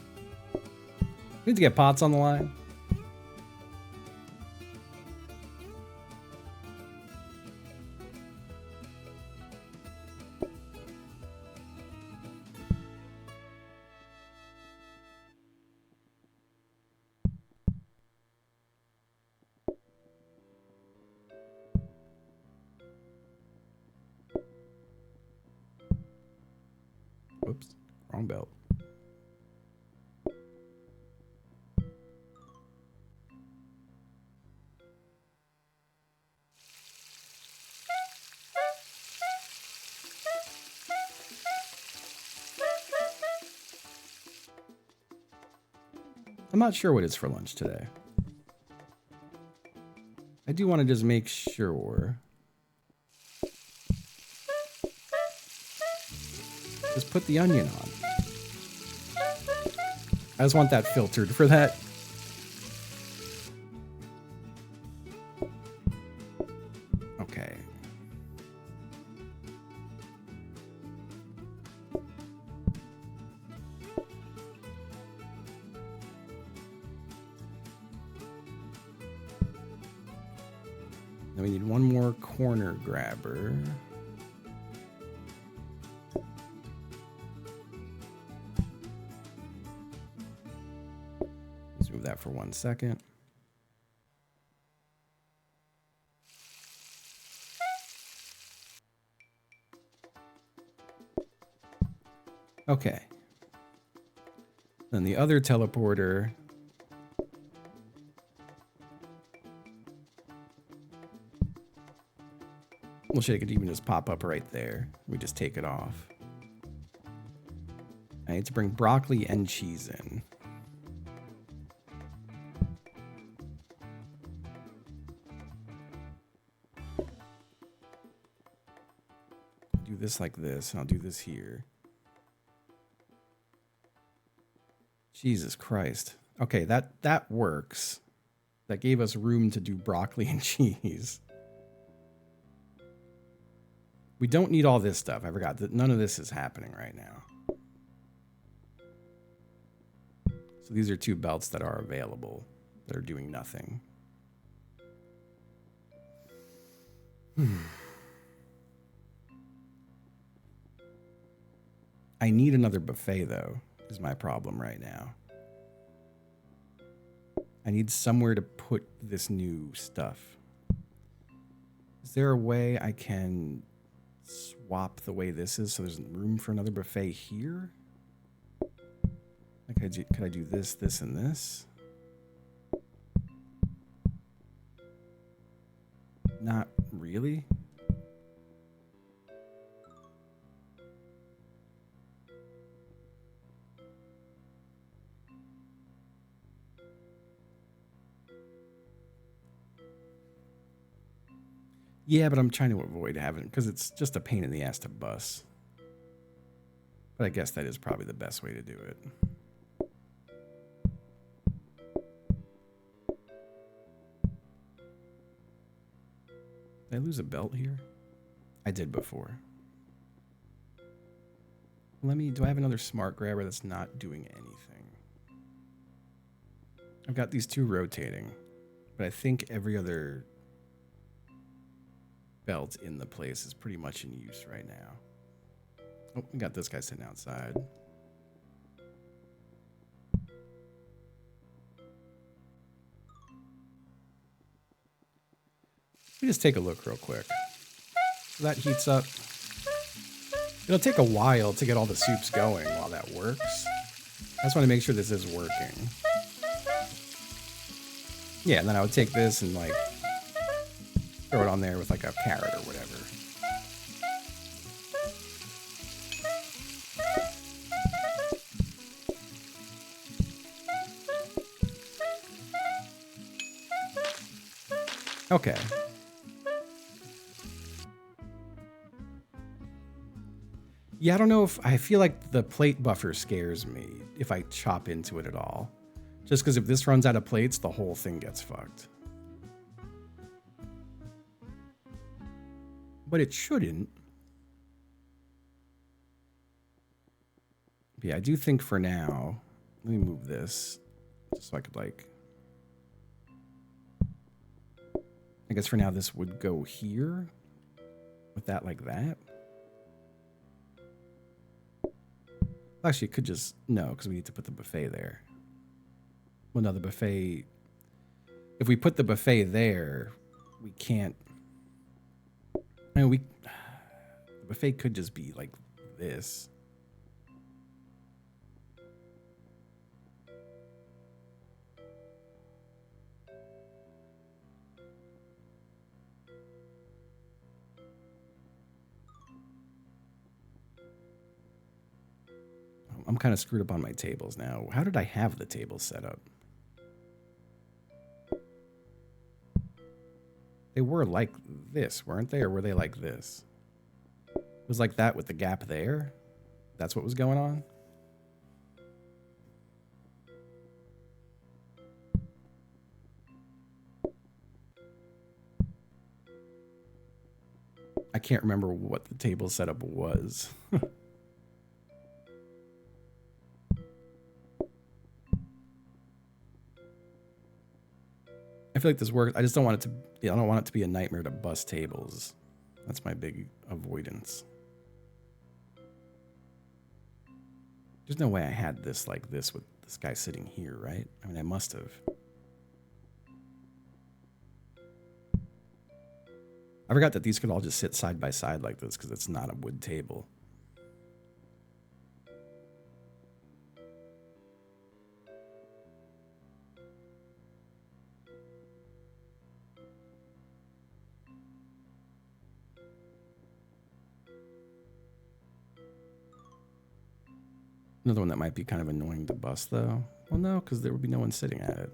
We need to get pots on the line. Oops, wrong belt. I'm not sure what it's for lunch today. I do want to just make sure. Just put the onion on. I just want that filtered for that. Okay. Then we need one more corner grabber. Let's move that for 1 second. Okay. Then the other teleporter. Well, shit, it could even just pop up right there. We just take it off. I need to bring broccoli and cheese in. Do this like this, and I'll do this here. Jesus Christ. Okay, that works. That gave us room to do broccoli and cheese. We don't need all this stuff. I forgot that none of this is happening right now. So these are 2 belts that are available. They're doing nothing. I need another buffet, though, is my problem right now. I need somewhere to put this new stuff. Is there a way I can swap the way this is so there's room for another buffet here? Like, could I do this, this, and this? Not really. Yeah, but I'm trying to avoid having, because it's just a pain in the ass to bus. But I guess that is probably the best way to do it. Did I lose a belt here? I did before. Do I have another smart grabber that's not doing anything? I've got these two rotating, but I think every other belt in the place is pretty much in use right now. Oh, we got this guy sitting outside. Let me just take a look real quick. So that heats up. It'll take a while to get all the soups going while that works. I just want to make sure this is working. Yeah, and then I would take this and like throw it on there with like a carrot or whatever. Okay. Yeah, I don't know if I feel like the plate buffer scares me if I chop into it at all. Just because if this runs out of plates, the whole thing gets fucked. But it shouldn't. But yeah, I do think for now, let me move this just so I could like, I guess for now this would go here with that like that. Actually, it could just, no, because we need to put the buffet there. Well, no, the buffet, if we put the buffet there, we can't, I mean, the buffet could just be like this. I'm kind of screwed up on my tables now. How did I have the tables set up? They were like this, weren't they? Or were they like this? It was like that with the gap there? That's what was going on? I can't remember what the table setup was. I feel like this works. I just don't want it to. I don't want it to be a nightmare to bust tables. That's my big avoidance. There's no way I had this like this with this guy sitting here, right? I mean, I must have. I forgot that these could all just sit side by side like this because it's not a wood table. Another one that might be kind of annoying to bust, though. Well, no, because there would be no one sitting at it.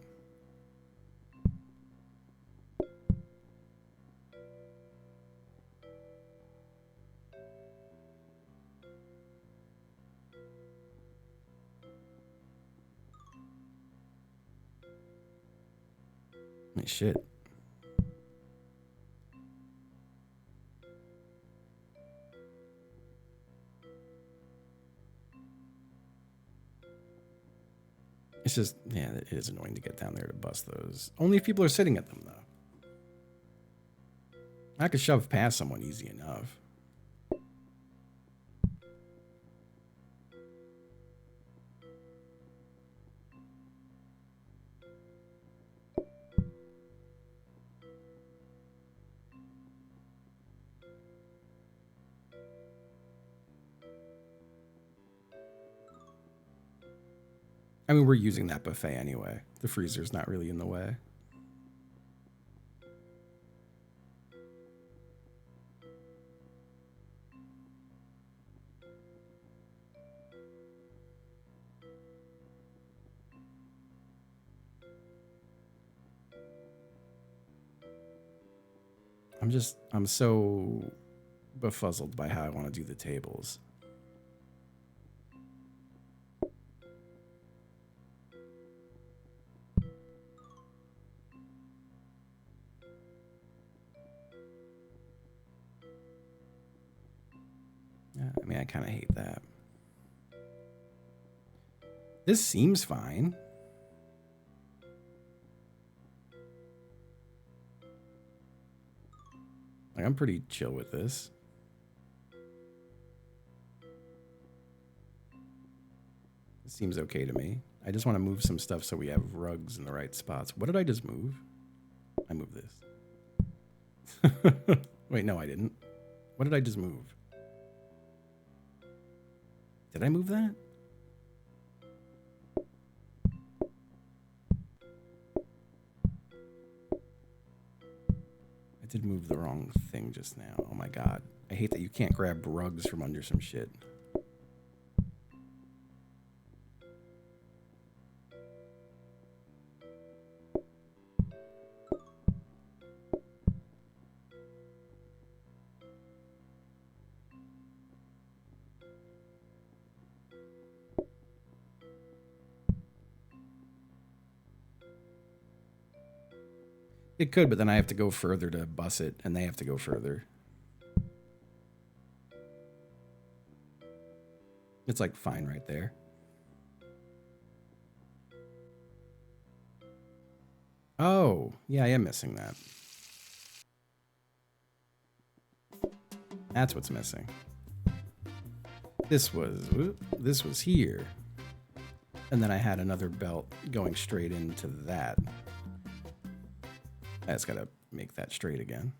I mean, shit. It's just, yeah, it is annoying to get down there to bust those. Only if people are sitting at them, though. I could shove past someone easy enough. I mean, we're using that buffet anyway. The freezer's not really in the way. I'm so befuzzled by how I want to do the tables. Yeah, I mean, I kind of hate that. This seems fine. Like, I'm pretty chill with this. It seems okay to me. I just want to move some stuff so we have rugs in the right spots. What did I just move? I moved this. Wait, no, I didn't. What did I just move? Did I move that? I did move the wrong thing just now. Oh my god. I hate that you can't grab rugs from under some shit. It could, but then I have to go further to bus it, and they have to go further. It's like fine right there. Oh, yeah, I am missing that. That's what's missing. This was here. And then I had another belt going straight into that. I just gotta make that straight again.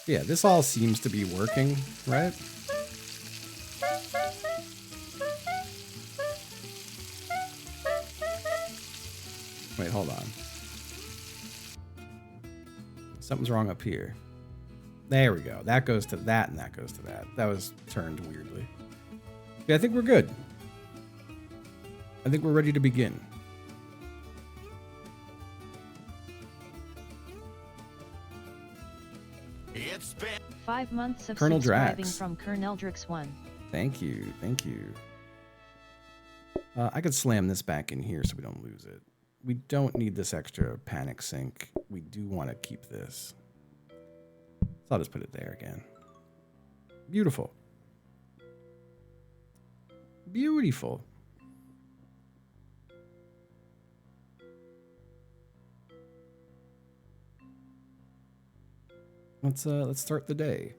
Yeah, this all seems to be working, right? Wait, hold on. Something's wrong up here. There we go. That goes to that, and that goes to that. That was turned weirdly. Yeah, I think we're good. I think we're ready to begin. It's been 5 months of Colonel subscribing Drax. from Colonel1. Thank you. Thank you. I could slam this back in here so we don't lose it. We don't need this extra panic sink. We do want to keep this. So I'll just put it there again. Beautiful. Beautiful. Let's start the day.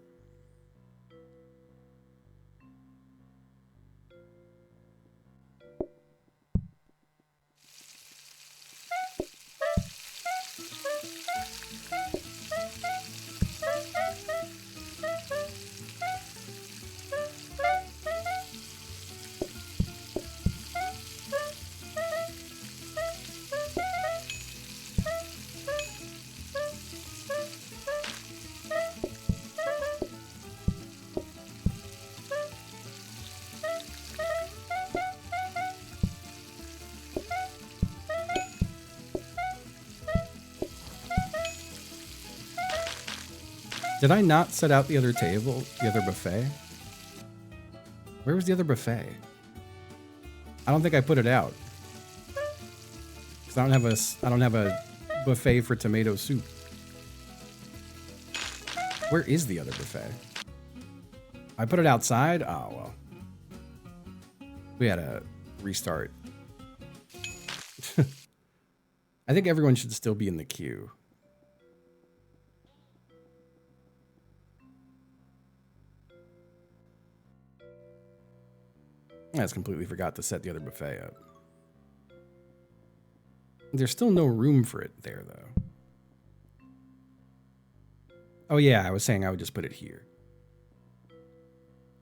Did I not set out the other table, the other buffet? Where was the other buffet? I don't think I put it out. 'Cause I don't have a buffet for tomato soup. Where is the other buffet? I put it outside? Oh, well. We had to restart. I think everyone should still be in the queue. I just completely forgot to set the other buffet up. There's still no room for it there, though. Oh yeah, I was saying I would just put it here.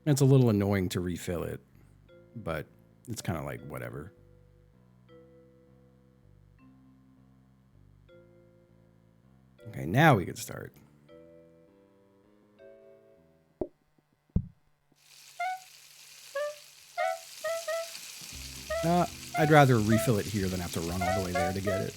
It's a little annoying to refill it, but it's kind of like whatever. Okay, now we can start. I'd rather refill it here than have to run all the way there to get it.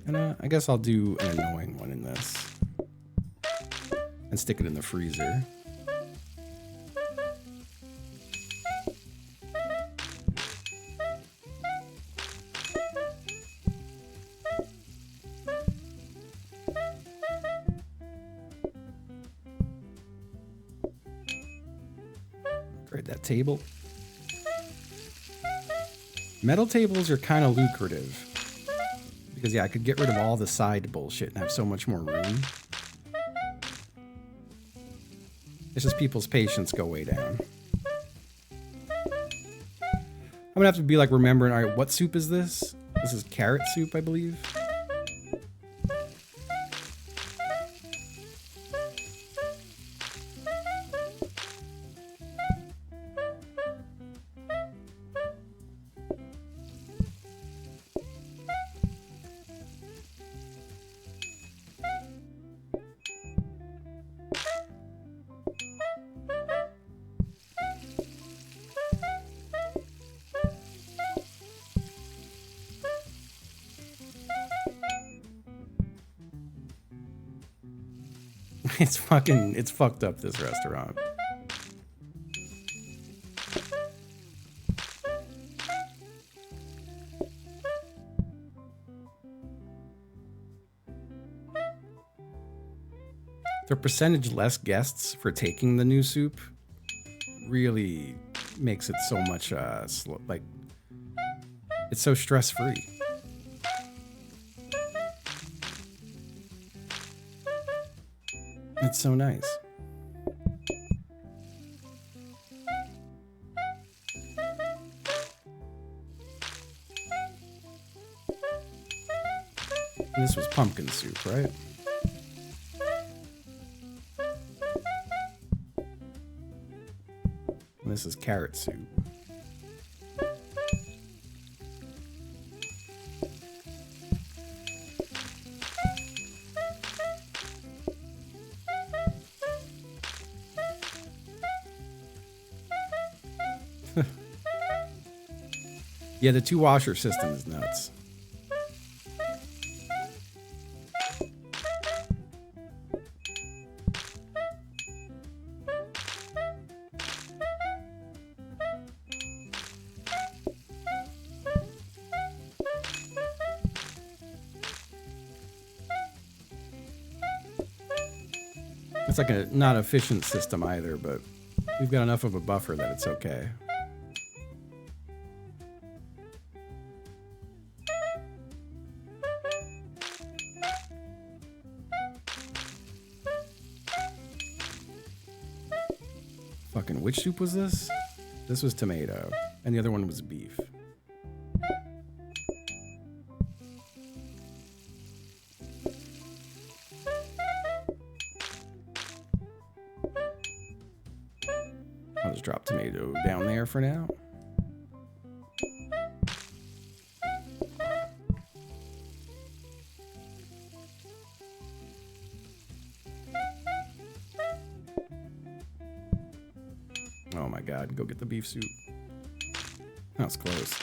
And I guess I'll do an annoying one in this. And stick it in the freezer. Grade that table. Metal tables are kind of lucrative. Because, yeah, I could get rid of all the side bullshit and have so much more room. It's just people's patience go way down. I'm gonna have to be like remembering, alright, what soup is this? This is carrot soup, I believe. It's fucked up, this restaurant. The percentage less guests for taking the new soup really makes it so much, like, it's so stress-free. It's so nice. And this was pumpkin soup, right? And this is carrot soup. Yeah, the 2-washer system is nuts. It's like a not efficient system either, but we've got enough of a buffer that it's okay. Fucking, which soup was this? This was tomato, and the other one was beef. I'll just drop tomato down there for now. Oh my god, go get the beef soup. That was close.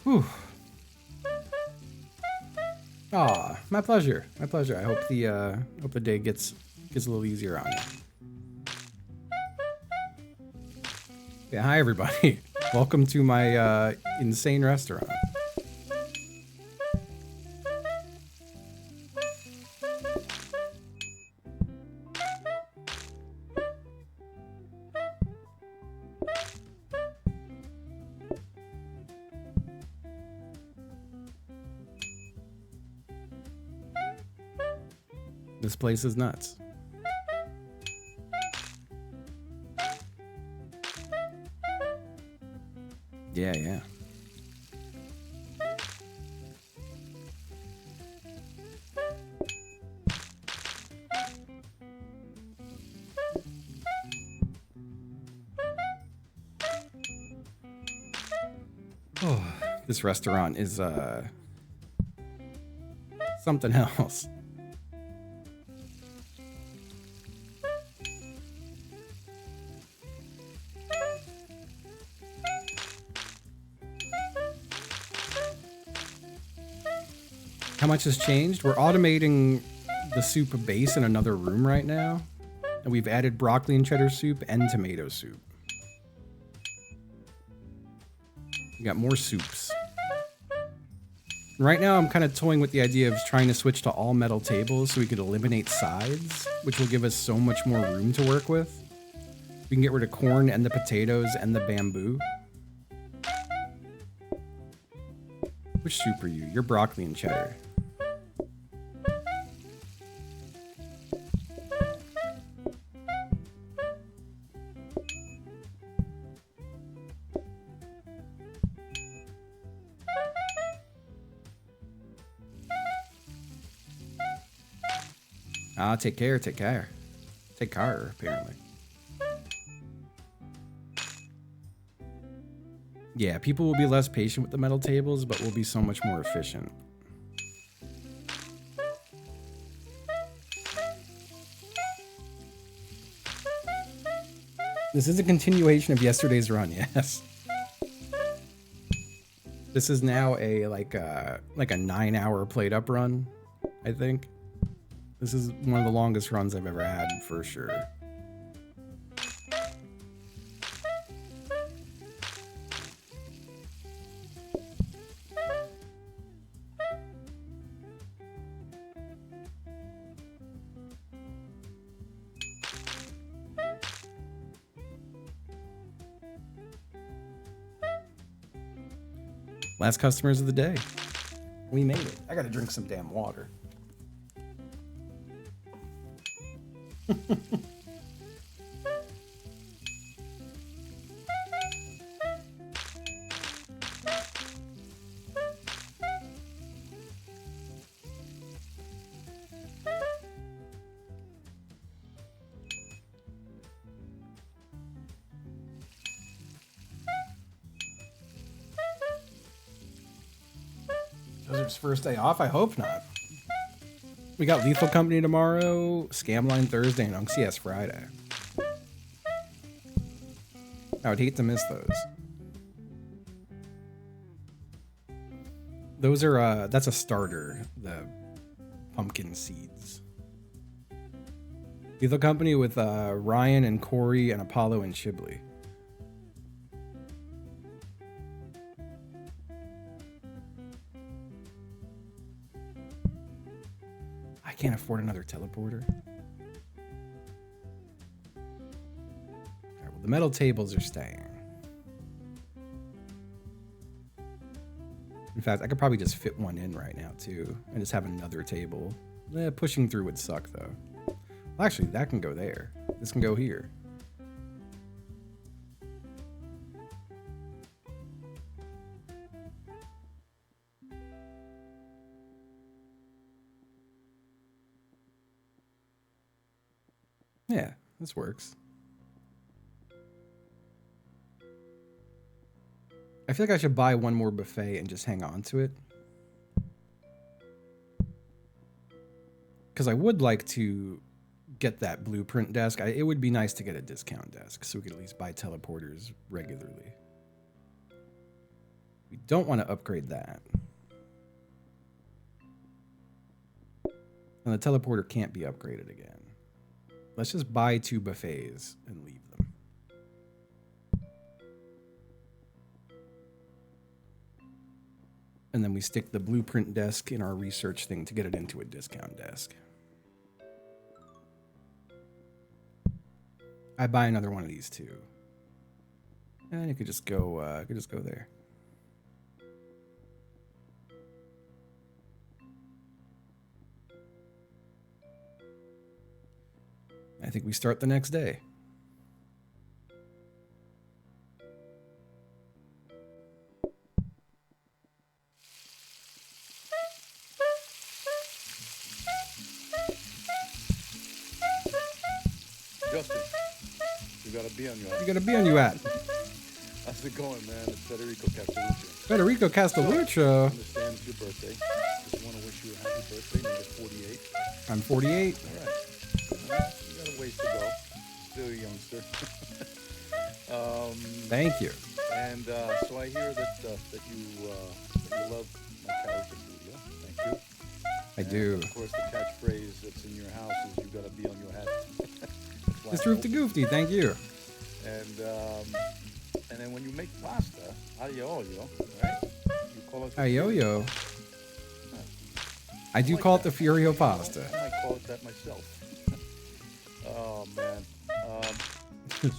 Whew. Aw, my pleasure. My pleasure. I hope the day gets a little easier on you. Yeah, hi everybody. Welcome to my insane restaurant. This place is nuts. Yeah, yeah. Oh, this restaurant is something else. How much has changed? We're automating the soup base in another room right now. And we've added broccoli and cheddar soup and tomato soup. We got more soups. Right now I'm kind of toying with the idea of trying to switch to all metal tables so we could eliminate sides, which will give us so much more room to work with. We can get rid of corn and the potatoes and the bamboo. Which soup are you? You're broccoli and cheddar. Ah, take care, take care. Take care, apparently. Yeah, people will be less patient with the metal tables, but will be so much more efficient. This is a continuation of yesterday's run, yes. This is now a like a 9-hour plate up run, I think. This is one of the longest runs I've ever had, for sure. Last customers of the day. We made it. I gotta drink some damn water. Joseph's first day off? I hope not. We got Lethal Company tomorrow, Scamline Thursday, and UNCS Friday. I would hate to miss those. Those are, that's a starter, the pumpkin seeds. Lethal Company with Ryan and Corey and Apollo and Shibley. I can't afford another teleporter. Alright, well, the metal tables are staying. In fact, I could probably just fit one in right now, too, and just have another table. Pushing through would suck, though. Well, actually, that can go there. This can go here. Yeah, this works. I feel like I should buy one more buffet and just hang on to it. Because I would like to get that blueprint desk. It would be nice to get a discount desk so we could at least buy teleporters regularly. We don't want to upgrade that. And the teleporter can't be upgraded again. Let's just buy 2 buffets and leave them. And then we stick the blueprint desk in our research thing to get it into a discount desk. I buy another one of these too. And you could just go there. I think we start the next day. Justin, you got a bee on your You gotta be on you at How's it going, man? It's Federico Castellucci. Federico Castelluccio. I understand it's your birthday. Just want to wish you a happy birthday, number 48. I'm 48. All right. You got a ways to go. Still a youngster. Thank you. And so I hear that you love my character studio. Thank you. I do. And of course, the catchphrase that's in your house is "You gotta be on your hat." It's Roof to Goofy. Thank you. And then when you make pasta, aglio olio, right? You call it Ayoyo. I do call it the Furio pasta. I might call it that myself. Oh man.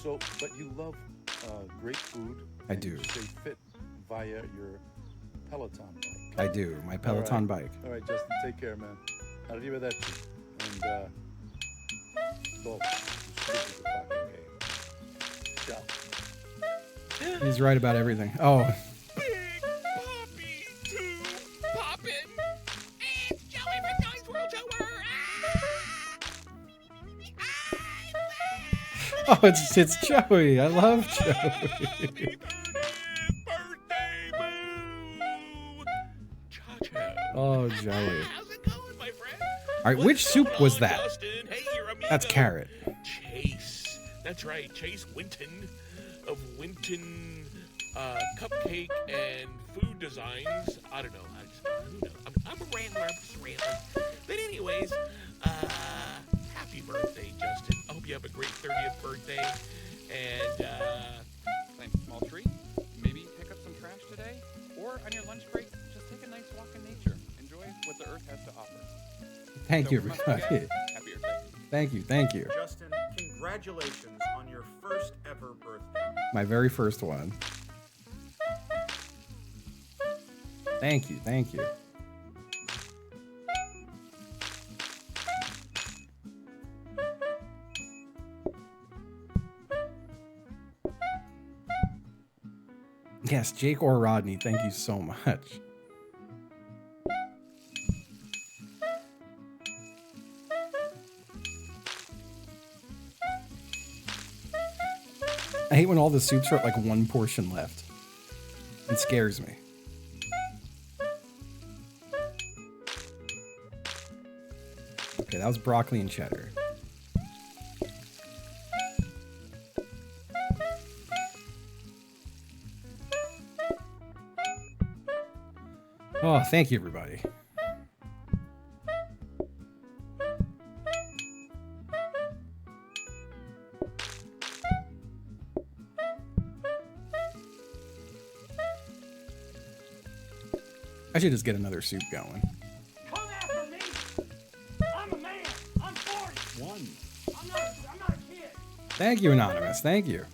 So, but you love great food. I and do. You stay fit via your Peloton bike. I do. My Peloton bike. All right, Justin, take care, man. Arrivederci. And go. Ciao. He's right about everything. Oh. Big Poppy 2 poppin'. It's Joey from Noise World Tour. Oh, it's Joey. I love Joey. Birthday boo. Cha-cha. Oh, Joey. How's it going, my friend? All right, which What's soup going was on, that? Justin? Hey, your amigo. That's carrot. Chase. That's right, Chase Winton of Winton Cupcake and Food Designs. I don't know. Who knows? I'm a rambler. I'm just rambling. But anyways, happy birthday, Justin. I hope you have a great 30th birthday. And Plant a small tree, maybe pick up some trash today, or on your lunch break, just take a nice walk in nature. Enjoy what the earth has to offer. Thank you, So, once everybody. again, happy Earth Day. Thank you. Thank you. Justin, congratulations on your first ever birthday. My very first one. Thank you. Thank you. Yes, Jake or Rodney, thank you so much. I hate when all the soups are at like one portion left. It scares me. Okay, that was broccoli and cheddar. Oh, thank you, everybody. I should just get another soup going. Come after me. I'm a man. I'm 40. I'm not a kid. Thank you, Anonymous. Thank you.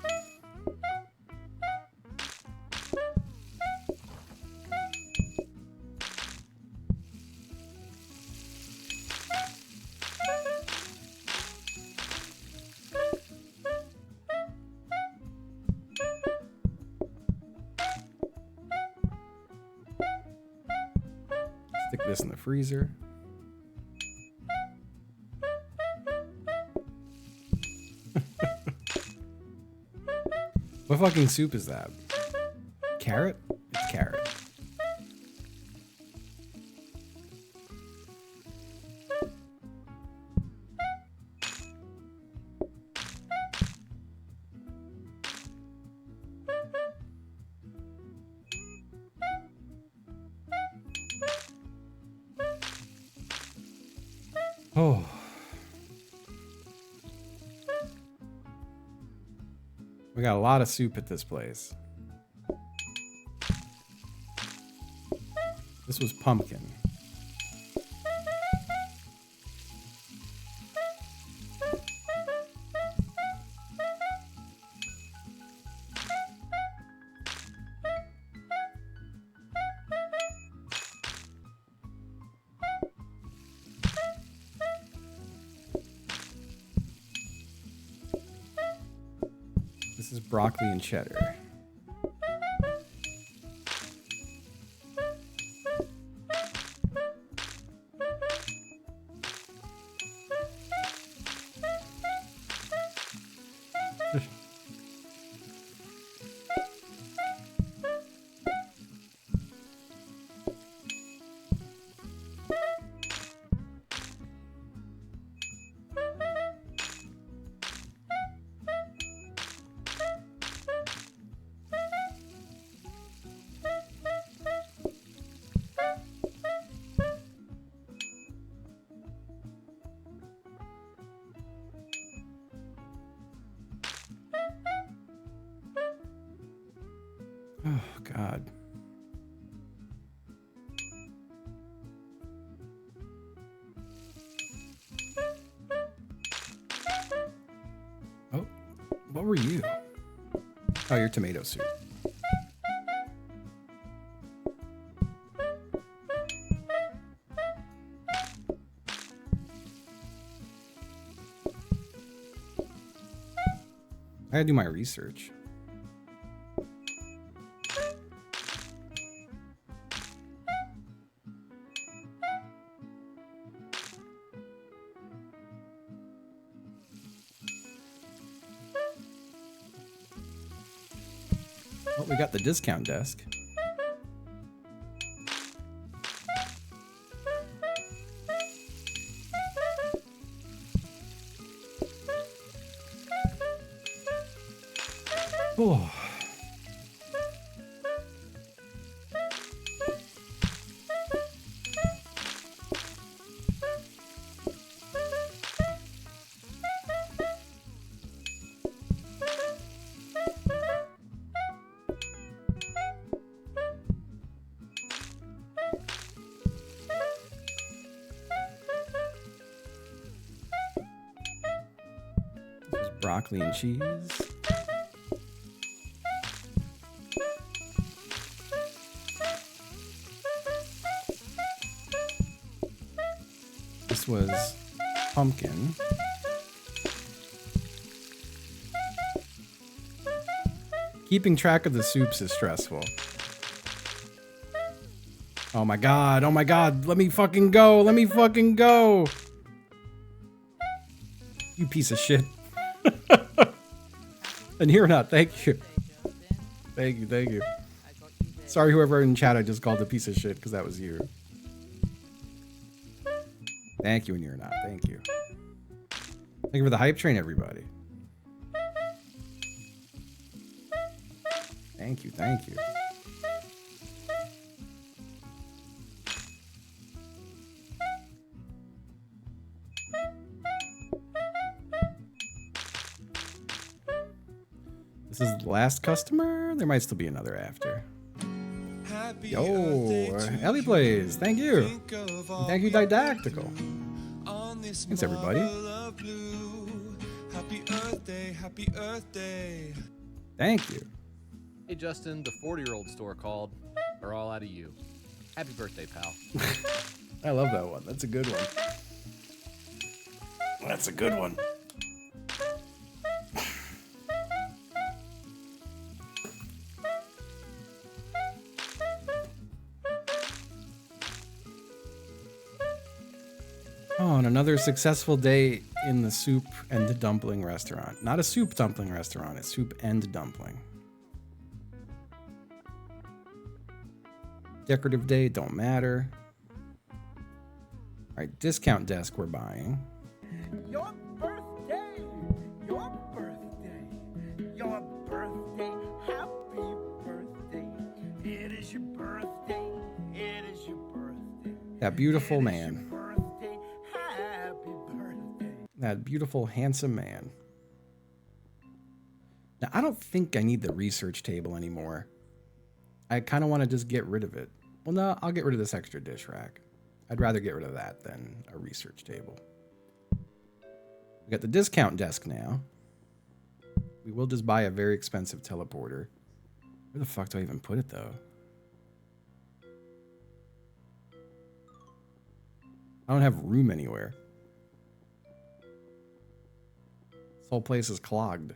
Stick this in the freezer. What fucking soup is that? Carrot? It's carrot. Oh. We got a lot of soup at this place. This was pumpkin. This is broccoli and cheddar. Oh, God. Oh, what were you? Oh, you're tomato soup. I gotta do my research. Well, we got the discount desk. Oh. This is broccoli and cheese. This was pumpkin. Keeping track of the soups is stressful. Oh my god, oh my god, let me fucking go, let me fucking go! You piece of shit. And here or not, thank you. Thank you, thank you. Sorry whoever in chat I just called a piece of shit, because that was you. Thank you, and you're not, thank you. Thank you for the hype train, everybody. Thank you, thank you. This is the last customer? There might still be another after. Yo, Ellie Plays, thank you. And thank you, Didactical. Thanks, everybody. Happy Earth Day, happy Earth Day. Thank you. Hey, Justin, the 40-year-old store called. Are all out of you. Happy birthday, pal. I love that one. That's a good one. That's a good one. Oh, and another successful day in the soup and dumpling restaurant. Not a soup dumpling restaurant, it's soup and dumpling. Decorative day, don't matter. All right, discount desk we're buying. Your birthday, your birthday, your birthday, happy birthday. It is your birthday, it is your birthday. That beautiful man. Birthday, happy birthday. That beautiful, handsome man. Now, I don't think I need the research table anymore. I kind of want to just get rid of it. Well, no, I'll get rid of this extra dish rack. I'd rather get rid of that than a research table. We got the discount desk now. We will just buy a very expensive teleporter. Where the fuck do I even put it, though? I don't have room anywhere. This whole place is clogged.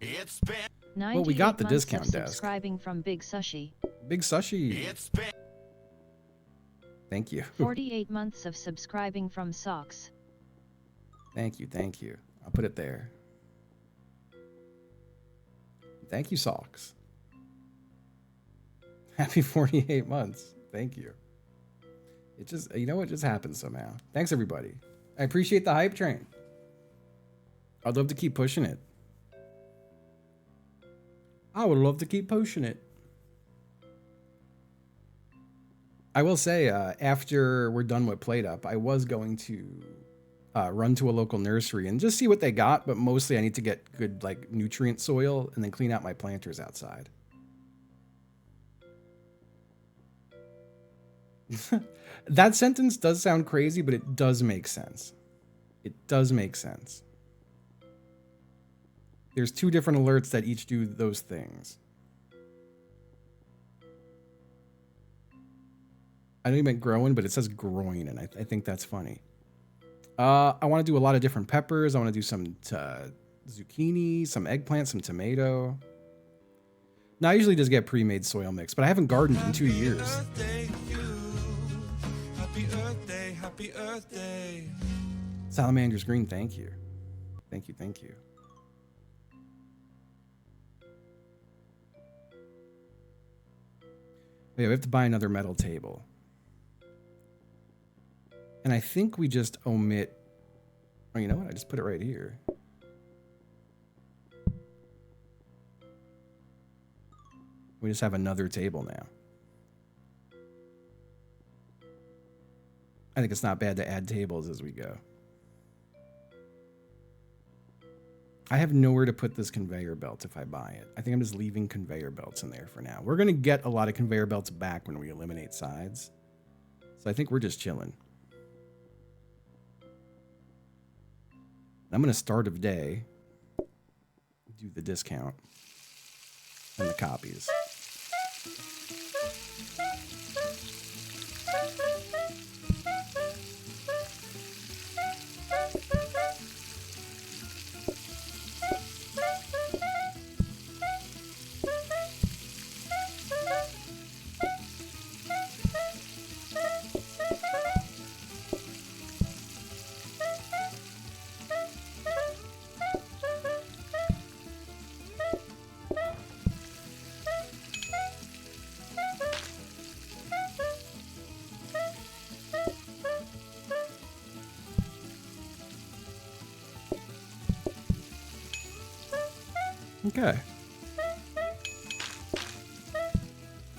It's been Well, we got the months discount of desk. subscribing from Big Sushi. Big Sushi. Thank you. 48 months of subscribing from Socks. Thank you, thank you. I'll put it there. Thank you, Socks. Happy 48 months. Thank you. It just, you know what, just happens somehow. Thanks, everybody. I appreciate the hype train. I'd love to keep pushing it. I would love to keep pushing it. I will say, after we're done with Plate Up, I was going to run to a local nursery and just see what they got, but mostly I need to get good, like, nutrient soil and then clean out my planters outside. That sentence does sound crazy, but it does make sense. It does make sense. There's 2 different alerts that each do those things. I know you meant growing, but it says groin, and I think that's funny. I want to do a lot of different peppers. I want to do some zucchini, some eggplant, some tomato. Now, I usually just get pre-made soil mix, but I haven't gardened in 2 years. Happy Earth Day, happy Earth Day. Salamander's green, thank you. Thank you, thank you. Yeah, we have to buy another metal table. And I think we just omit... Oh, you know what? I just put it right here. We just have another table now. I think it's not bad to add tables as we go. I have nowhere to put this conveyor belt if I buy it. I think I'm just leaving conveyor belts in there for now. We're going to get a lot of conveyor belts back when we eliminate sides. So I think we're just chilling. I'm going to start of day, do the discount and the copies. Okay.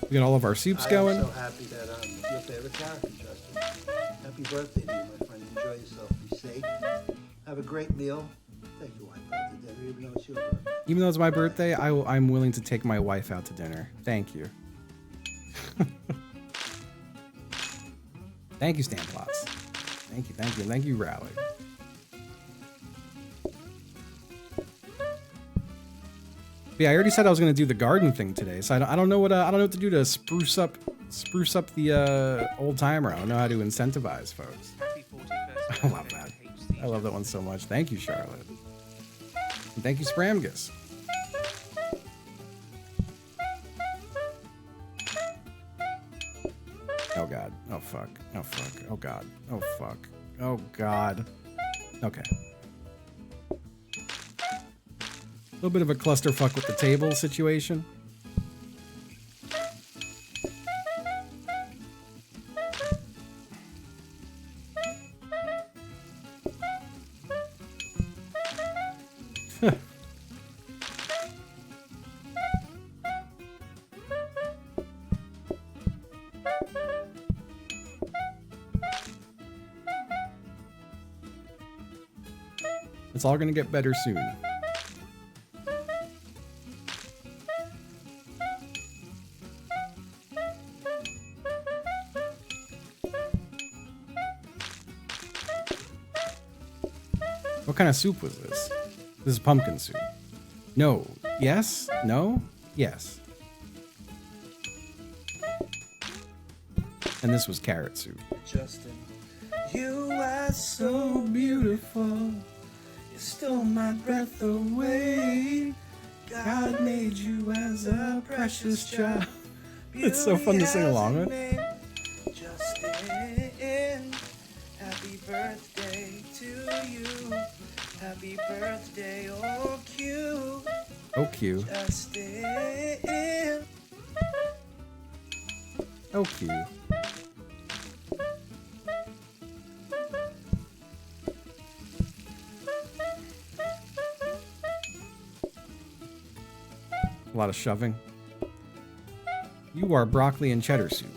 We got all of our soups going. I'm so happy that I'm your favorite character, Justin. Happy birthday to you, my friend. Enjoy yourself. Be safe. Have a great meal. Take your wife out to dinner, even though it's your birthday. Even though it's my birthday, I'm willing to take my wife out to dinner. Thank you. Thank you, Stan Plots. Thank you, thank you, thank you, Rally. But yeah, I already said I was going to do the garden thing today, so I don't know what to do to spruce up the old timer. I don't know how to incentivize folks. I love that. I love that one so much. Thank you, Charlotte. And thank you, Spramgus. Oh god. Oh fuck. Oh fuck. Oh god. Oh fuck. Oh god. Okay. A little bit of a clusterfuck with the table situation. It's all gonna get better soon. What kind of soup was this? This is pumpkin soup. No. Yes? No? Yes. And this was carrot soup. Justin, you are so beautiful. You stole my breath away. God made you as a precious child. It's so fun to sing along with. Justin, happy birthday to you. Happy birthday, oh Q. Oh, Q. Justin. Oh, Q. A lot of shoving. You are broccoli and cheddar soup.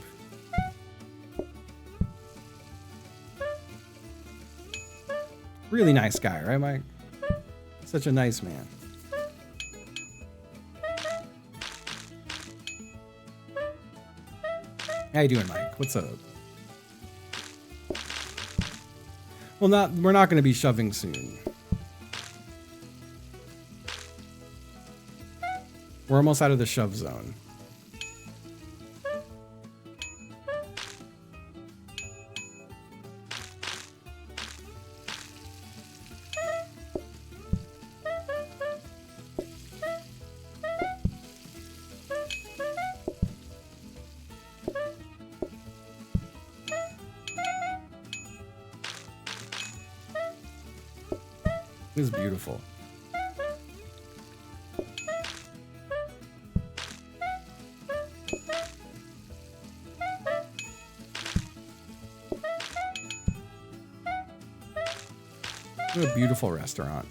Really nice guy, right, Mike? Such a nice man. How you doing, Mike? What's up? Well, we're not going to be shoving soon. We're almost out of the shove zone. This is beautiful. What a beautiful restaurant.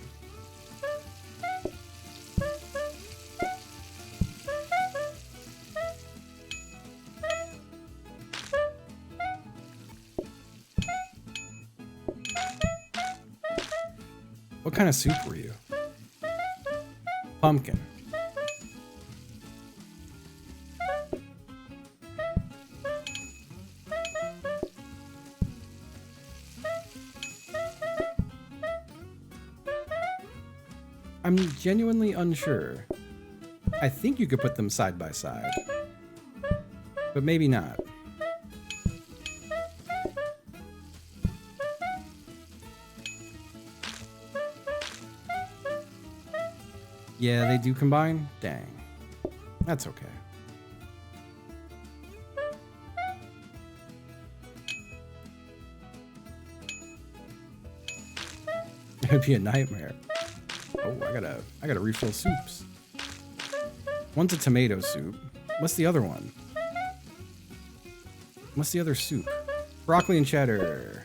What kind of soup were you? Pumpkin. I'm genuinely unsure. I think you could put them side by side, but maybe not. Yeah, they do combine? Dang. That's okay. It'd be a nightmare. Oh, I gotta refill soups. One's a tomato soup. What's the other one? What's the other soup? Broccoli and cheddar.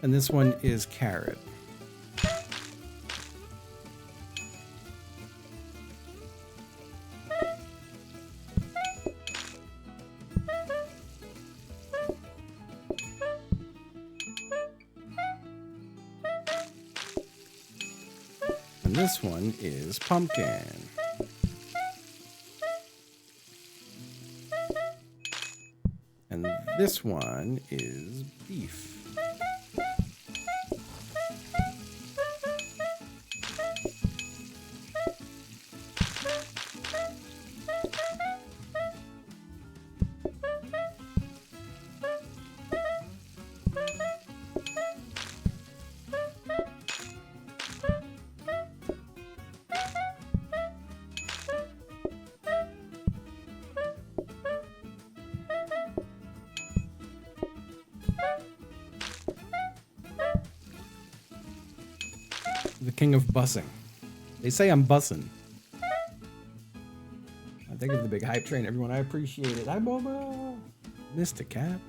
And this one is carrot. And this one is pumpkin. And this one is beef. The king of bussing. They say I'm bussing. I think of the big hype train, everyone. I appreciate it. Hi, Boba. Mr. Cat.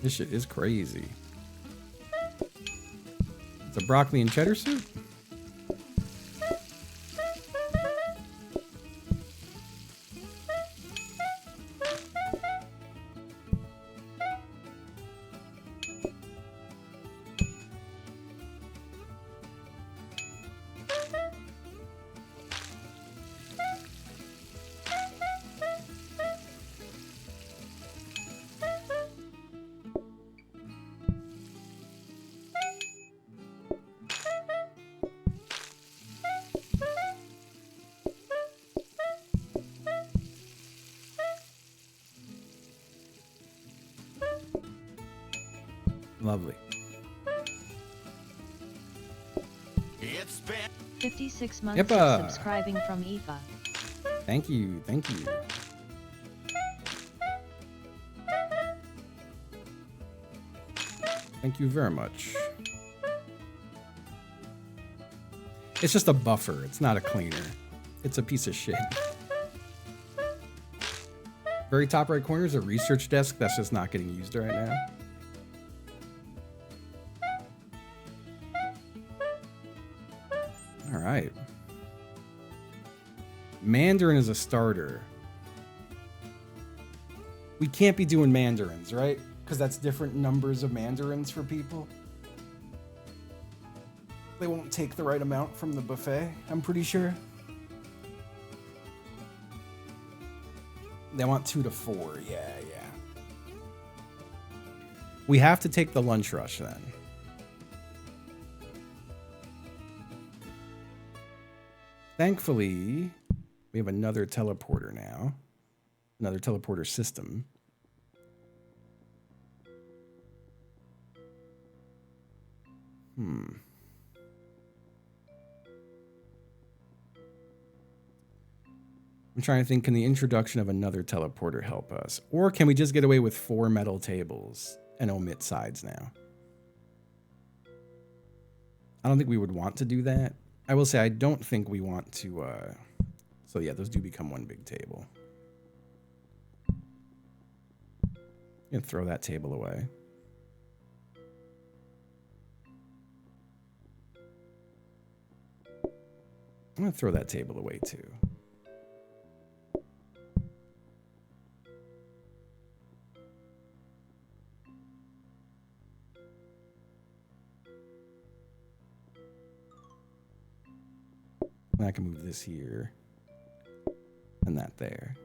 This shit is crazy. It's a broccoli and cheddar soup? Lovely. It's been 56 months Yippa. of subscribing from Aoife. Thank you. Thank you. Thank you very much. It's just a buffer. It's not a cleaner. It's a piece of shit. Very top right corner is a research desk that's just not getting used right now. All right. Mandarin is a starter. We can't be doing mandarins, right? Because that's different numbers of mandarins for people. They won't take the right amount from the buffet, I'm pretty sure. They want 2 to 4. Yeah. We have to take the lunch rush then. Thankfully, we have another teleporter now. Another teleporter system. I'm trying to think, can the introduction of another teleporter help us? Or can we just get away with 4 metal tables and omit sides now? I don't think we would want to do that. I will say I don't think we want to... So yeah, those do become one big table. I'm going to throw that table away. I'm going to throw that table away too. And I can move this here and that there.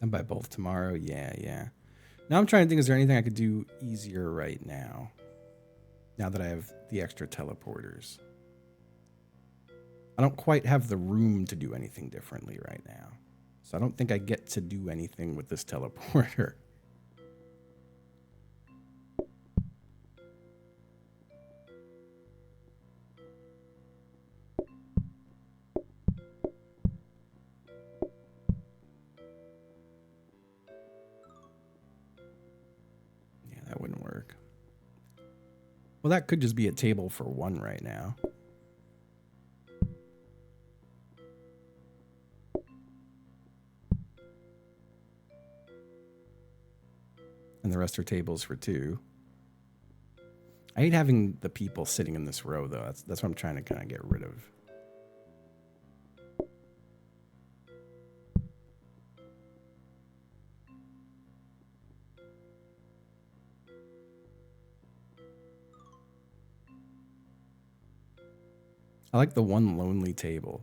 And by both tomorrow, yeah. Now I'm trying to think, is there anything I could do easier right now? Now that I have the extra teleporters. I don't quite have the room to do anything differently right now. So I don't think I get to do anything with this teleporter. That wouldn't work. Well, that could just be a table for 1 right now. And the rest are tables for 2. I hate having the people sitting in this row, though. That's what I'm trying to kind of get rid of. I like the one lonely table.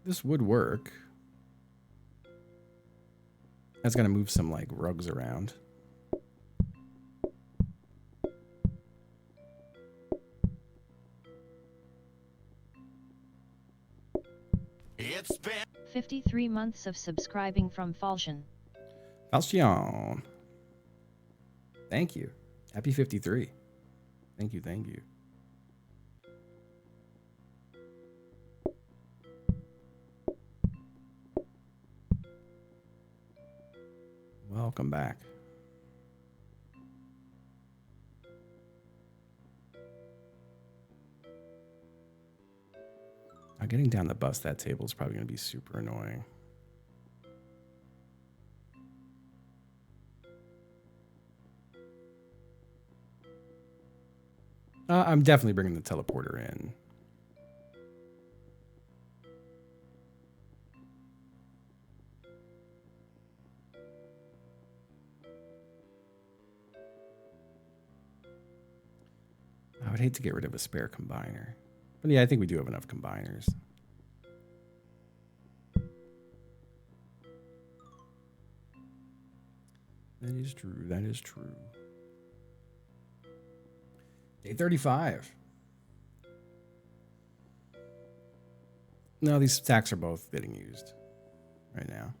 This would work. That's gonna move some like rugs around. It's been 53 months of subscribing from Falchion. Falchion. Thank you. Happy 53. Thank you. Welcome back. Now getting down the bus, that table is probably going to be super annoying. I'm definitely bringing the teleporter in. would hate to get rid of a spare combiner. But yeah, I think we do have enough combiners. That is true. That is true. Day 35. No, these stacks are both getting used right now.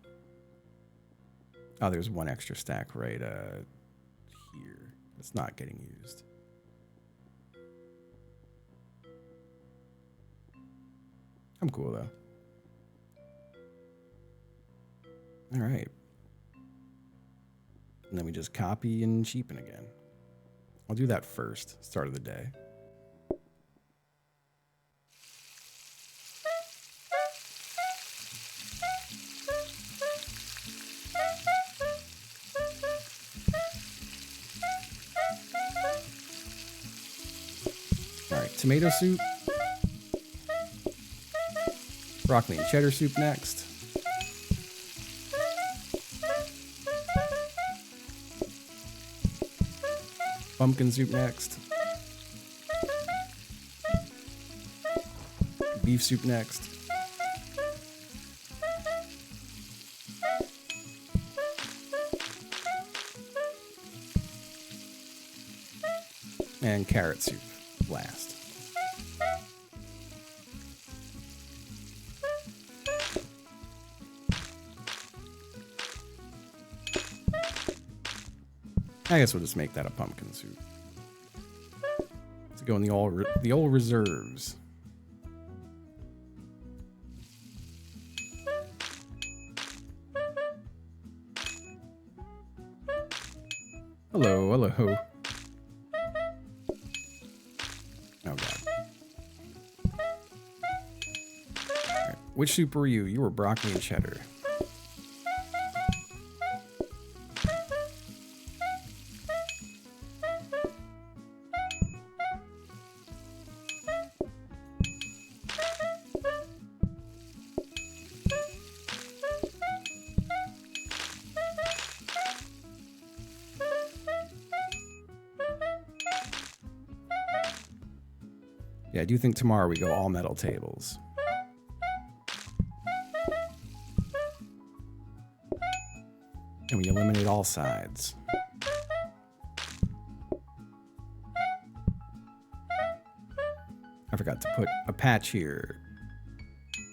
Oh, there's one extra stack right here. It's not getting used. I'm cool though. All right. And then we just copy and cheapen again. I'll do that first, start of the day. All right, tomato soup. Broccoli and cheddar soup next. Pumpkin soup next. Beef soup next. And carrot soup last. I guess we'll just make that a pumpkin soup. To go in the old reserves. Hello, hello. Oh god. Right. Which soup were you? You were broccoli and cheddar. Yeah, I do think tomorrow we go all metal tables. And we eliminate all sides. I forgot to put a patch here.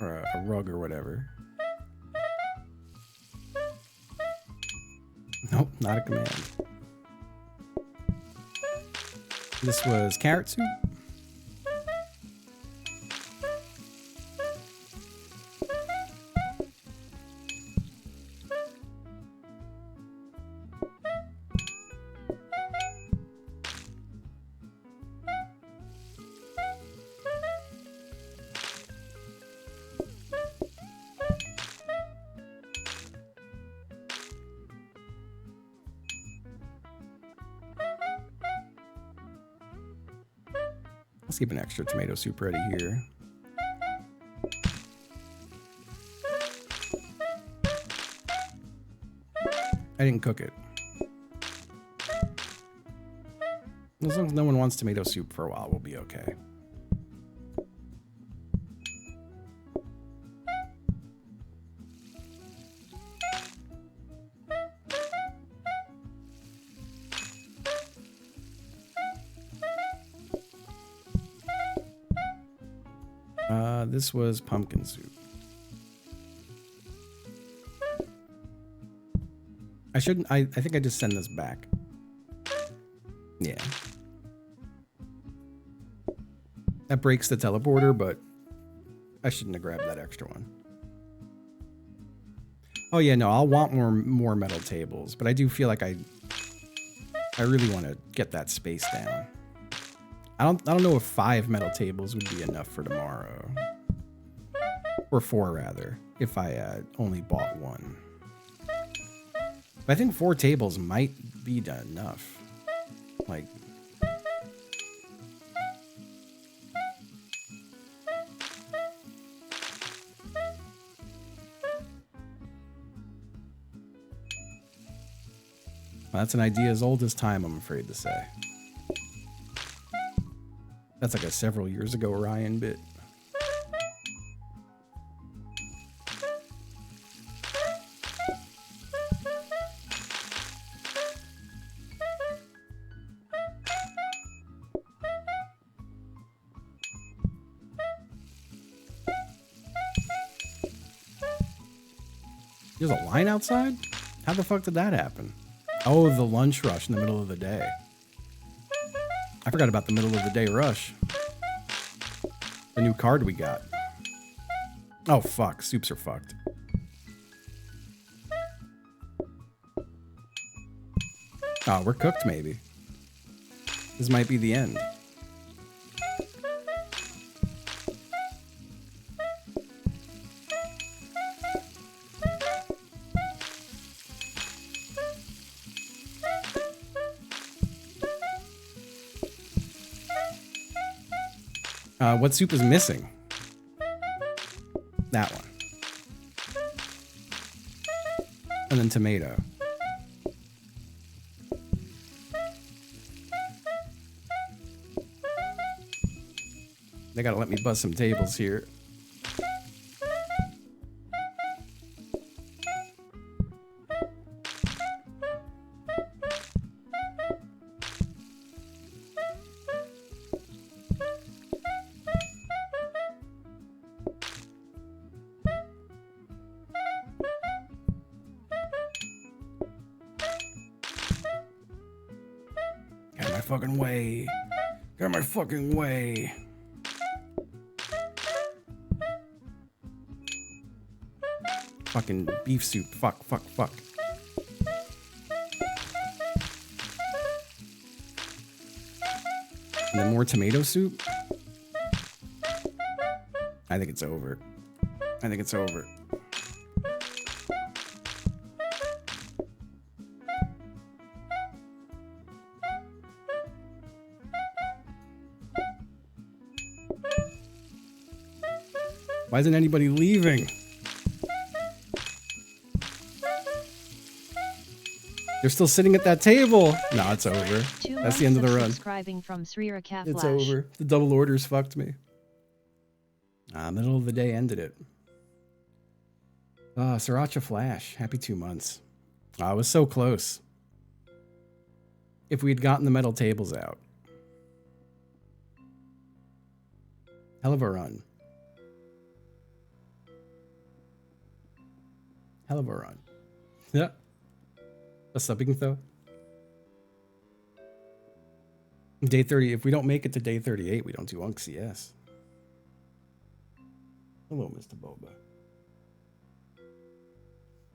Or a rug or whatever. Nope, not a command. This was carrot soup. Let's keep an extra tomato soup ready here. I didn't cook it. As long as no one wants tomato soup for a while, we'll be okay. This was pumpkin soup. I think I just send this back. Yeah. That breaks the teleporter, but I shouldn't have grabbed that extra one. Oh yeah, no, I'll want more metal tables, but I do feel like I really want to get that space down. I don't know if 5 metal tables would be enough for tomorrow. Or 4 rather, if I only bought 1. But I think 4 tables might be enough. Like, well, that's an idea as old as time, I'm afraid to say. That's like a several years ago Ryan bit. There's a line outside? How the fuck did that happen? Oh, the lunch rush in the middle of the day. I forgot about the middle of the day rush. The new card we got. Oh, fuck. Soups are fucked. Oh, we're cooked, maybe. This might be the end. What soup is missing? That one. And then tomato. They gotta let me buzz some tables here. Fucking way. Get out of my fucking way. Fucking beef soup. Fuck, fuck, fuck. And then more tomato soup? I think it's over. I think it's over. Why isn't anybody leaving? They're still sitting at that table. No, it's over. That's the end of the run. Subscribing from Sriraka It's Flash. over. The double orders fucked me. Middle of the day ended it. Sriracha Flash. Happy 2 months. I was so close. If we had gotten the metal tables out. Hell of a run. Hell of a run. Yeah. What's up, though? Day 30. If we don't make it to day 38, we don't do Unk CS. Hello, Mr. Boba.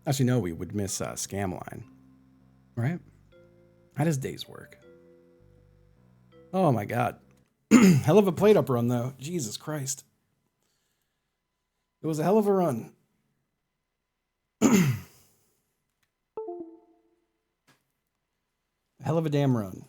Actually, no, we would miss Scamline. Right? How does days work? Oh, my God. Hell of a plate-up run, though. Jesus Christ. It was a hell of a run. Hell of a damn run.